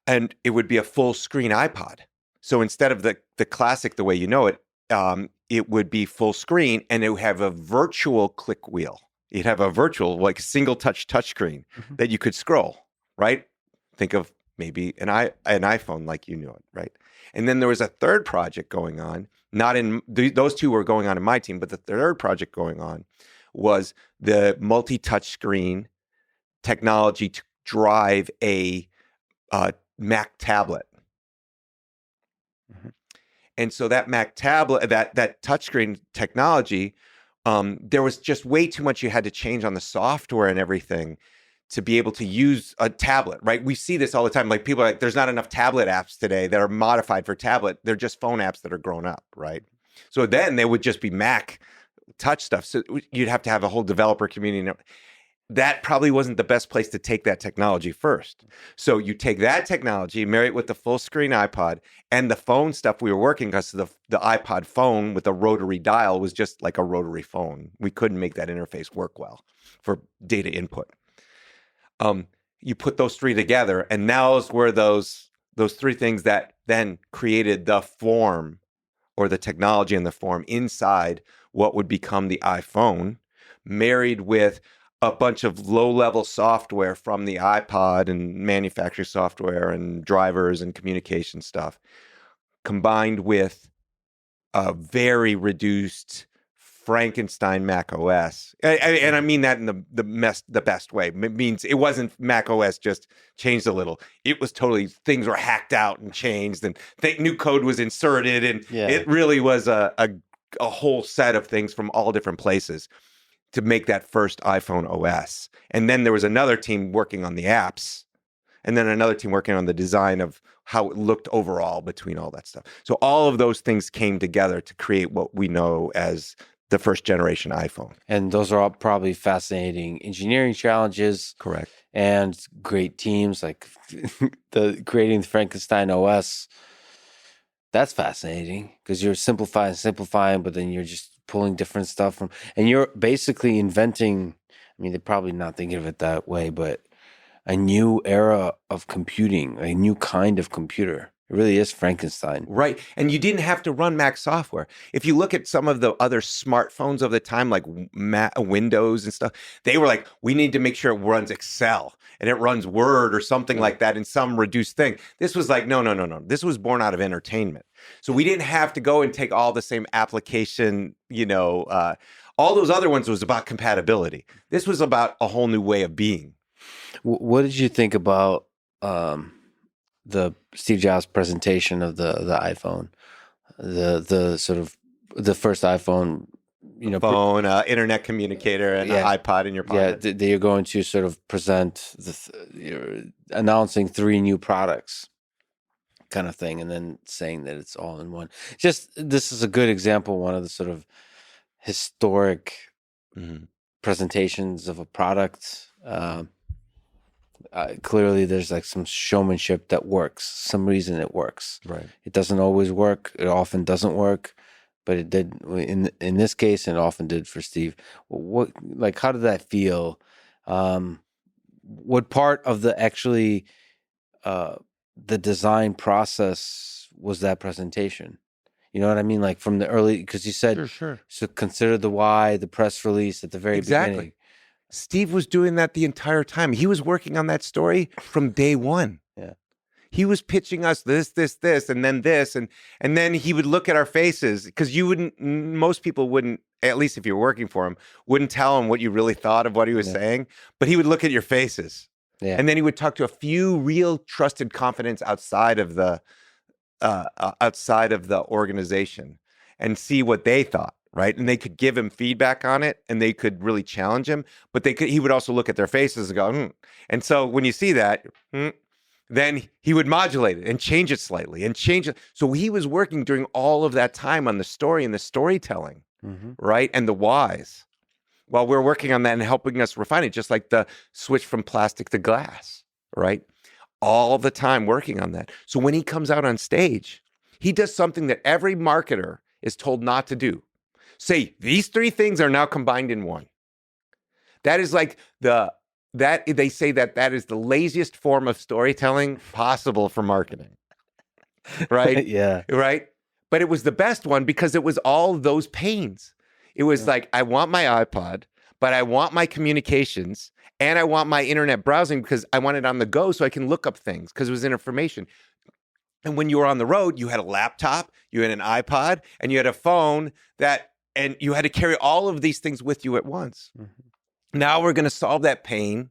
And it would be a full screen iPod. So instead of the classic, the way you know it, it would be full screen, and it would have a virtual click wheel You'd have a virtual, like single touch touchscreen that you could scroll, right? Think of maybe an iPhone like you knew it, right? And then there was a third project going on, not in those two were going on in my team, but the third project going on was the multi-touch screen technology to drive a Mac tablet. And so that Mac tablet, that touchscreen technology, there was just way too much you had to change on the software and everything to be able to use a tablet, right? We see this all the time. Like people are like, there's not enough tablet apps today that are modified for tablet. They're just phone apps that are grown up, right? So then they would just be Mac touch stuff. So you'd have to have a whole developer community. That probably wasn't the best place to take that technology first. So you take that technology, marry it with the full screen iPod and the phone stuff we were working, because the iPod phone with a rotary dial was just like a rotary phone. We couldn't make that interface work well for data input. You put those three together, and now were those three things that then created the form or the technology and the form inside what would become the iPhone, married with a bunch of low-level software from the iPod and manufacturer software and drivers and communication stuff, combined with a very reduced Frankenstein Mac OS. And I mean that in the best way. It means it wasn't Mac OS just changed a little. It was totally, things were hacked out and changed, and new code was inserted, and it really was a whole set of things from all different places to make that first iPhone OS. And then there was another team working on the apps, and then another team working on the design of how it looked overall between all that stuff. So all of those things came together to create what we know as the first generation iPhone. And those are all probably fascinating engineering challenges. Correct. And great teams, like creating the Frankenstein OS. That's fascinating because you're simplifying, but then you're just pulling different stuff from, and you're basically inventing, I mean, they're probably not thinking of it that way, but a new era of computing, a new kind of computer. It really is Frankenstein. Right. And you didn't have to run Mac software. If you look at some of the other smartphones of the time, like Windows and stuff, they were like, we need to make sure it runs Excel and it runs Word or something like that in some reduced thing. This was like, no. This was born out of entertainment. So we didn't have to go and take all the same application, all those other ones was about compatibility. This was about a whole new way of being. What did you think about the Steve Jobs presentation of the iPhone, the sort of the first iPhone, phone, internet communicator, and an iPod in your pocket? Yeah, you're going to sort of present you're announcing 3 new products, kind of thing, and then saying that it's all in one. Just this is a good example, one of the sort of historic presentations of a product. Clearly there's like some showmanship that works, some reason it works. Right. It doesn't always work. It often doesn't work, but it did in this case, and it often did for Steve. How did that feel? What part of the design process was that presentation? You know what I mean? Like from the early, because you said, sure. So consider the why, the press release at the very beginning. Steve was doing that the entire time. He was working on that story from day one. Yeah. He was pitching us this, and then this, and then he would look at our faces, because most people wouldn't, at least if you're working for him, wouldn't tell him what you really thought of what he was saying, but he would look at your faces. Yeah. And then he would talk to a few real trusted confidants outside of the organization and see what they thought. Right. And they could give him feedback on it, and they could really challenge him, but he would also look at their faces and go, And so when you see that, then he would modulate it and change it slightly and change it. So he was working during all of that time on the story and the storytelling, right? And the whys, while we're working on that and helping us refine it, just like the switch from plastic to glass, right? All the time working on that. So when he comes out on stage, he does something that every marketer is told not to do. Say, these 3 things are now combined in one. That is like they say that is the laziest form of storytelling possible for marketing. Right? Yeah. Right? But it was the best one because it was all those pains. It was like, I want my iPod, but I want my communications and I want my internet browsing because I want it on the go so I can look up things because it was information. And when you were on the road, you had a laptop, you had an iPod, and you had a phone and you had to carry all of these things with you at once. Mm-hmm. Now we're going to solve that pain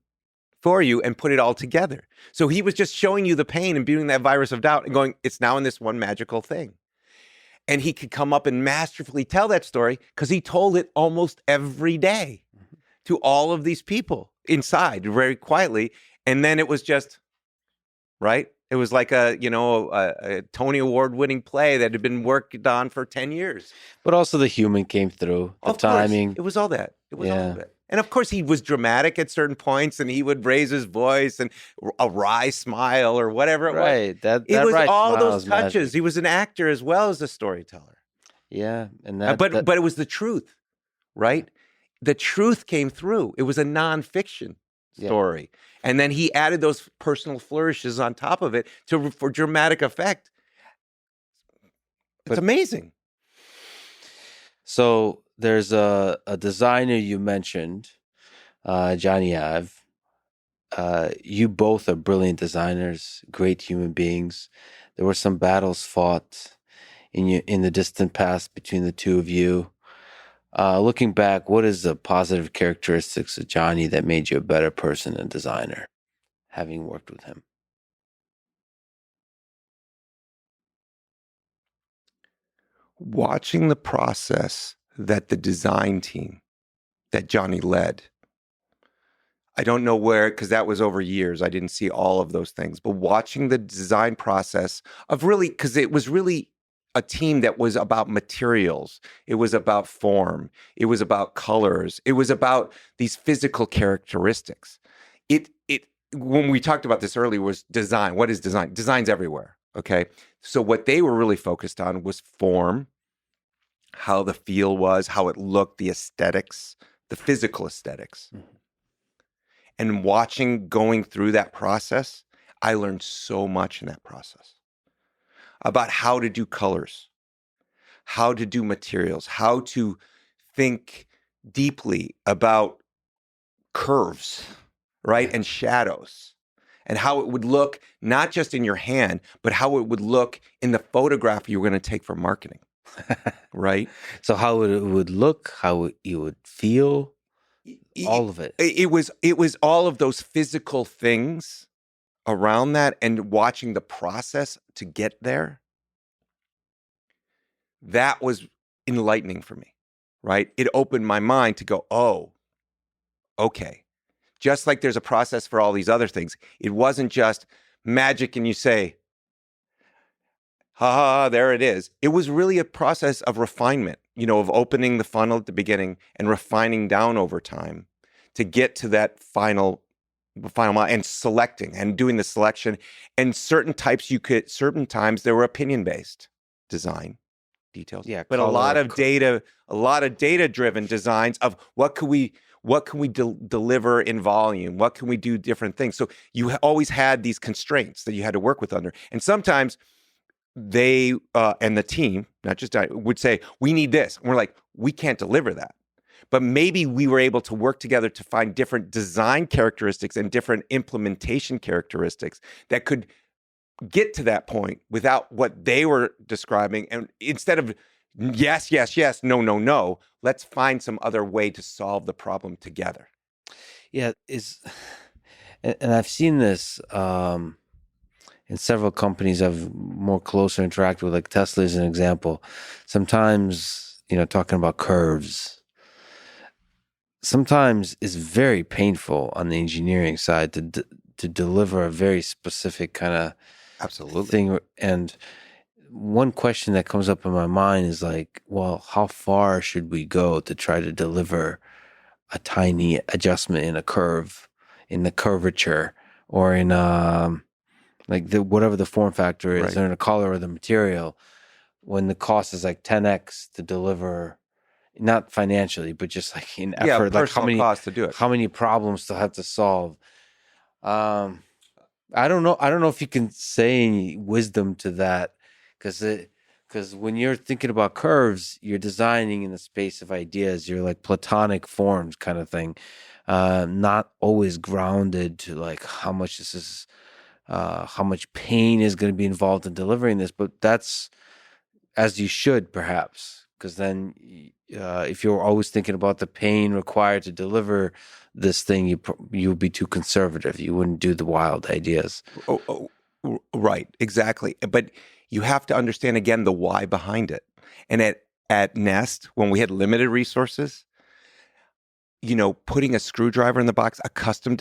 for you and put it all together. So he was just showing you the pain and beating that virus of doubt and going, it's now in this one magical thing. And he could come up and masterfully tell that story because he told it almost every day to all of these people inside very quietly. And then it was just, right? It was like a Tony Award winning play that had been worked on for 10 years. But also the human came through, the timing. It was all that. It was all of it. And of course, he was dramatic at certain points and he would raise his voice and a wry smile or whatever it was. Right. It was all those touches. Magic. He was an actor as well as a storyteller. Yeah. And but it was the truth, right? The truth came through. It was a nonfiction story. Yeah. And then he added those personal flourishes on top of it for dramatic effect. It's amazing. So there's a designer you mentioned, Jony Ive. You both are brilliant designers, great human beings. There were some battles fought in the distant past between the two of you. Looking back, what is the positive characteristics of Jony that made you a better person and designer, having worked with him? Watching the process that the design team that Jony led. I don't know where, because that was over years. I didn't see all of those things. But watching the design process of really, because it was really a team that was about materials. It was about form. It was about colors. It was about these physical characteristics. When we talked about this earlier was design. What is design? Design's everywhere. Okay. So what they were really focused on was form, how the feel was, how it looked, the aesthetics, the physical aesthetics. Mm-hmm. And going through that process, I learned so much in that process about how to do colors, how to do materials, how to think deeply about curves, right? And shadows, and how it would look not just in your hand, but how it would look in the photograph you were going to take for marketing, right? So how it would look, how you would feel, all of it. It was all of those physical things around that and watching the process to get there. That was enlightening for me, right? It opened my mind to go, oh, okay. Just like there's a process for all these other things. It wasn't just magic and you say, ha, there it is. It was really a process of refinement, of opening the funnel at the beginning and refining down over time to get to that final mile and selecting and doing the selection. And certain times there were opinion-based design details. Yeah, but a lot of data-driven designs of what can we deliver in volume? What can we do different things? So you always had these constraints that you had to work with under. And sometimes they and the team, not just I, would say, we need this. And we're like, we can't deliver that. But maybe we were able to work together to find different design characteristics and different implementation characteristics that could get to that point without what they were describing. And instead of yes, no, let's find some other way to solve the problem together. Yeah, and I've seen this in several companies I've more closer interacted with, like Tesla is an example. Sometimes, talking about curves, sometimes it's very painful on the engineering side to deliver a very specific kind of absolutely thing. And one question that comes up in my mind is like, well, how far should we go to try to deliver a tiny adjustment in a curve, in the curvature, or in whatever the form factor is, right, or in the color or the material, when the cost is like 10x to deliver, not financially, but just like in effort, like how many cost to do it, how many problems to have to solve. I don't know if you can say any wisdom to that, because Because when you're thinking about curves, you're designing in the space of ideas. You're like platonic forms kind of thing, not always grounded to like how much this is, how much pain is going to be involved in delivering this. But that's as you should, perhaps, because then if you're always thinking about the pain required to deliver this thing, you'd be too conservative. You wouldn't do the wild ideas. Right, exactly. But you have to understand again the why behind it. And at Nest, when we had limited resources, putting a screwdriver in the box, a custom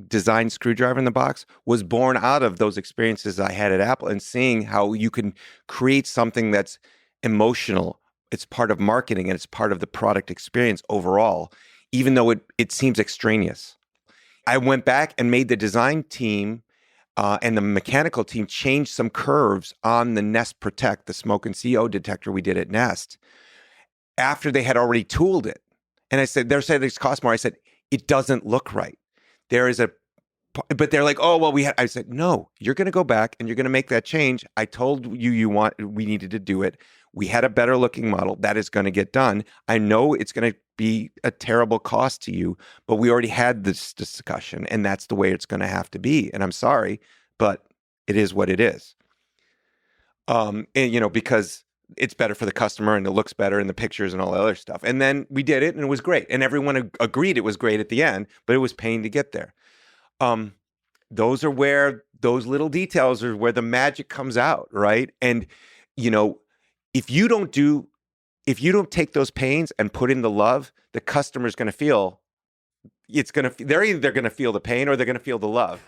designed screwdriver in the box, was born out of those experiences I had at Apple and seeing how you can create something that's emotional. It's part of marketing and it's part of the product experience overall, even though it seems extraneous. I went back and made the design team and the mechanical team change some curves on the Nest Protect, the smoke and CO detector we did at Nest, after they had already tooled it. And I said, they're saying this costs more. I said, it doesn't look right. But they're like, oh, well, I said, no, you're going to go back and you're going to make that change. I told we needed to do it. We had a better looking model that is going to get done. I know it's going to be a terrible cost to you, but we already had this discussion and that's the way it's going to have to be. And I'm sorry, but it is what it is. And, because it's better for the customer and it looks better in the pictures and all the other stuff. And then we did it and it was great. And everyone agreed it was great at the end, but it was pain to get there. Those little details are where the magic comes out, right? And, if you don't take those pains and put in the love, the customer's going to feel they're either going to feel the pain or they're going to feel the love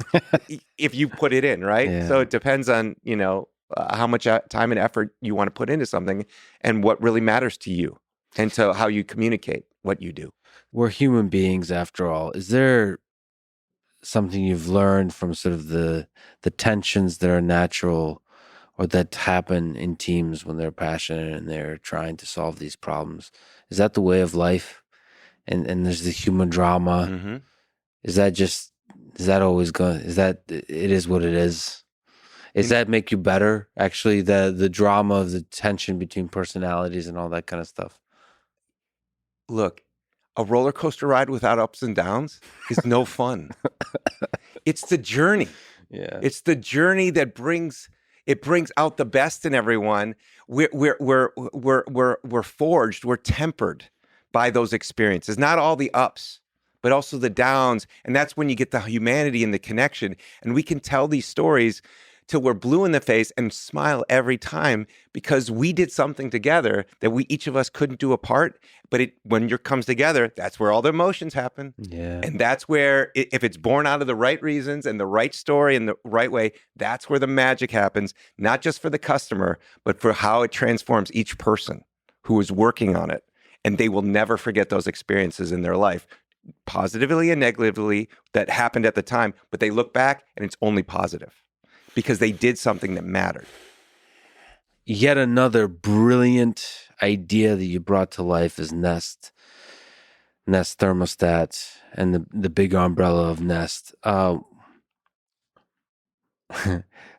if you put it in, right? Yeah. So it depends on, how much time and effort you want to put into something and what really matters to you and to how you communicate what you do. We're human beings after all. Is there something you've learned from sort of the tensions that are natural or that happen in teams when they're passionate and they're trying to solve these problems? Is that the way of life? And there's the human drama. Mm-hmm. Is that always going? Is that it is what it is? Does that make you better? Actually, the drama of the tension between personalities and all that kind of stuff. Look, a roller coaster ride without ups and downs is no fun. It's the journey. Yeah, it's the journey that brings out the best in everyone. We're forged. We're tempered by those experiences. Not all the ups, but also the downs. And that's when you get the humanity and the connection. And we can tell these stories till we're blue in the face and smile every time because we did something together that each of us couldn't do apart. But when it comes together, that's where all the emotions happen. Yeah. And that's where, if it's born out of the right reasons and the right story and the right way, that's where the magic happens, not just for the customer, but for how it transforms each person who is working on it. And they will never forget those experiences in their life, positively and negatively, that happened at the time. But they look back and it's only positive because they did something that mattered. Yet another brilliant idea that you brought to life is Nest thermostat and the big umbrella of Nest.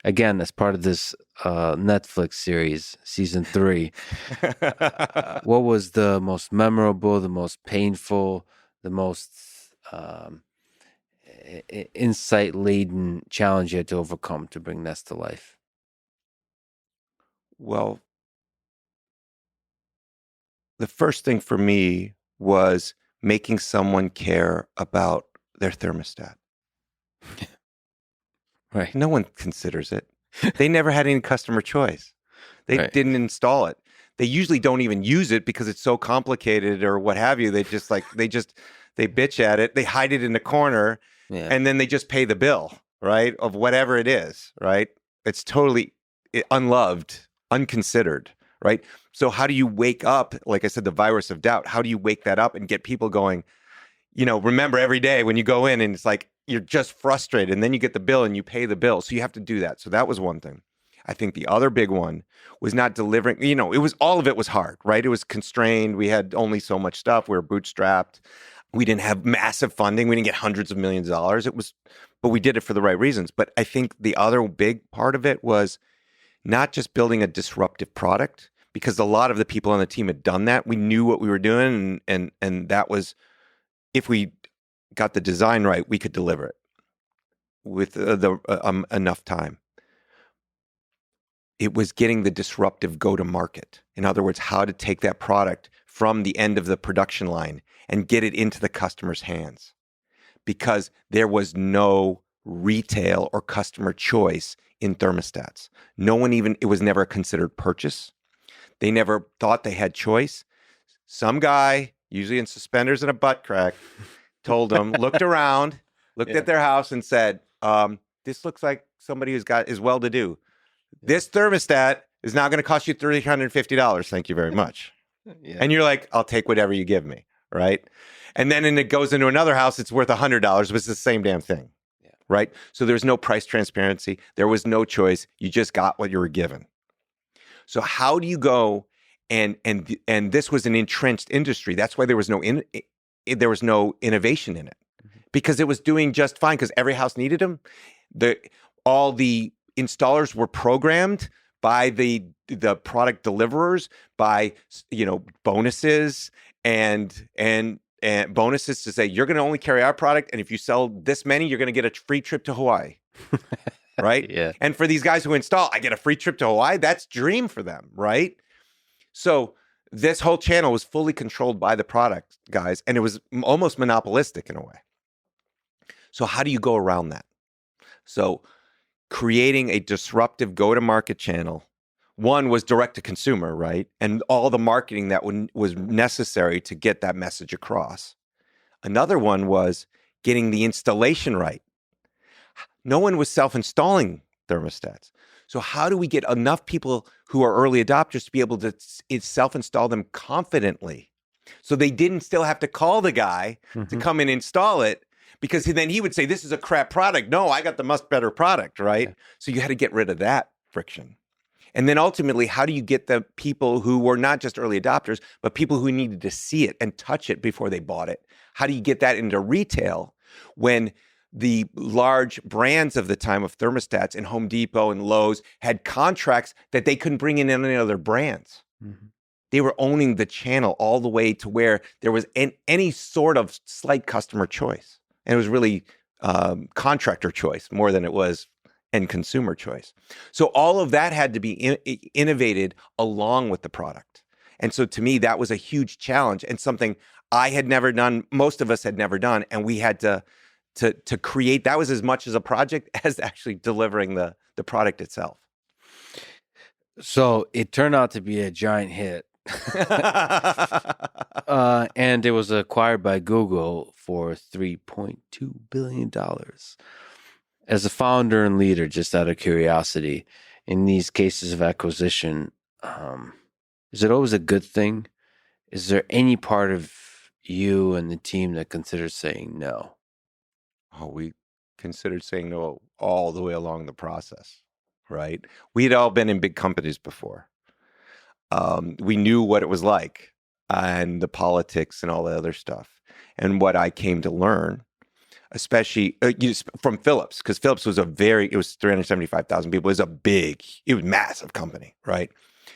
Again, as part of this Netflix series, season 3, what was the most memorable, the most painful, the most insight-laden challenge you had to overcome to bring Nest to life? Well, the first thing for me was making someone care about their thermostat. Right. No one considers it. They never had any customer choice. They didn't install it. They usually don't even use it because it's so complicated or what have you. They bitch at it. They hide it in the corner and then they just pay the bill, right? Of whatever it is, right? It's totally unloved, unconsidered, right? So how do you wake up, like I said, the virus of doubt, how do you wake that up and get people going, remember every day when you go in and it's like, you're just frustrated and then you get the bill and you pay the bill. So you have to do that. So that was one thing. I think the other big one was not delivering, all of it was hard, right? It was constrained. We had only so much stuff. We were bootstrapped. We didn't have massive funding. We didn't get hundreds of millions of dollars. But we did it for the right reasons. But I think the other big part of it was not just building a disruptive product, because a lot of the people on the team had done that. We knew what we were doing, and that was, if we got the design right, we could deliver it with enough time. It was getting the disruptive go-to-market. In other words, how to take that product from the end of the production line and get it into the customer's hands. Because there was no retail or customer choice in thermostats. It was never a considered purchase. They never thought they had choice. Some guy, usually in suspenders and a butt crack, told them, looked around, looked at their house and said, this looks like somebody is well-to-do. This thermostat is now going to cost you $350. Thank you very much. And you're like, I'll take whatever you give me, right? And then it goes into another house, it's worth $100, but it's the same damn thing, right? So there's no price transparency. There was no choice. You just got what you were given. So how do you go and this was an entrenched industry. That's why there was no innovation in it, because it was doing just fine because every house needed them. All the installers were programmed by the product deliverers by bonuses and bonuses to say, you're going to only carry our product, and if you sell this many, you're going to get a free trip to Hawaii. Right? Yeah. And for these guys who install, I get a free trip to Hawaii. That's dream for them, right? So this whole channel was fully controlled by the product guys, and it was almost monopolistic in a way. So how do you go around that? So creating a disruptive go-to-market channel. One was direct to consumer, right? And all the marketing that was necessary to get that message across. Another one was getting the installation right. No one was self-installing thermostats. So how do we get enough people who are early adopters to be able to self-install them confidently? So they didn't still have to call the guy to come and install it, because then he would say, this is a crap product. No, I got the much better product, right? Yeah. So you had to get rid of that friction. And then ultimately, how do you get the people who were not just early adopters, but people who needed to see it and touch it before they bought it? How do you get that into retail when the large brands of the time of thermostats and Home Depot and Lowe's had contracts that they couldn't bring in any other brands? Mm-hmm. They were owning the channel all the way to where there was any sort of slight customer choice. And it was really contractor choice more than it was end consumer choice. So all of that had to be innovated along with the product. And so to me, that was a huge challenge and something I had never done, most of us had never done. And we had to create, that was as much as a project as actually delivering the product itself. So it turned out to be a giant hit. And it was acquired by Google for $3.2 billion. As a founder and leader, just out of curiosity, in these cases of acquisition, is it always a good thing? Is there any part of you and the team that considers saying no? Oh, we considered saying no all the way along the process, right? We had all been in big companies before. We knew what it was like and the politics and all the other stuff. And what I came to learn, especially from Philips, because Philips was it was 375,000 people. It was massive company, right?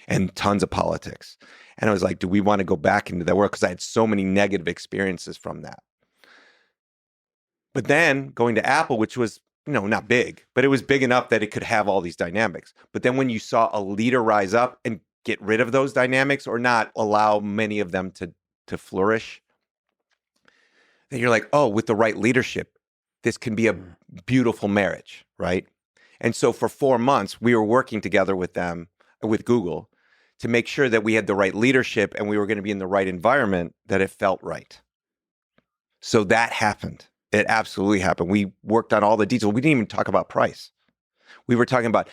And tons of politics. And I was like, do we want to go back into that world? Because I had so many negative experiences from that. But then going to Apple, which was, not big, but it was big enough that it could have all these dynamics. But then when you saw a leader rise up and get rid of those dynamics or not allow many of them to flourish, then you're like, oh, with the right leadership, this can be a beautiful marriage, right? And so for 4 months, we were working together with them, with Google, to make sure that we had the right leadership and we were going to be in the right environment, that it felt right. So that happened. It absolutely happened. We worked on all the details. We didn't even talk about price. We were talking about,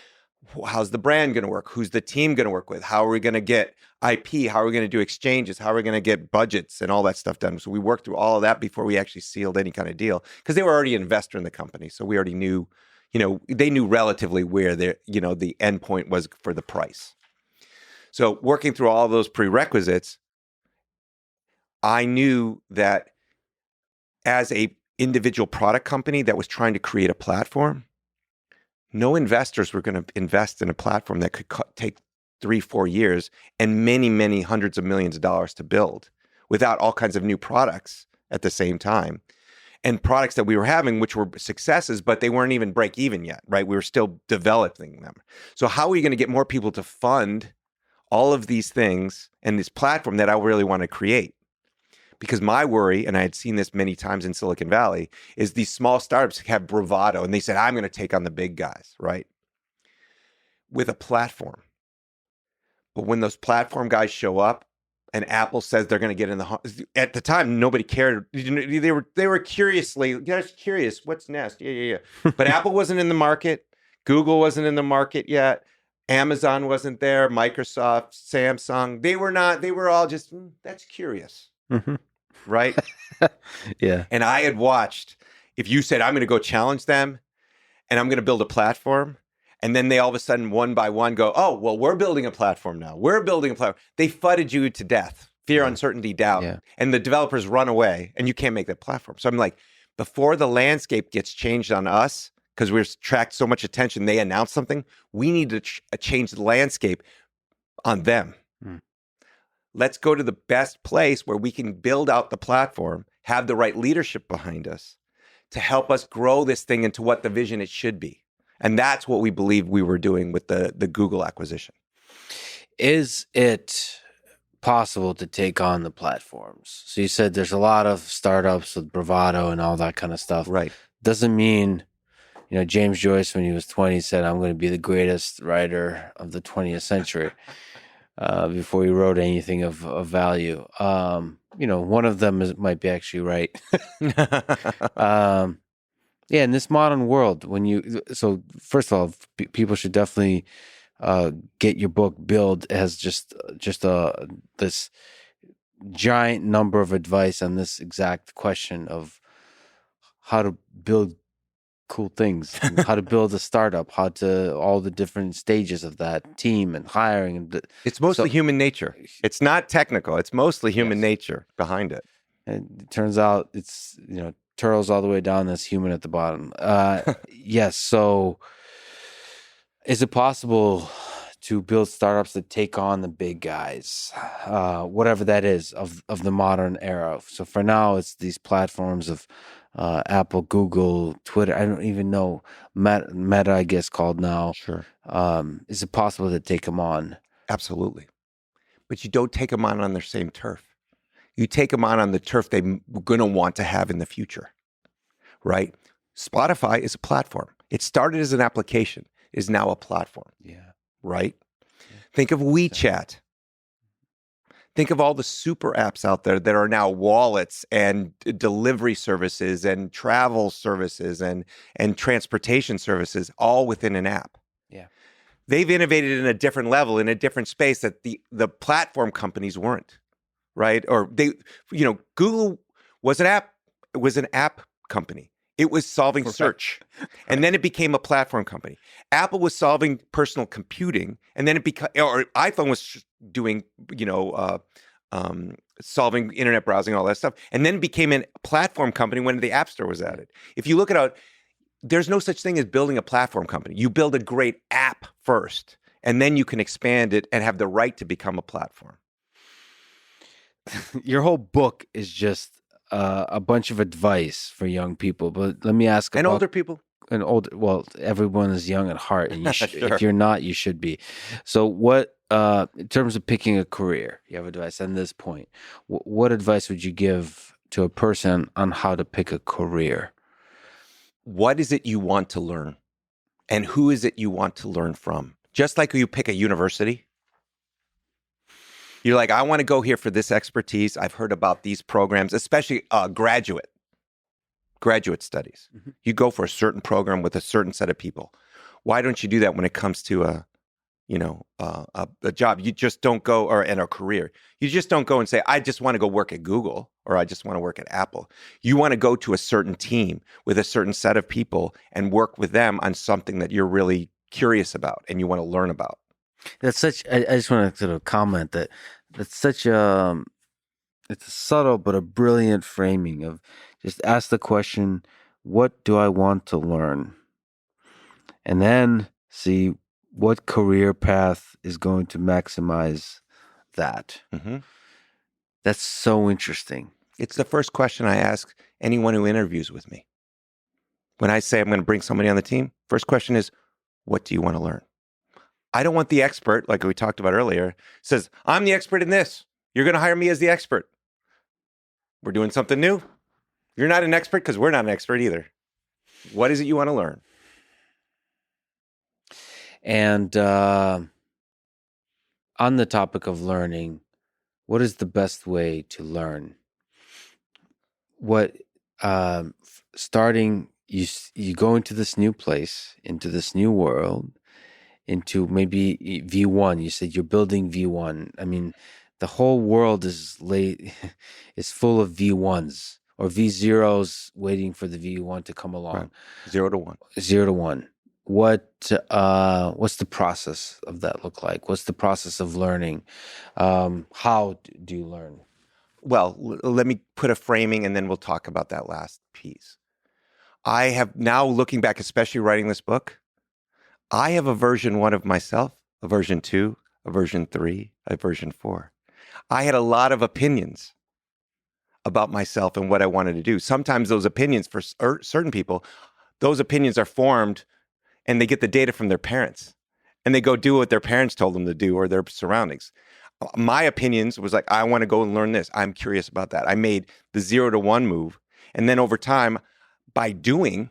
how's the brand going to work? Who's the team going to work with? How are we going to get IP? How are we going to do exchanges? How are we going to get budgets and all that stuff done? So we worked through all of that before we actually sealed any kind of deal, because they were already an investor in the company. So we already knew, they knew relatively where the end point was for the price. So working through all of those prerequisites, I knew that as a individual product company that was trying to create a platform, No investors were going to invest in a platform that could take 3-4 years and many, many hundreds of millions of dollars to build without all kinds of new products at the same time. And products that we were having, which were successes, but they weren't even break even yet, right? We were still developing them. So how are we going to get more people to fund all of these things and this platform that I really want to create? Because my worry, and I had seen this many times in Silicon Valley, is these small startups have bravado and they said, I'm going to take on the big guys, right? With a platform. But when those platform guys show up and Apple says they're going to get in at the time, nobody cared. They were curiously, just curious, what's next? Yeah. But Apple wasn't in the market. Google wasn't in the market yet. Amazon wasn't there. Microsoft, Samsung, they were not. They were all just, that's curious. Mm-hmm. Right? Yeah. And I had watched, if you said, I'm going to go challenge them and I'm going to build a platform, and then they all of a sudden, one by one, go, oh, well, we're building a platform now. We're building a platform. They fudded you to death. Fear, uncertainty, doubt. Yeah. And the developers run away and you can't make that platform. So I'm like, before the landscape gets changed on us, because we're attract so much attention, they announce something, we need to change the landscape on them. Let's go to the best place where we can build out the platform, have the right leadership behind us to help us grow this thing into what the vision it should be. And that's what we believe we were doing with the Google acquisition. Is it possible to take on the platforms? So you said there's a lot of startups with bravado and all that kind of stuff. Right. Doesn't mean, James Joyce, when he was 20, said, I'm going to be the greatest writer of the 20th century. Before he wrote anything of value. One of them might be actually right. Yeah, in this modern world, so first of all, people should definitely get your book. Build has just this giant number of advice on this exact question of how to build cool things, how to build a startup, how to all the different stages of that team and hiring. And it's mostly human nature. It's not technical. It's mostly human nature behind it. And it turns out it's, turtles all the way down, that's human at the bottom. Yes. So is it possible to build startups that take on the big guys, whatever that is of the modern era? So for now, it's these platforms of Apple, Google, Twitter. I don't even know. Meta, I guess, called now. Sure. Is it possible to take them on? Absolutely. But you don't take them on their same turf. You take them on the turf they're going to want to have in the future, right? Spotify is a platform. It started as an application, is now a platform. Yeah. Right? Yeah. Think of WeChat. Think of all the super apps out there that are now wallets and delivery services and travel services and transportation services, all within an app. Yeah. They've innovated in a different level, in a different space that the platform companies weren't, right? Or Google was an app company. It was solving search. And then it became a platform company. Apple was solving personal computing, and then or iPhone was doing, solving internet browsing, all that stuff. And then it became a platform company when the App Store was added. If you look at there's no such thing as building a platform company. You build a great app first, and then you can expand it and have the right to become a platform. Your whole book is just a bunch of advice for young people, but let me ask and older people. And older, well, everyone is young at heart, and Sure. If you're not, you should be. So, what in terms of picking a career, you have advice on this point? What advice would you give to a person on how to pick a career? What is it you want to learn, and who is it you want to learn from? Just like you pick a university. You're like, I want to go here for this expertise. I've heard about these programs, especially graduate studies. Mm-hmm. You go for a certain program with a certain set of people. Why don't you do that when it comes to a job? You just don't go, in a career. You just don't go and say, I just want to go work at Google or I just want to work at Apple. You want to go to a certain team with a certain set of people and work with them on something that you're really curious about and you want to learn about. That's such. I just want to sort of comment that's such a. It's a subtle but a brilliant framing of just ask the question, what do I want to learn? and then see what career path is going to maximize that. Mm-hmm. That's so interesting. It's the first question I ask anyone who interviews with me. When I say I'm going to bring somebody on the team, first question is, what do you want to learn? I don't want the expert, like we talked about earlier, says, I'm the expert in this. You're going to hire me as the expert. We're doing something new. You're not an expert because we're not an expert either. What is it you want to learn? And on the topic of learning, what is the best way to learn? What starting you go into this new place, into this new world, into maybe V1. You said you're building V1. I mean, the whole world is is full of V1s or V0s waiting for the V1 to come along. Right. 0 to 1. 0 to 1. What's the process of that look like? What's the process of learning? How do you learn? Well, let me put a framing and then we'll talk about that last piece. I have now, looking back, especially writing this book, I have a version 1 of myself, a version 2, a version 3, a version 4. I had a lot of opinions about myself and what I wanted to do. Sometimes those opinions, for certain people, those opinions are formed and they get the data from their parents and they go do what their parents told them to do or their surroundings. My opinions was like, I want to go and learn this. I'm curious about that. I made the 0 to 1 move. And then over time, by doing,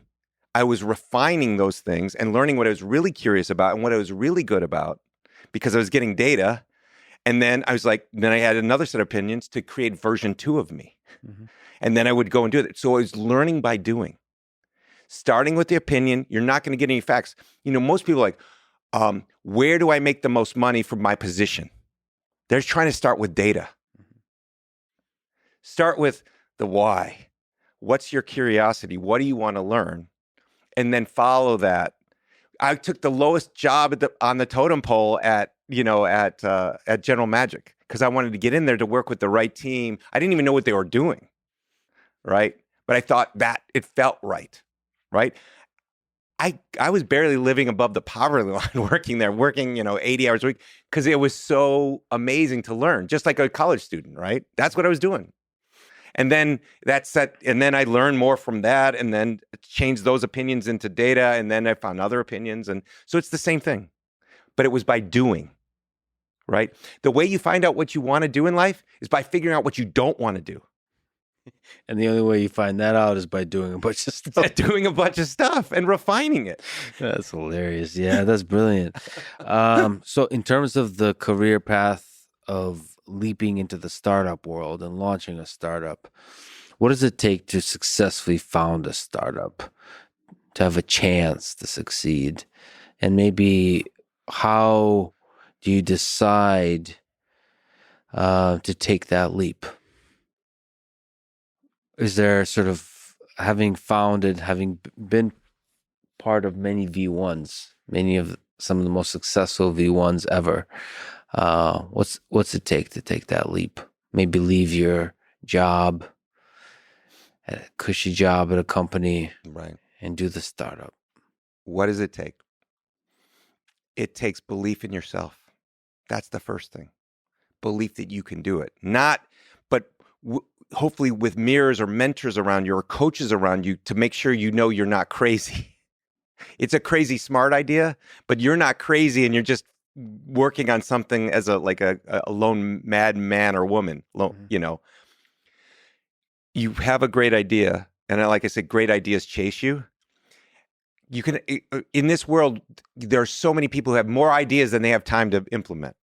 I was refining those things and learning what I was really curious about and what I was really good about because I was getting data. And then I was like, then I had another set of opinions to create version 2 of me. Mm-hmm. And then I would go and do it. So I was learning by doing. Starting with the opinion, you're not going to get any facts. You know, most people are like, where do I make the most money from my position? They're trying to start with data. Mm-hmm. Start with the why. What's your curiosity? What do you want to learn? And then follow that. I took the lowest job on the totem pole at General Magic because I wanted to get in there to work with the right team. I didn't even know what they were doing, right? But I thought that it felt right. I was barely living above the poverty line working 80 hours a week because it was so amazing to learn, just like a college student, right? That's what I was doing. And then and then I learned more from that and then changed those opinions into data. And then I found other opinions. And so it's the same thing, but it was by doing, right? The way you find out what you want to do in life is by figuring out what you don't want to do. And the only way you find that out is by doing a bunch of stuff. Doing a bunch of stuff and refining it. That's hilarious. Yeah, that's brilliant. So in terms of the career path of leaping into the startup world and launching a startup, what does it take to successfully found a startup, to have a chance to succeed? And maybe how do you decide to take that leap? Is there sort of having been part of many V1s, some of the most successful V1s ever? What's it take to take that leap? Maybe leave your job, a cushy job at a company, right, and do the startup. What does it take? It takes belief in yourself. That's the first thing. Belief that you can do it. Hopefully with mirrors or mentors around you or coaches around you to make sure you know you're not crazy. It's a crazy smart idea, but you're not crazy and you're just working on something as a lone mad man or woman. Mm-hmm. You have a great idea. And like I said, great ideas chase you. You can, in this world, there are so many people who have more ideas than they have time to implement.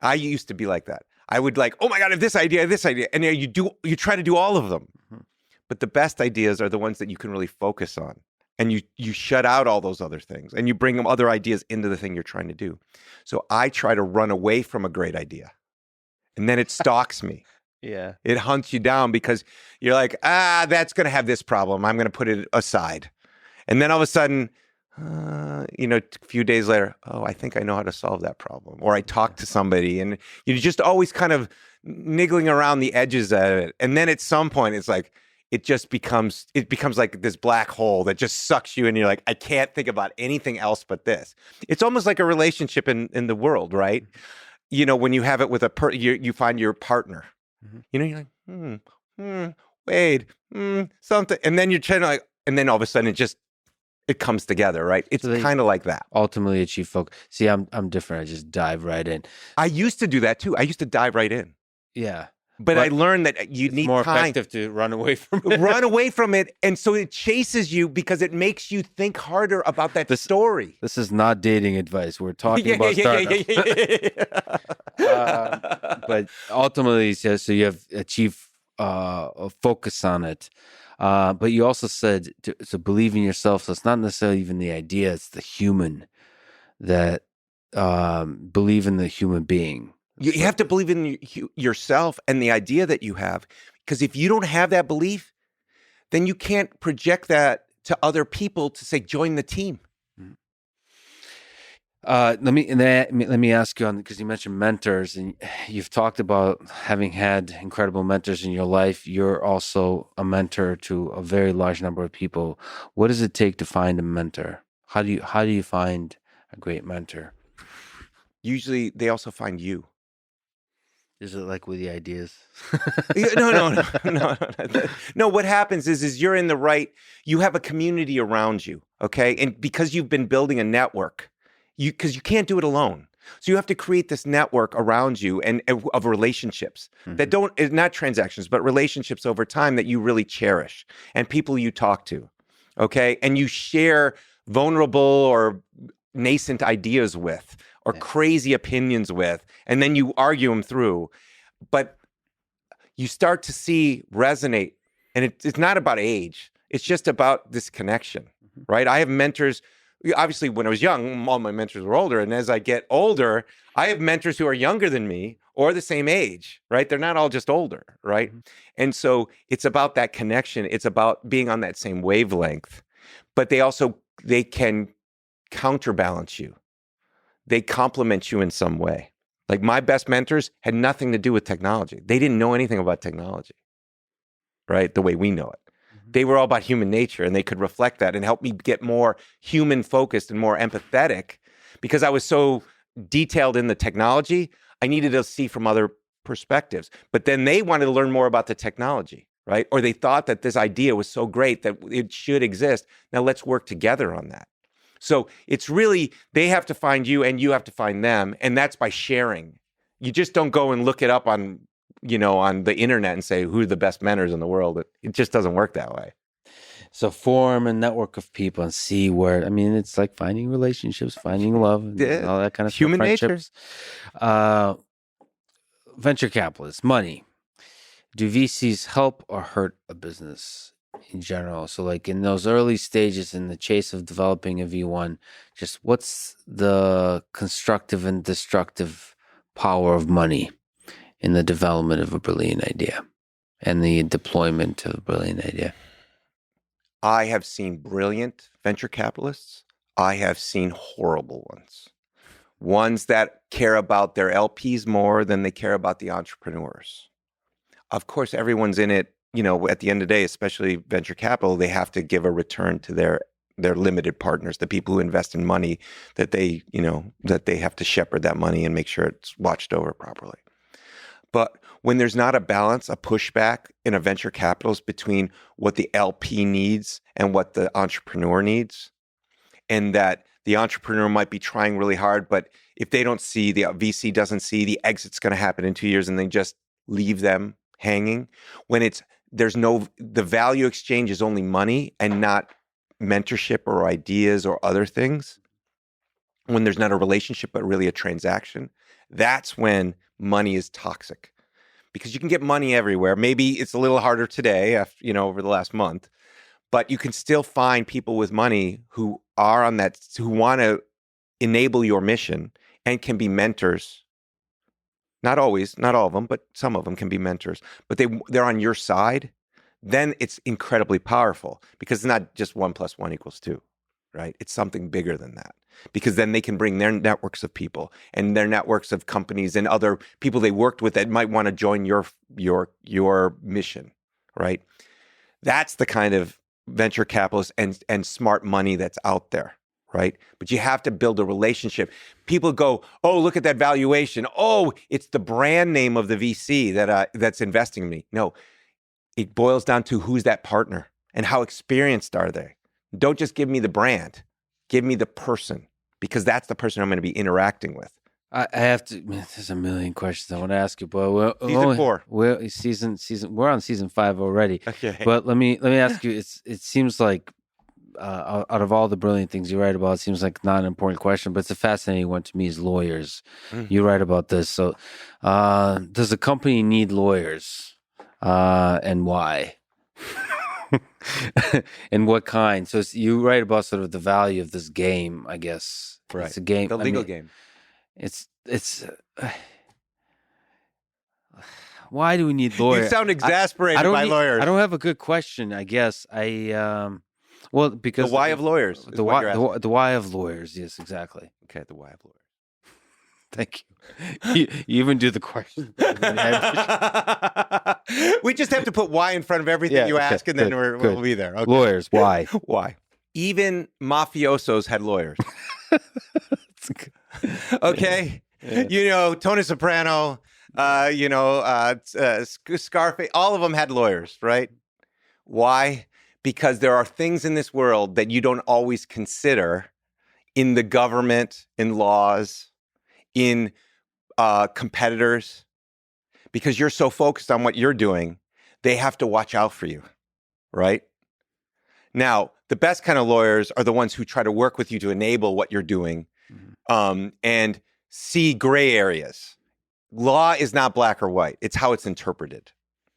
I used to be like that. I would oh my God, I have this idea. And you try to do all of them. Mm-hmm. But the best ideas are the ones that you can really focus on. And you shut out all those other things and you bring them other ideas into the thing you're trying to do. So I try to run away from a great idea. And then it stalks me. Yeah. It hunts you down because you're like, that's going to have this problem. I'm going to put it aside. And then all of a sudden, a few days later, I think I know how to solve that problem. Or I talk to somebody and you're just always kind of niggling around the edges of it. And then at some point it's like, it becomes like this black hole that just sucks you in. You're like, I can't think about anything else but this. It's almost like a relationship in the world, right? You know, when you have it with you find your partner, you know, you're like, Wade, something. And then you're trying to and then all of a sudden it comes together, right? It's kind of like that. Ultimately achieve focus. See, I'm different. I just dive right in. I used to do that too. I used to dive right in. Yeah. But I learned that you need more time. effective to run away from it. Run away from it. And so it chases you because it makes you think harder about that story. This is not dating advice. We're talking about startups. But ultimately, so you have achieved a focus on it. But you also said to believe in yourself. So it's not necessarily even the idea. It's the human that believe in the human being. You have to believe in yourself and the idea that you have, because if you don't have that belief, then you can't project that to other people to say, join the team. Let me ask you on, because you mentioned mentors and you've talked about having had incredible mentors in your life. You're also a mentor to a very large number of people. What does it take to find a mentor? How do you find a great mentor? Usually they also find you. Is it like with the ideas? No. No, what happens is you're in you have a community around you, okay? And because you've been building a network, because you can't do it alone. So you have to create this network around you and of relationships that not transactions, but relationships over time that you really cherish and people you talk to, okay? And you share vulnerable or nascent ideas with, or crazy opinions with, and then you argue them through. But you start to see resonate, and it's not about age. It's just about this connection, right? I have mentors. Obviously, when I was young, all my mentors were older. And as I get older, I have mentors who are younger than me or the same age, right? They're not all just older, right? And so it's about that connection. It's about being on that same wavelength. But they can counterbalance you. They complement you in some way. Like my best mentors had nothing to do with technology. They didn't know anything about technology, right? The way we know it. They were all about human nature, and they could reflect that and help me get more human focused and more empathetic, because I was so detailed in the technology. I needed to see from other perspectives. But then they wanted to learn more about the technology, right? Or they thought that this idea was so great that it should exist. Now let's work together on that. So it's really, they have to find you and you have to find them. And that's by sharing. You just don't go and look it up on the internet and say, who are the best mentors in the world? It just doesn't work that way. So form a network of people and see where, it's like finding relationships, finding love, and all that kind of stuff. Human nature. Venture capitalists, money. Do VCs help or hurt a business in general? So like in those early stages in the chase of developing a V1, just what's the constructive and destructive power of money in the development of a brilliant idea and the deployment of a brilliant idea? I have seen brilliant venture capitalists. I have seen horrible ones that care about their LPs more than they care about the entrepreneurs. Of course, everyone's in it. At the end of the day, especially venture capital, they have to give a return to their limited partners, the people who invest in money, that they have to shepherd that money and make sure it's watched over properly. But when there's not a balance, a pushback in a venture capitalist between what the LP needs and what the entrepreneur needs, and that the entrepreneur might be trying really hard, but if they don't see, the VC doesn't see, the exit's going to happen in 2 years, and they just leave them hanging. When the value exchange is only money and not mentorship or ideas or other things. When there's not a relationship, but really a transaction, that's when money is toxic, because you can get money everywhere. Maybe it's a little harder today, after, over the last month, but you can still find people with money who are on that, who want to enable your mission and can be mentors. Not always, not all of them, but some of them can be mentors. But they're on your side. Then it's incredibly powerful, because it's not just 1 + 1 = 2, right? It's something bigger than that, because then they can bring their networks of people and their networks of companies and other people they worked with that might want to join your mission, right? That's the kind of venture capitalist and smart money that's out there, right? But you have to build a relationship. People go, oh, look at that valuation. Oh, it's the brand name of the VC that's investing in me. No, it boils down to who's that partner and how experienced are they. Don't just give me the brand. Give me the person, because that's the person I'm going to be interacting with. I have to. Man, there's a million questions I want to ask you, but Season 4. We're on season 5 already. Okay. But let me ask you. It seems like out of all the brilliant things you write about, it seems like not an important question, but it's a fascinating one to me. Is lawyers? You write about this. So, does a company need lawyers, and why? And what kind? So you write about sort of the value of this game, I guess. Right. It's a game, the legal game. It's why do we need lawyers? You sound exasperated by lawyers. I don't have a good question. I guess because the why of lawyers. The why of lawyers. Yes, exactly. Okay, the why of lawyers. Thank you. You even do the question. We just have to put why in front of everything you ask, and then we'll be there. Okay. Lawyers, why? Why? Even mafiosos had lawyers. Okay? Yeah. Tony Soprano, Scarface, all of them had lawyers, right? Why? Because there are things in this world that you don't always consider in the government, in laws, in competitors, because you're so focused on what you're doing, they have to watch out for you, right? Now, the best kind of lawyers are the ones who try to work with you to enable what you're doing, and see gray areas. Law is not black or white. It's how it's interpreted,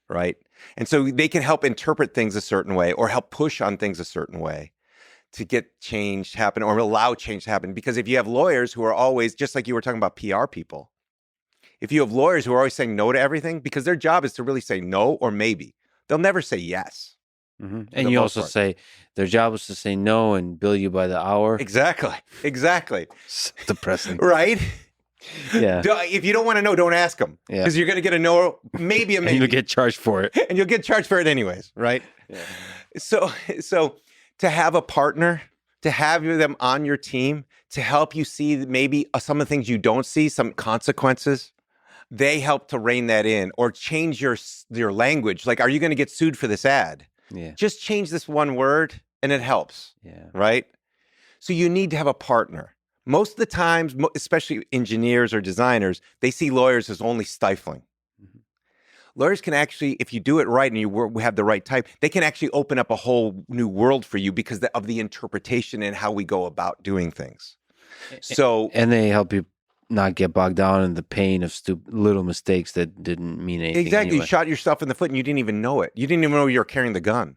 right? And so they can help interpret things a certain way or help push on things a certain way to get change to happen or allow change to happen. Because if you have lawyers who are always, just like you were talking about PR people, if you have lawyers who are always saying no to everything, because their job is to really say no or maybe, they'll never say yes. And you also say their job is to say no and bill you by the hour. Exactly. So depressing. Right? Yeah. If you don't want to know, don't ask them. Because you're going to get a no, maybe a maybe. And you'll get charged for it. And you'll get charged for it anyways, right? Yeah. So to have a partner, to have them on your team, to help you see maybe some of the things you don't see, some consequences, they help to rein that in or change your language. Like, are you going to get sued for this ad? Yeah. Just change this one word and it helps. Yeah. Right? So you need to have a partner. Most of the times, especially engineers or designers, they see lawyers as only stifling. Lawyers can actually, if you do it right and you have the right type, they can actually open up a whole new world for you because of the interpretation and how we go about doing things. So, and they help you not get bogged down in the pain of little mistakes that didn't mean anything. Exactly. Anyway. You shot yourself in the foot and you didn't even know it. You didn't even know you were carrying the gun.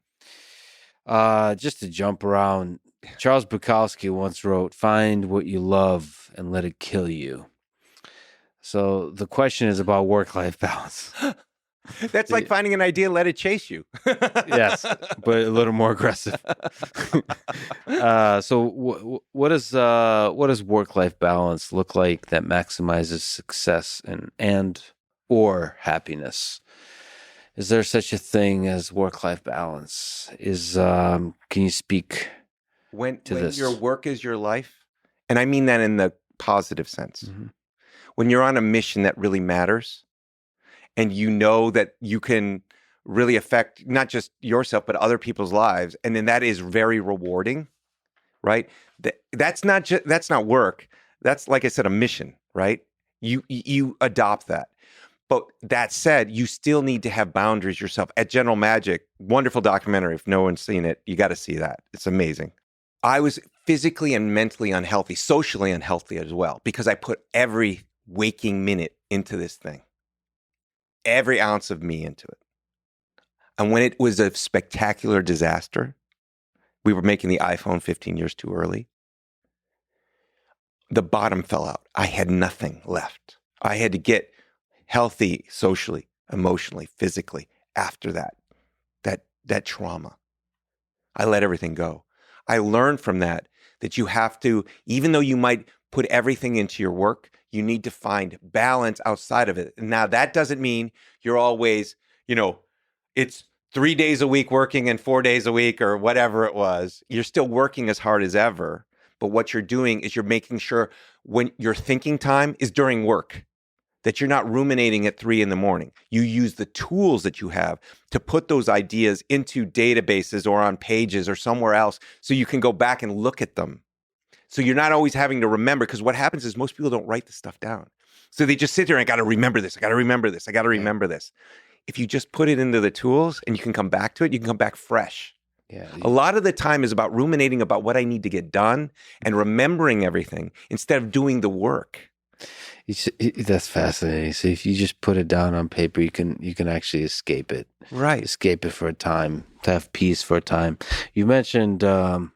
Just to jump around, Charles Bukowski once wrote, "Find what you love and let it kill you." So the question is about work-life balance. That's like finding an idea, let it chase you. Yes, but a little more aggressive. So what does work-life balance look like that maximizes success and or happiness? Is there such a thing as work-life balance? Can you speak when this? Your work is your life, and I mean that in the positive sense. When you're on a mission that really matters, and you know that you can really affect not just yourself, but other people's lives. And then that is very rewarding, right? That's not work. That's, like I said, a mission, right? You adopt that. But that said, you still need to have boundaries yourself. At General Magic, wonderful documentary. If no one's seen it, you got to see that. It's amazing. I was physically and mentally unhealthy, socially unhealthy as well, because I put every waking minute into this thing. Every ounce of me into it. And when it was a spectacular disaster, we were making the iPhone 15 years too early. The bottom fell out. I had nothing left. I had to get healthy socially, emotionally, physically after that trauma. I let everything go. I learned from that you have to, even though you might put everything into your work, you need to find balance outside of it. Now, that doesn't mean you're always, it's 3 days a week working and 4 days a week or whatever it was, you're still working as hard as ever. But what you're doing is you're making sure when your thinking time is during work, that you're not ruminating at 3 a.m. You use the tools that you have to put those ideas into databases or on pages or somewhere else so you can go back and look at them. So you're not always having to remember, because what happens is most people don't write the stuff down. So they just sit there and I got to remember this. I got to remember this. I got to remember this. If you just put it into the tools and you can come back to it, you can come back fresh. Yeah. A lot of the time is about ruminating about what I need to get done and remembering everything instead of doing the work. That's fascinating. So if you just put it down on paper, you can actually escape it. Right. Escape it for a time, to have peace for a time. You mentioned general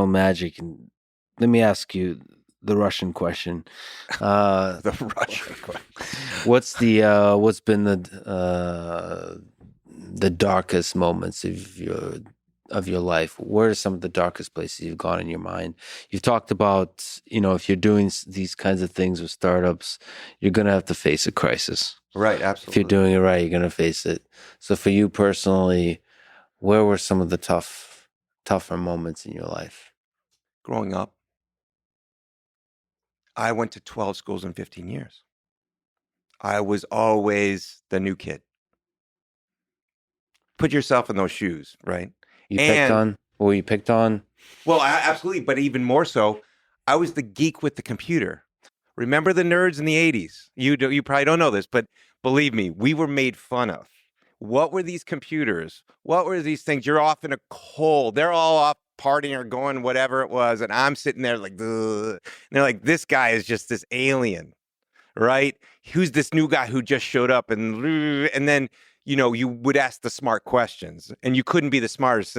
magic, and let me ask you the Russian question. The Russian question. What's been the darkest moments of your life? Where are some of the darkest places you've gone in your mind? You've talked about, if you're doing these kinds of things with startups, you're going to have to face a crisis. Right, absolutely. If you're doing it right, you're going to face it. So for you personally, where were some of the tougher moments in your life? Growing up, I went to 12 schools in 15 years. I was always the new kid. Put yourself in those shoes, right? What were you picked on? Well, absolutely. But even more so, I was the geek with the computer. Remember the nerds in the 80s? You probably don't know this, but believe me, we were made fun of. What were these computers? What were these things? You're off in a cold. They're all off partying or going whatever it was. And I'm sitting there like, ugh. And they're like, this guy is just this alien, right? Who's this new guy who just showed up? And then, you would ask the smart questions and you couldn't be the smartest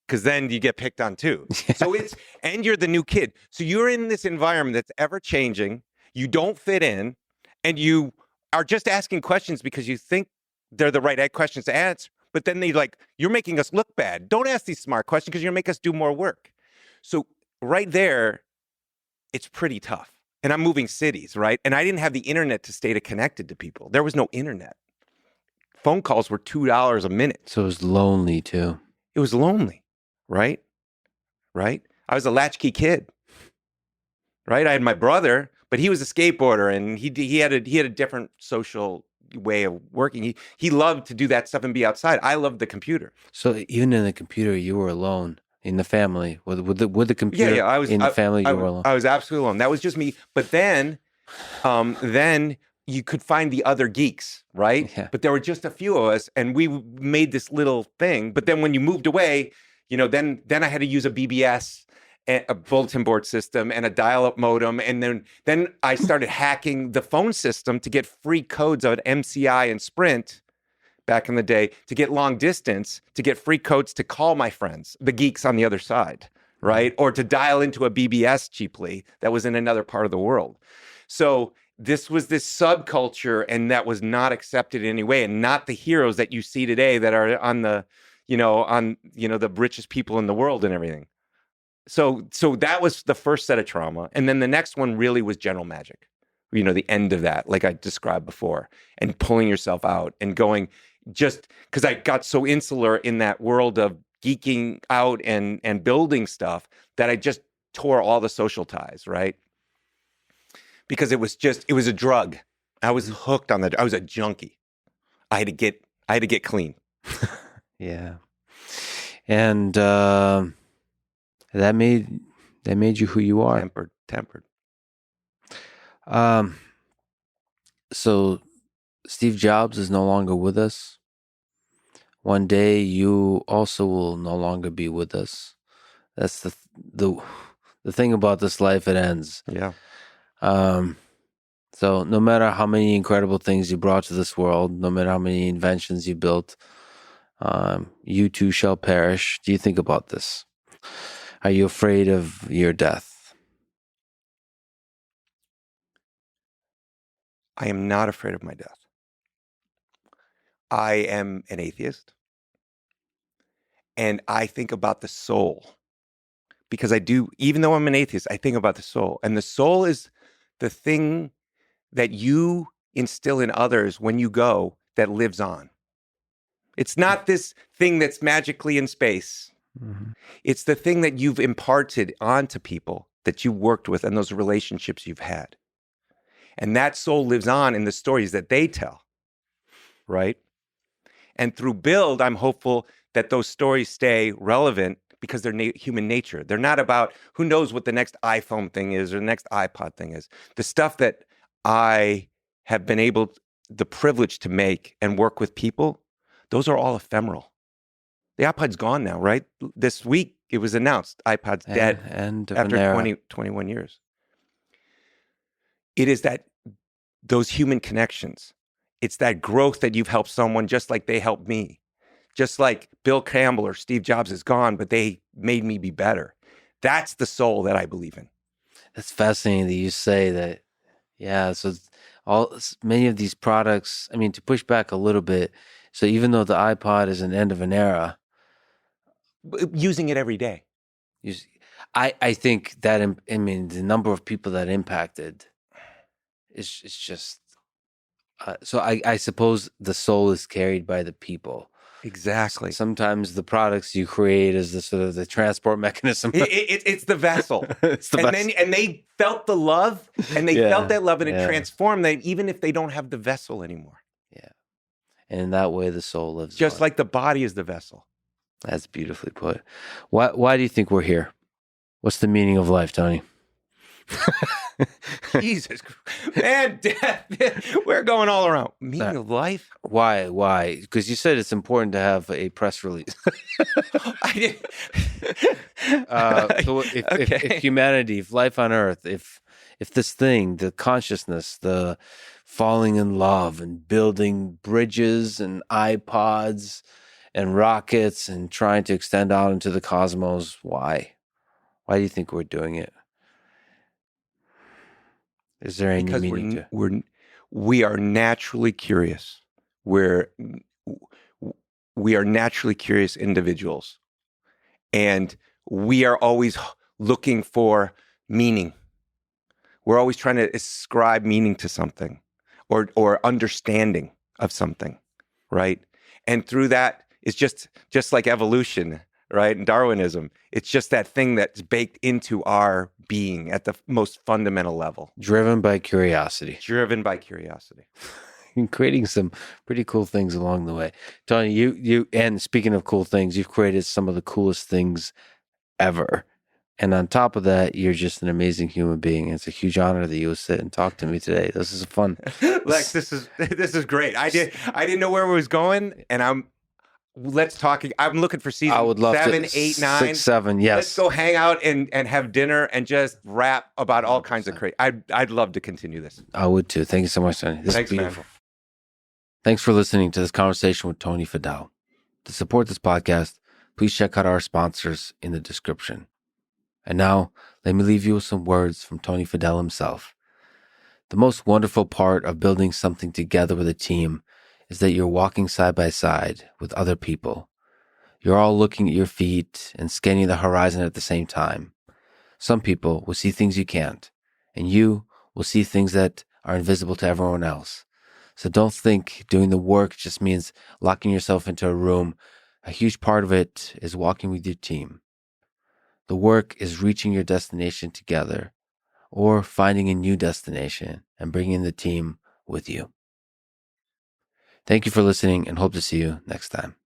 because then you get picked on too. So and you're the new kid. So you're in this environment that's ever changing. You don't fit in and you are just asking questions because you think they're the right questions to answer. But then you're making us look bad. Don't ask these smart questions because you're going to make us do more work. So right there, it's pretty tough. And I'm moving cities, right? And I didn't have the internet to stay connected to people. There was no internet. Phone calls were $2 a minute. So it was lonely too. It was lonely, right? Right? I was a latchkey kid, right? I had my brother, but he was a skateboarder and he had a different social way of working. He loved to do that stuff and be outside. I loved the computer. So even in the computer, you were alone in the family with the computer. Yeah. I was in the family. You were alone. I was absolutely alone. That was just me. But then you could find the other geeks, right? Yeah. But there were just a few of us, and we made this little thing. But then when you moved away, then I had to use a BBS, a bulletin board system, and a dial-up modem. And then I started hacking the phone system to get free codes of MCI and Sprint back in the day, to get long distance, to get free codes to call my friends, the geeks on the other side, right? Or to dial into a BBS cheaply that was in another part of the world. So this was this subculture, and that was not accepted in any way, and not the heroes that you see today that are on the richest people in the world and everything. So that was the first set of trauma. And then the next one really was general magic, the end of that, like I described before, and pulling yourself out and going, just because I got so insular in that world of geeking out and building stuff that I just tore all the social ties, right? Because it was a drug. I was hooked on I was a junkie. I had to get clean. Yeah. And that made you who you are. Tempered. So Steve Jobs is no longer with us. One day you also will no longer be with us. That's the thing about this life, it ends. Yeah. So no matter how many incredible things you brought to this world, no matter how many inventions you built, you too shall perish. Do you think about this? Are you afraid of your death? I am not afraid of my death. I am an atheist. And I think about the soul. Because I do, even though I'm an atheist, I think about the soul. And the soul is the thing that you instill in others when you go that lives on. It's not this thing that's magically in space. Mm-hmm. It's the thing that you've imparted onto people that you worked with and those relationships you've had. And that soul lives on in the stories that they tell, right? And through Build, I'm hopeful that those stories stay relevant because they're human nature. They're not about who knows what the next iPhone thing is or the next iPod thing is. The stuff that I have been able, the privilege to make and work with people, those are all ephemeral. The iPod's gone now, right? This week it was announced iPod's dead after 21 years. It is those human connections. It's that growth that you've helped someone just like they helped me. Just like Bill Campbell or Steve Jobs is gone, but they made me be better. That's the soul that I believe in. That's fascinating that you say that. Yeah, so many of these products, I mean, to push back a little bit, so even though the iPod is an end of an era, using it every day. I think that, I mean, the number of people that impacted is just, so I suppose the soul is carried by the people. Exactly. Sometimes the products you create is the sort of the transport mechanism. It's the vessel. It's the vessel. And they felt the love, and they felt that love, and it transformed them, even if they don't have the vessel anymore. Yeah. And in that way, the soul lives just on. like the body is the vessel. That's beautifully put. Why do you think we're here? What's the meaning of life, Tony? Jesus, man, death. We're going all around. Meaning of life? Why? Because you said it's important to have a press release. I did. So if humanity, if life on Earth, if this thing, the consciousness, the falling in love and building bridges and iPods and rockets and trying to extend out into the cosmos, why? Why do you think we're doing it? Is there any meaning to it? We are naturally curious. We are naturally curious individuals. And we are always looking for meaning. We're always trying to ascribe meaning to something or understanding of something, right? And through that, it's just like evolution, right? And Darwinism, it's just that thing that's baked into our being at the most fundamental level. Driven by curiosity. And creating some pretty cool things along the way. Tony, you and speaking of cool things, you've created some of the coolest things ever. And on top of that, you're just an amazing human being. It's a huge honor that you would sit and talk to me today. This is fun. Lex, this is great. I didn't know where we was going, and let's talk. I'm looking for season 7, 8, 9. 6, 7, yes. Let's go hang out and have dinner and just rap about all kinds of crazy. I'd love to continue this. I would too. Thank you so much, Tony. Thanks, is beautiful. Man. Thanks for listening to this conversation with Tony Fadell. To support this podcast, please check out our sponsors in the description. And now, let me leave you with some words from Tony Fadell himself. The most wonderful part of building something together with a team is that you're walking side by side with other people. You're all looking at your feet and scanning the horizon at the same time. Some people will see things you can't, and you will see things that are invisible to everyone else. So don't think doing the work just means locking yourself into a room. A huge part of it is walking with your team. The work is reaching your destination together or finding a new destination and bringing the team with you. Thank you for listening and hope to see you next time.